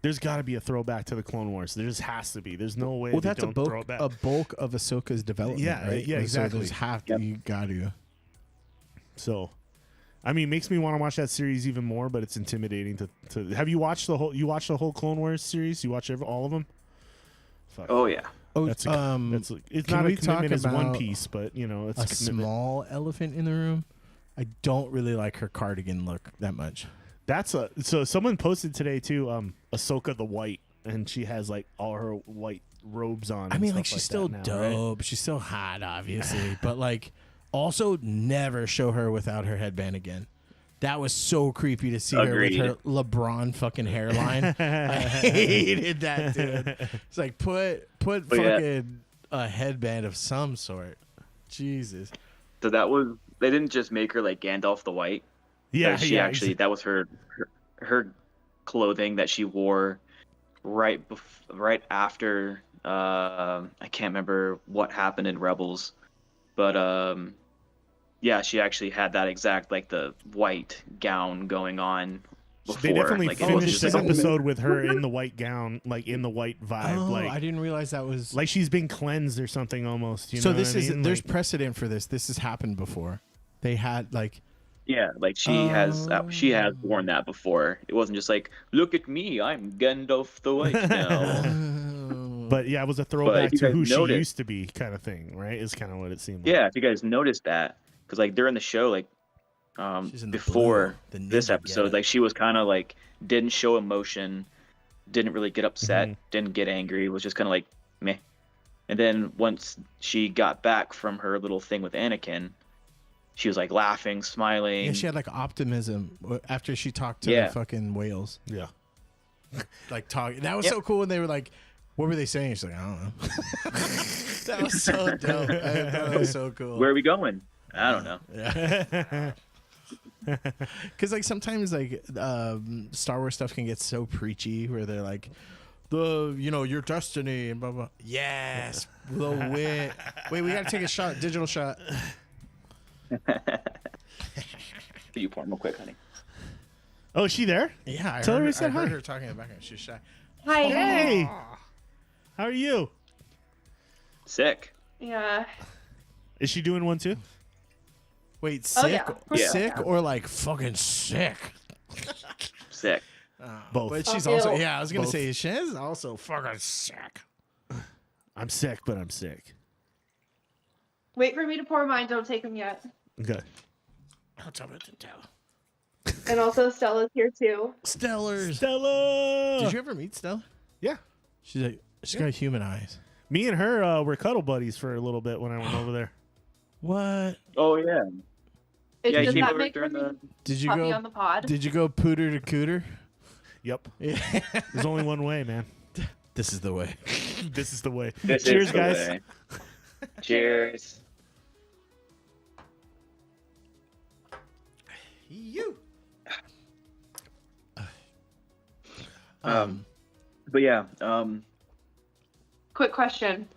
there's got to be a throwback to the Clone Wars. There just has to be. There's no way. Well, they that's don't throw it back. a bulk of Ahsoka's development. Yeah, right? yeah, exactly. So there's you got to. So, I mean, it makes me want to watch that series even more, but it's intimidating to. Have you watched the whole Clone Wars series? You watch all of them? Fuck. Oh yeah. It's can not a we talk commitment as One about Piece, but it's a a commitment. small elephant in the room? I don't really like her cardigan look that much. So someone posted today too, Ahsoka the White. and she has like all her white robes on. I mean, like stuff she's still that now, dope. right? She's still hot, obviously, but like also never show her without her headband again. That was so creepy to see Agreed. her with her LeBron fucking hairline. I hated that, dude. It's like put fucking a headband of some sort. Jesus. So they didn't just make her like Gandalf the White. Yeah, she actually that was her clothing that she wore right after I can't remember what happened in Rebels, but yeah, she actually had that exact like the white gown going on before. They definitely like, finished this episode with her in the white gown, like in the white vibe. Oh, like I didn't realize that was like she's been cleansed or something almost. You so know this what I is mean? there's Like, precedent for this. This has happened before. They had like yeah, like she has worn that before. It wasn't just like, look at me, I'm Gandalf the White now. but yeah, it was a throwback to who she used to be, kind of thing, right? Is kind of what it seemed like. Yeah, if you guys noticed that, because like during the show, like before this episode, like she was kind of like didn't show emotion, didn't really get upset, didn't get angry, was just kind of like meh. And then once she got back from her little thing with Anakin, she was like laughing, smiling. Yeah, she had like optimism after she talked to the fucking whales. Yeah. Like talking. That was so cool. And they were like, what were they saying? She's like, I don't know. That was so dope. I thought that was so cool. Where are we going? I don't know. Yeah. Because like sometimes like Star Wars stuff can get so preachy where they're like, your destiny and blah blah. Yes, the win. Wait, we gotta take a shot. Digital shot. You pour real quick, honey. Oh, is she there? Yeah, Tell her we I said hi. heard her talking in the background. She's shy. Hi. Hey. How are you? Sick. Yeah. Is she doing one too? Wait, Oh, sick, yeah. sick, or like fucking sick? Sick. Both. But she's Okay. also I was gonna Both. say she's also fucking sick. I'm sick, but I'm sick. Wait for me to pour mine. Don't take them yet. Okay. I'll tell her to tell. And also Stella's here too. Stellar. Stella. Did you ever meet Stella? Yeah. She's got human eyes. Me and her were cuddle buddies for a little bit when I went over there. What? Oh yeah. Yeah, Does he came that over make during her the. Did you puppy go on the pod? Did you go pooter to cooter? Yep. Yeah. There's only one way, man. This is the way. This is the way. This Cheers, is the guys. way. Cheers. You. But yeah, Quick question.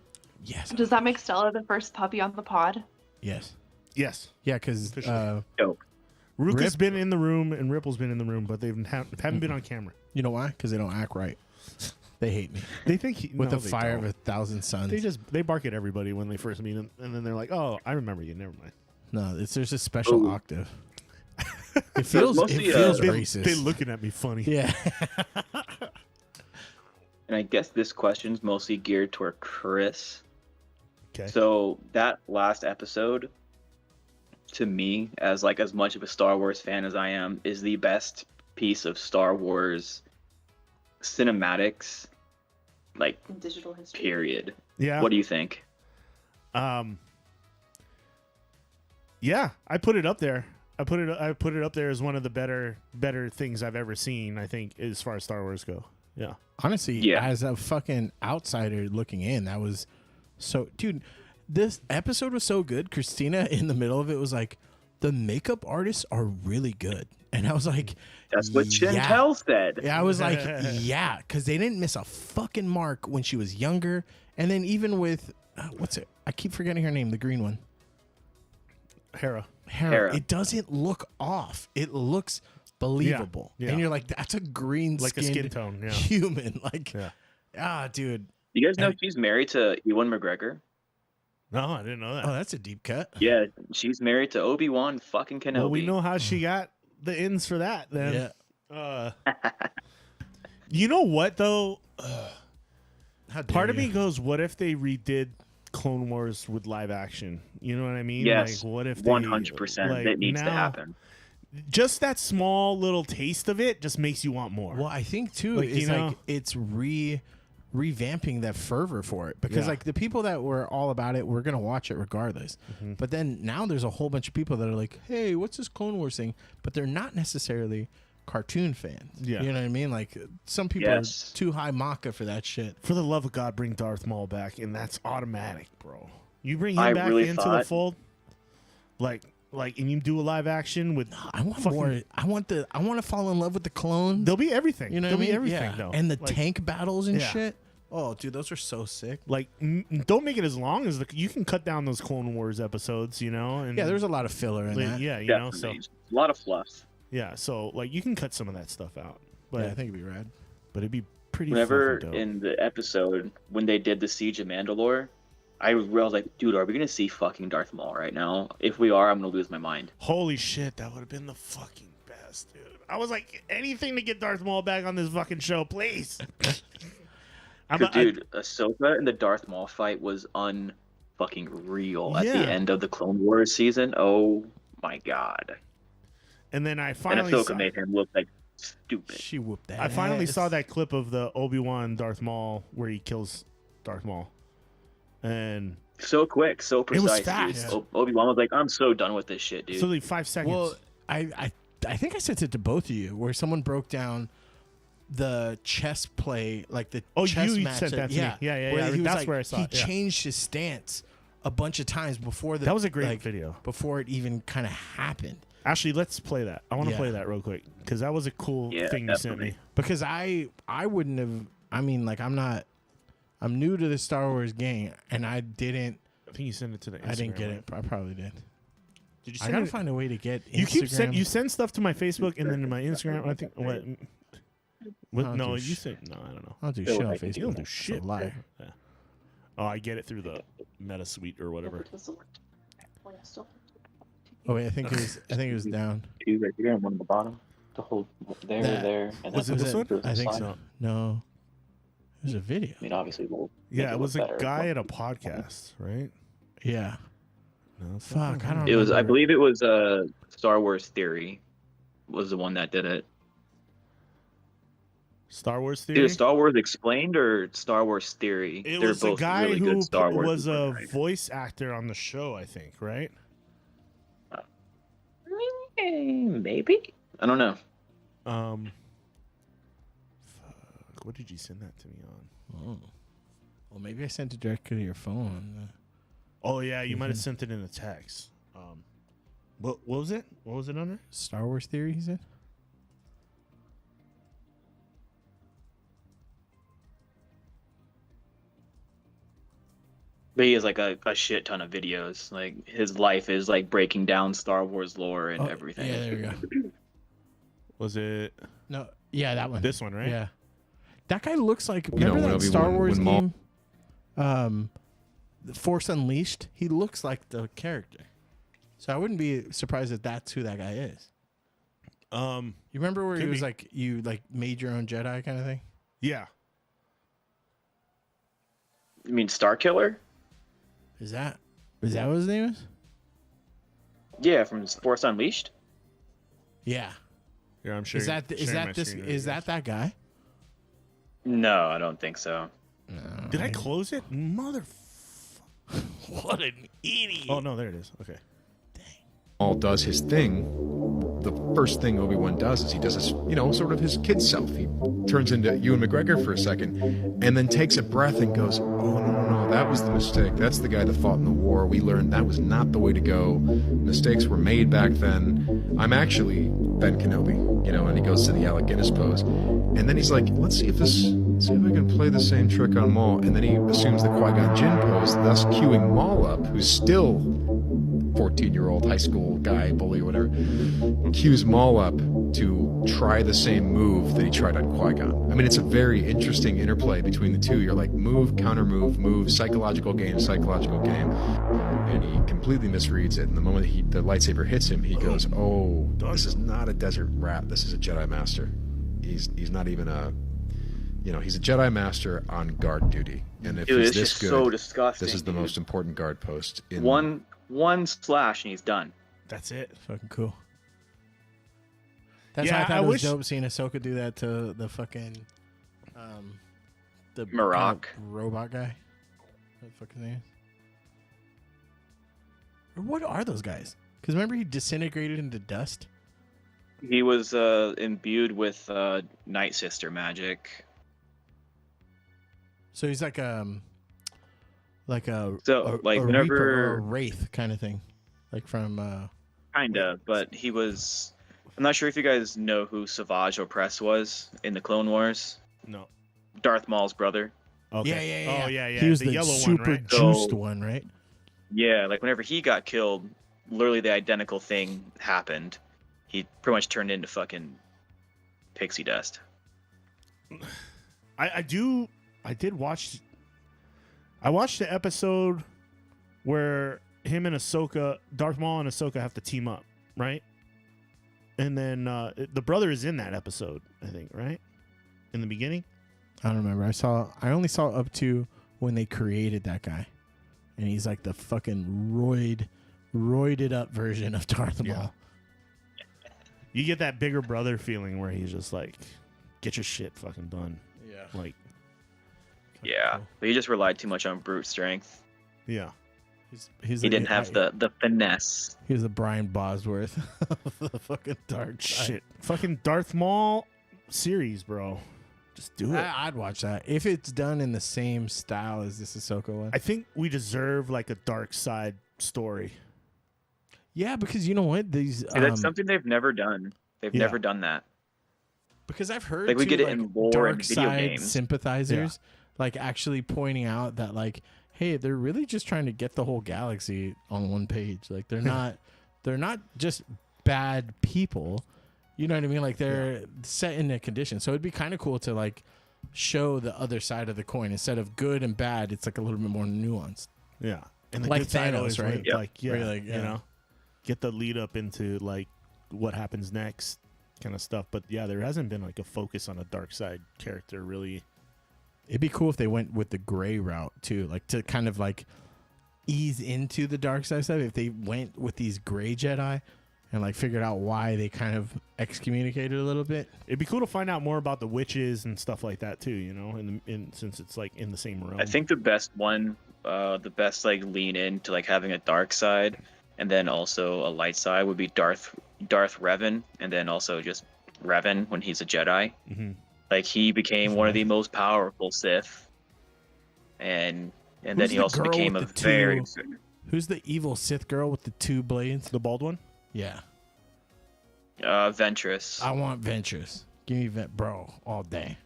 Yes. Does that make Stella the first puppy on the pod? Yes. Yes. Yeah, because dope. Ruka's been in the room and Ripple's been in the room, but they haven't been on camera. you know why? Because they don't act right. They hate me. They think With no, the they fire don't. of 1,000 suns. They bark at everybody when they first meet them, and then they're like, "Oh, I remember you. Never mind." No, there's a special Ooh. octave. It feels mostly, racist. They looking at me funny. Yeah. And I guess this question's mostly geared toward Chris. Okay. So that last episode, to me, as much of a Star Wars fan as I am, is the best piece of Star Wars cinematics, like In digital history. period. Yeah. What do you think? Yeah, I put it up there. I put it up there as one of the better things I've ever seen, I think, as far as Star Wars go. Yeah. Honestly, Yeah. as a fucking outsider looking in, that was so... Dude, this episode was so good. Christina, in the middle of it, was like, the makeup artists are really good. And I was like... That's what Chantel said. Yeah, I was like, yeah, because they didn't miss a fucking mark when she was younger. And then even with... what's it? I keep forgetting her name, the green one. Hera. It doesn't look off. It looks believable. Yeah. And you're like, that's a green Like a skin tone, yeah. human. Like, Yeah. Dude. You guys know she's married to Ewan McGregor? No, I didn't know that. Oh, that's a deep cut. Yeah, she's married to Obi-Wan fucking Kenobi. Well, we know how she got the ins for that then. Yeah. You know what though? How dare Part of you. me goes, what if they redid Clone Wars with live action? You know what I mean? Yes, Like, what if 100%. That needs to happen. just that small little taste of it just makes you want more. Well, I think too, Like, it's you know? like it's revamping that fervor for it, because like the people that were all about it were gonna watch it regardless. But then now there's a whole bunch of people that are like, hey, what's this Clone Wars thing? But they're not necessarily cartoon fans. Yeah. You know what I mean? Like some people are too high maca for that shit. For the love of God, bring Darth Maul back, and that's automatic, bro. You bring him I back really into the fold, like, and you do a live action with. I want more. I want to fall in love with the clones. There'll be everything. You know There'll what I be mean? everything, Yeah. though. And the Like, tank battles and yeah. shit. Oh, dude, those are so sick. Like, don't make it as long as you can cut down those Clone Wars episodes, you know. And Yeah, there's a lot of filler in that. Yeah, you know, so Definitely. A lot of fluff. yeah, so like you can cut some of that stuff out. But Yeah, I think it'd be rad. but it'd be pretty. Whenever fucking dope. in the episode when they did the Siege of Mandalore, I was like, dude, are we gonna see fucking Darth Maul right now? If we are, I'm gonna lose my mind. Holy shit, that would have been the fucking best, dude. I was like, anything to get Darth Maul back on this fucking show, please. Dude, Ahsoka and the Darth Maul fight was unfucking real at Yeah. the end of the Clone Wars season. Oh my god. And then I And finally Ahsoka saw, made him look like stupid. She whooped that. I finally ass. saw that clip of the Obi-Wan Darth Maul where he kills Darth Maul. And So quick, so It was precise. fast. Dude. Obi-Wan was like, I'm so done with this shit, dude. so like 5 seconds. Well, I think I sent it to both of you, where someone broke down the chess play, like the chess you match. sent that to me. Yeah, yeah, where yeah. he was That's like, where I saw he it, yeah. changed his stance a bunch of times before the. That was a great like, video. before it even kind of happened. Actually, let's play that. I want to Yeah. play that real quick because that was a cool Yeah, thing you sent me. Because I wouldn't have. I mean, like I'm new to the Star Wars game, and I didn't. I think you sent it to the Instagram. I didn't get right? it. I probably did. Did you I send gotta it? find a way to get. You keep Instagram. you send stuff to my Facebook and then to my Instagram. I think what? I don't No, do you sh- sent no. I don't know. I don't do shit on Facebook. You don't do It's a shit. lie. Yeah. Oh, I get it through the Meta Suite or whatever. Oh wait, I think it was down. Two right there and one at the bottom. The whole there, That- there, and Was then it this one? there's a I think slide. so. No, it was a video. I mean, obviously, we'll Yeah, make it was a look better. guy at a podcast, right? Yeah. No, it's not Fuck, I him. don't. It was, I remember. believe, it was Star Wars Theory, was the one that did it. Star Wars Dude, Theory. Star Wars Explained or Star Wars Theory? It They're was a both guy really who good Star Wars was a movies, right? voice actor on the show, I think, right? Maybe. I don't know. Fuck, what did you send that to me on? Oh. Well, maybe I sent it directly to your phone. Oh yeah, you might have sent it in a text. What was it? What was it under? Star Wars Theory, he said. But he has like a shit ton of videos. Like his life is like breaking down Star Wars lore and everything. Yeah, there we go. Was it? No, yeah, that one. This one, right? Yeah, that guy looks like. You know, Remember that when Star Obi-Wan- Wars when Maul- game, The Force Unleashed. He looks like the character, so I wouldn't be surprised if that's who that guy is. You remember where he could was be. like, you like made your own Jedi kind of thing? Yeah. You mean Star Killer? Is that what his name is? Yeah, from Force Unleashed. Yeah. Yeah, I'm sure. Is that that guy? No, I don't think so. Did I close it? Mother. What an idiot! Oh no, there it is. Okay. Maul does his thing, the first thing Obi-Wan does is he does his, sort of his kid self. He turns into Ewan McGregor for a second and then takes a breath and goes, oh, no, that was the mistake. That's the guy that fought in the war. We learned that was not the way to go. Mistakes were made back then. I'm actually Ben Kenobi, and he goes to the Alec Guinness pose. And then he's like, let's see if I can play the same trick on Maul. And then he assumes the Qui-Gon Jinn pose, thus cueing Maul up, who's still 14-year-old high school guy, bully, whatever, cues Maul up to try the same move that he tried on Qui-Gon. I mean, it's a very interesting interplay between the two. You're like, move, counter move, psychological game. And he completely misreads it. And the moment the lightsaber hits him, he goes, oh, this is not a desert rat. This is a Jedi Master. He's not even a... he's a Jedi Master on guard duty. And if Dude, he's it's this just good, so disgusting, this is the dude. most important guard post. In One slash and he's done. That's it. Fucking cool. That's why I thought it was dope seeing Ahsoka do that to the fucking the Marok robot guy. What the fuck his name is? Or what are those guys? Because remember he disintegrated into dust. He was imbued with Night Sister magic. So he's like a whenever Reaper or a Wraith kind of thing, like from kinda. But he was. I'm not sure if you guys know who Savage Opress was in the Clone Wars. No. Darth Maul's brother. Okay. Yeah. Oh yeah. He was the yellow super one, right? juiced one, right? Yeah, like whenever he got killed, literally the identical thing happened. He pretty much turned into fucking pixie dust. I did watch. I watched the episode where him and Ahsoka, Darth Maul and Ahsoka have to team up, right? And then the brother is in that episode, I think, right? In the beginning. I don't remember. I only saw up to when they created that guy, and he's like the fucking roided up version of Darth Maul. You get that bigger brother feeling where he's just like, get your shit fucking done. Yeah. Like. Yeah, but he just relied too much on brute strength. Yeah. He didn't have the finesse. He was the Brian Bosworth of the fucking dark side. Shit. Fucking Darth Maul series, bro. Just do it. I'd watch that if it's done in the same style as this Ahsoka one. I think we deserve like a dark side story. Yeah, because you know what? These that's something they've never done. They've never done that. Because I've heard like we too, get it like, in lore dark and video side games. Sympathizers like actually pointing out that like, hey, they're really just trying to get the whole galaxy on one page. Like they're not just bad people. You know what I mean? Like they're set in a condition. So it'd be kind of cool to like show the other side of the coin instead of good and bad. It's like a little bit more nuanced. Yeah, and the like good side Thanos, always right? where, like Where you're like, you know, get the lead up into like what happens next, kind of stuff. But yeah, there hasn't been like a focus on a dark side character really. It'd be cool if they went with the gray route too, like to kind of like ease into the dark side stuff. If they went with these gray Jedi and like figured out why they kind of excommunicated a little bit. It'd be cool to find out more about the witches and stuff like that too, you know, in since it's like in the same realm. I think the best one, the best like lean into like having a dark side and then also a light side would be Darth Revan, and then also just Revan when he's a Jedi. Mm-hmm. Like he became one of the most powerful Sith, and then he also became a very. Who's the evil Sith girl with the two blades? The bald one? Yeah. Ventress. I want Ventress. Give me bro all day.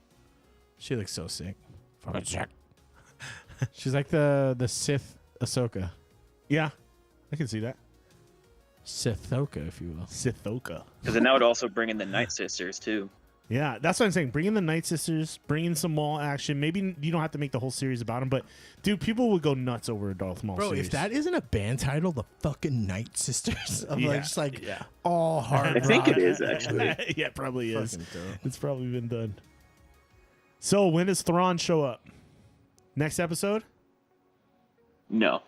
She looks so sick. She's like the Sith Ahsoka. Yeah, I can see that. Sithoka, if you will. Sithoka. Because then that would also bring in the Night Sisters too. Yeah, that's what I'm saying. Bring in the Night Sisters, bring in some Maul action. Maybe you don't have to make the whole series about them, but dude, people would go nuts over a Darth Maul series. If that isn't a band title, the fucking Night Sisters. I'm like, just like all hard. I think it is actually. Yeah, it probably is. It's probably been done. So when does Thrawn show up? Next episode? No.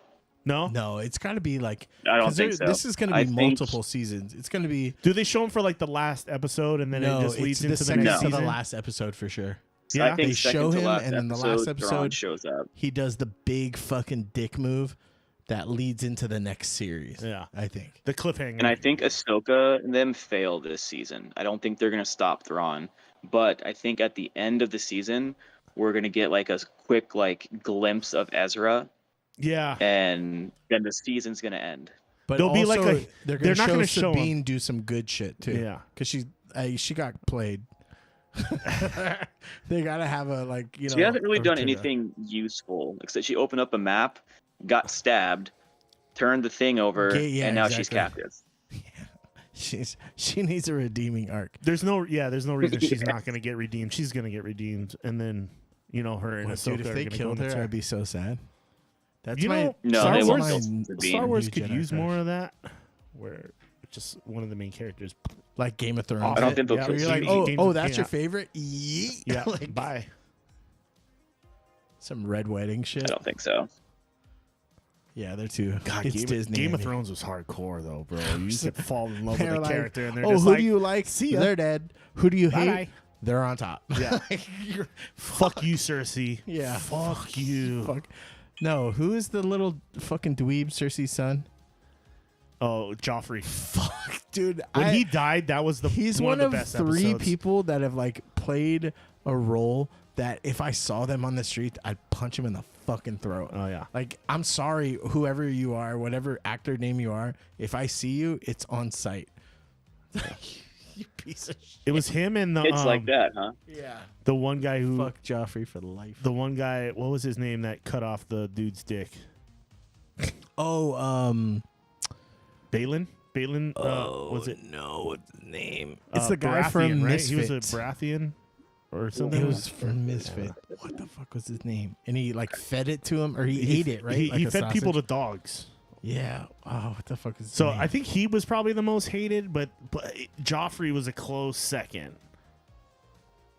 No, it's got to be like. I don't think so. This is going to be multiple seasons. It's going to be. Do they show him for like the last episode and then it just leads into the next season? The last episode for sure. Yeah, they show him, and then the last Thrawn episode shows up. He does the big fucking dick move that leads into the next series. Yeah, I think the cliffhanger. And I think Ahsoka and them fail this season. I don't think they're going to stop Thrawn, but I think at the end of the season we're going to get like a quick like glimpse of Ezra. Yeah, and then the season's gonna end. But there'll be like they're not going to show Sabine do some good shit too. Yeah, because she got played. They gotta have a like you know. She hasn't really done anything useful except she opened up a map, got stabbed, turned the thing over, and now she's captive. She needs a redeeming arc. There's no reason she's not going to get redeemed. She's going to get redeemed, and then her and Ahsoka dude, if they killed her, I'd be so sad. That's Star Wars could use more of that, where just one of the main characters, like Game of Thrones. I don't think they'll. You're like, oh, that's your favorite? Yeet. Yeah, like, bye. Some red wedding shit. I don't think so. Yeah, they're too. God, It's Disney. Game of Andy. Thrones was hardcore though, bro. You just could fall in love with They're the like, character, and they're oh, just who like, do you like? See ya. They're dead. Who do you hate? Bye-bye. They're on top. Yeah. Fuck you, Cersei. Yeah. Fuck you. Fuck. No, who is the little fucking dweeb Cersei's son? Oh, Joffrey. Fuck, dude. When he died, that was He's one of the of best three episodes. people that have like played a role that if I saw them on the street, I'd punch him in the fucking throat. Oh yeah. Like, I'm sorry, whoever you are, whatever actor name you are, if I see you, it's on sight. You piece of shit. It was him and the It's like that, huh? Yeah. the one guy who Fuck Joffrey for life. the one guy, what was his name that cut off the dude's dick? Oh, Balin? Balin was it? No, what's his name? It's the guy Baratheon, from right? Misfits. He was a Baratheon or something. It was from Misfit. What the fuck was his name? And he like fed it to him, or he ate it, right? He Like a fed people to sausage? dogs. Yeah. Oh, what the fuck is his So name? I think he was probably the most hated, but Joffrey was a close second.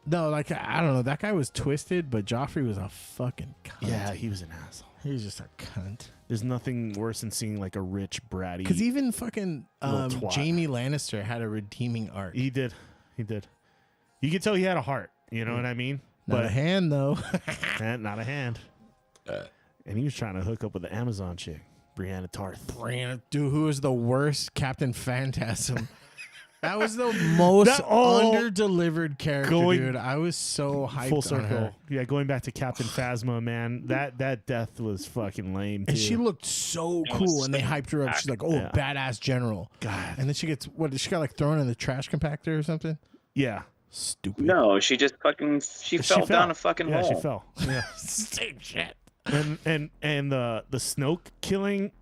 No, like, I don't know. That guy was twisted, but Joffrey was a fucking cunt. Yeah, he was an asshole. He was just a cunt. There's nothing worse than seeing like a rich bratty. Because even fucking little twat. Jamie Lannister had a redeeming arc. He did. You could tell he had a heart. You know what I mean? Not a hand, though. Not a hand. And he was trying to hook up with the Amazon chick, Brianna Tarth. Dude, who was the worst Captain Phantasm? That was the most under-delivered character, dude. I was so hyped Full on circle. her. Yeah, going back to Captain Phasma, man. That death was fucking lame, too. And she looked so cool, and they hyped her up. She's like, Yeah. badass general. God. And then she gets, she got like thrown in the trash compactor or something? Yeah. Stupid. No, she just fucking fell down a fucking yeah, hole. she fell. Yeah. Same shit. And the Snoke killing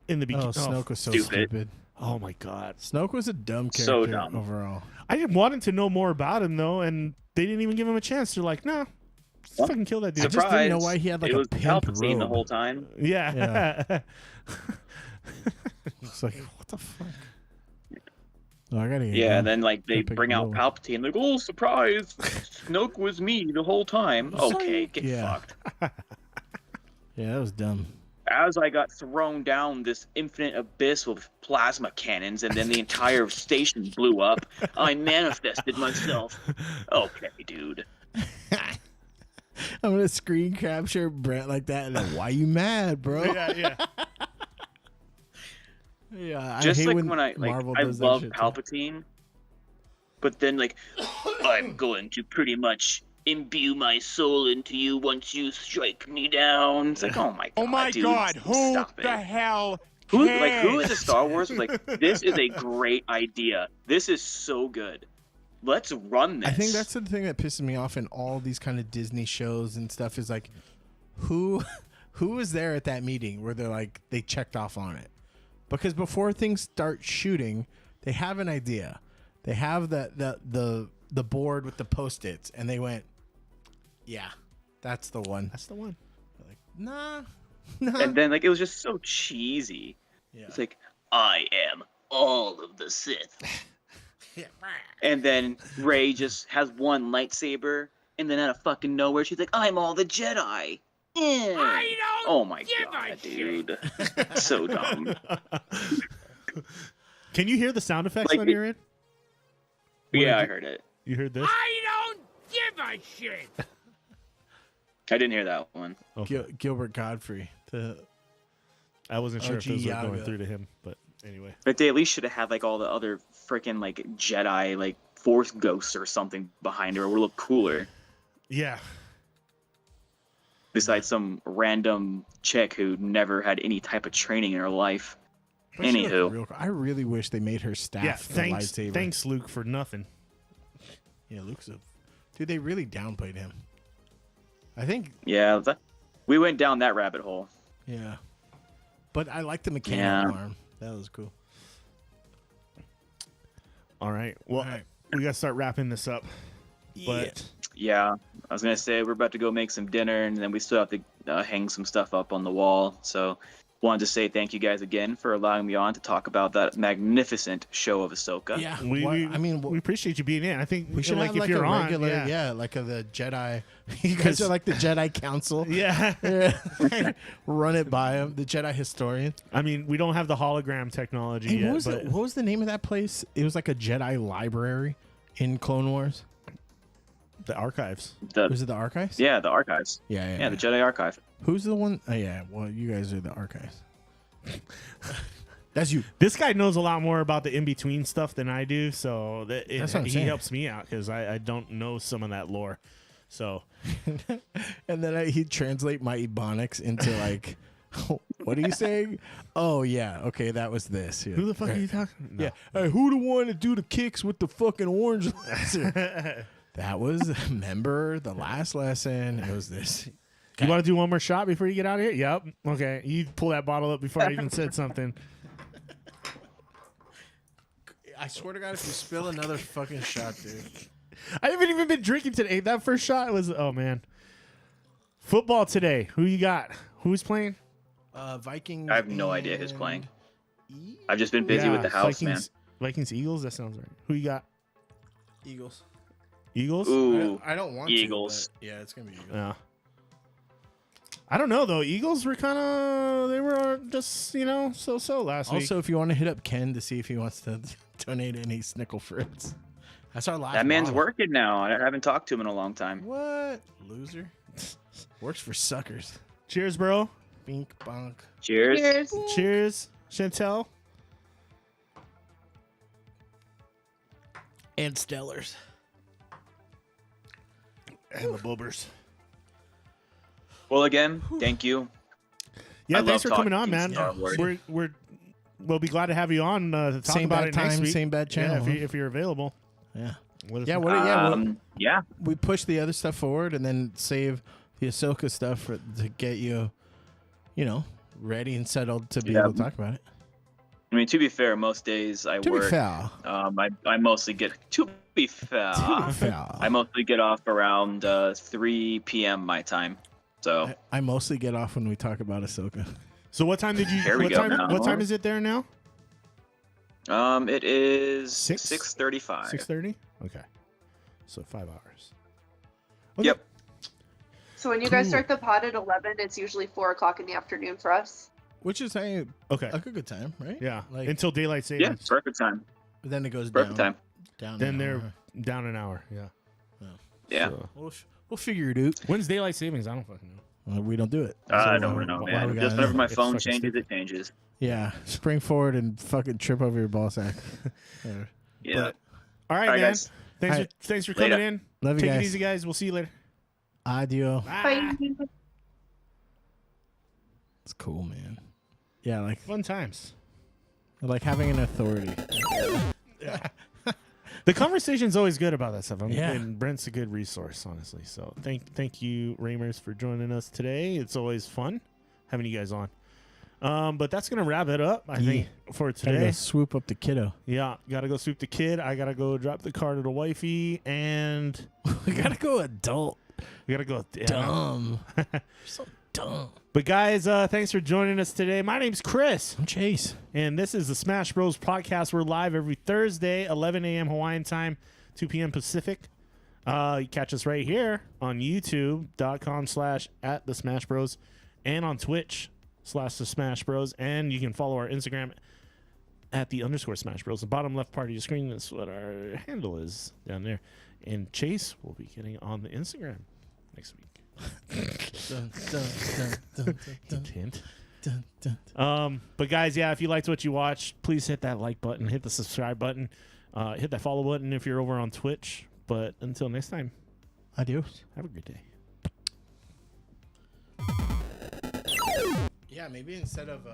in the beginning. Oh, Snoke was so stupid. Oh my god. Snoke was a dumb character So dumb. overall. I wanted to know more about him though, and they didn't even give him a chance. They're like, nah, fucking kill that dude. I just didn't know why he had like it a was pimp Palpatine robe. the whole time. Yeah. It's like, what the fuck? Oh, I gotta get Yeah, going. and then like they Gotta pick bring out Will. Palpatine, like, oh surprise, Snoke was me the whole time. Okay, get fucked. Yeah, that was dumb. As I got thrown down this infinite abyss with plasma cannons, and then the entire station blew up, I manifested myself. Okay, dude. I'm gonna screen capture Brent like that, and then, why you mad, bro? Yeah. Yeah, Just I hate like when when I Marvel does that love shit, too. Palpatine, but then like I'm going to pretty much imbue my soul into you once you strike me down. It's like, oh my god, dude, who stop the it. hell Who cares? is a Star Wars? Like, this is a great idea. This is so good. Let's run this. I think that's the thing that pisses me off in all these kind of Disney shows and stuff is like, who was there at that meeting where they're like they checked off on it? Because before things start shooting, they have an idea. They have the board with the Post-its, and they went, yeah, that's the one. That's the one. They're like, nah. And then like it was just so cheesy. Yeah. It's like, I am all of the Sith. And then Rey just has one lightsaber, and then out of fucking nowhere, she's like, I'm all the Jedi. I don't Oh my give god, a dude. So dumb. Can you hear the sound effects Like on it- your end? Yeah, I heard it. You heard this? I don't give a shit. I didn't hear that one. Gilbert Godfrey. I wasn't sure if those were going Yaga. through to him, but anyway. Like they at least should have had like all the other freaking like Jedi like Force ghosts or something behind her. It would look cooler. Yeah. Besides some random chick who never had any type of training in her life. But she looked Anywho, real cool. I really wish they made her staff Yeah, the thanks, lightsaber. thanks, Luke, for nothing. Yeah, Luke's dude. They really downplayed him. I think. yeah, we went down that rabbit hole. Yeah, but I like the mechanical Yeah. arm. That was cool. All right. Well, we got to start wrapping this up. But Yeah, I was gonna say we're about to go make some dinner, and then we still have to hang some stuff up on the wall. So wanted to say thank you guys again for allowing me on to talk about that magnificent show of Ahsoka. Yeah, we appreciate you being in. I think we should like have if like you're a on, regular, like the Jedi. You guys are like the Jedi Council. Yeah. Run it by him, the Jedi historian. I mean, we don't have the hologram technology Hey, yet. what was the name of that place? It was like a Jedi library in Clone Wars. The archives. Was it the archives? Yeah, the archives. Yeah, the Jedi archive. Who's the one? Oh, yeah, well, you guys are the archives. That's you. This guy knows a lot more about the in-between stuff than I do, so That's what I'm he saying. helps me out because I don't know some of that lore. So, and then he'd translate my Ebonics into like, what are you saying? Oh, yeah, okay, that was this. Yeah. Who the fuck are you talking? No. Yeah, hey, who the one to do the kicks with the fucking orange laser? That was, remember the last lesson. It was this. You want to do one more shot before you get out of here? Yep. Okay. You pull that bottle up before I even said something. I swear to God, if you spill another fucking shot, dude. I haven't even been drinking today. That first shot was, oh, man. Football today. Who you got? Who's playing? Vikings. I have no idea who's playing. I've just been busy with the house, Vikings, man. Vikings, Eagles? That sounds right. Who you got? Eagles. Eagles? Ooh, I don't want Eagles. to. Yeah, it's going to be Eagles. Yeah. I don't know, though. Eagles were kind of, they were just, so-so last week. Also, if you want to hit up Ken to see if he wants to donate any Snickle Fritz. That's our last That man's bottle. working now. I haven't talked to him in a long time. What? Loser. Works for suckers. Cheers, bro. Bink, bonk. Cheers. Cheers. Cheers, Chantel. And Stellars. And the Bubbers. Well, again, thank you. Yeah, I thanks love for coming on, talking man. Star Wars. We'll be glad to have you on to talk Same about bad it next time, week. same bad channel, Yeah, if you're available. Yeah. Yeah. Yeah. We push the other stuff forward and then save the Ahsoka stuff to get you, ready and settled to be able to talk about it. I mean, to be fair, most days I To be work. fair. I mostly get to be fair. I mostly get off around 3 p.m. my time. So I mostly get off when we talk about Ahsoka. So what time did you? Here we what go time? now. What time is it there now? It is 6:35. 6:30. Okay, so 5 hours. Yep. So when you guys start the pod at 11, it's usually 4 o'clock in the afternoon for us. Which is a good time, right? Yeah, Like, until daylight savings. Yeah, perfect time. Then it goes Perfect down. time. Down. Then an they're hour. down an hour. Yeah. Yeah. So- We'll figure it out. When's daylight savings? I don't fucking know. Well, we don't do it. I So don't why- know, why man. we Just gotta whenever know? my It's phone fucking changes, stupid. it changes. Yeah, spring forward and fucking trip over your ball sack. Yeah. All right, All right, man. guys. Thanks for coming Later. in. Love you Take guys. it easy, guys. We'll see you later. Adio. Bye. It's cool, man. Yeah, like Fun times. having an authority. The conversation's always good about that stuff. Yeah. And Brent's a good resource, honestly. So thank you, Ramers, for joining us today. It's always fun having you guys on. But that's gonna wrap it up, I think, for Gotta today. go swoop up the kiddo. Yeah, gotta go swoop the kid. I gotta go drop the car to the wifey, and We gotta go adult. we gotta go. Yeah. Dumb. So dumb. But guys, thanks for joining us today. My name's Chris. I'm Chase. And this is the Smash Bros. Podcast. We're live every Thursday, 11 a.m. Hawaiian time, 2 p.m. Pacific. You catch us right here on youtube.com/@the Smash Bros. And on Twitch/the Smash Bros. And you can follow our Instagram at @ Smash Bros. The bottom left part of your screen is what our handle is down there. And Chase will be getting on the Instagram next week. Hint. But guys, yeah, if you liked what you watched, please hit that like button, hit the subscribe button, hit that follow button if you're over on Twitch. But until next time, adios. Have a good day. Yeah, maybe instead of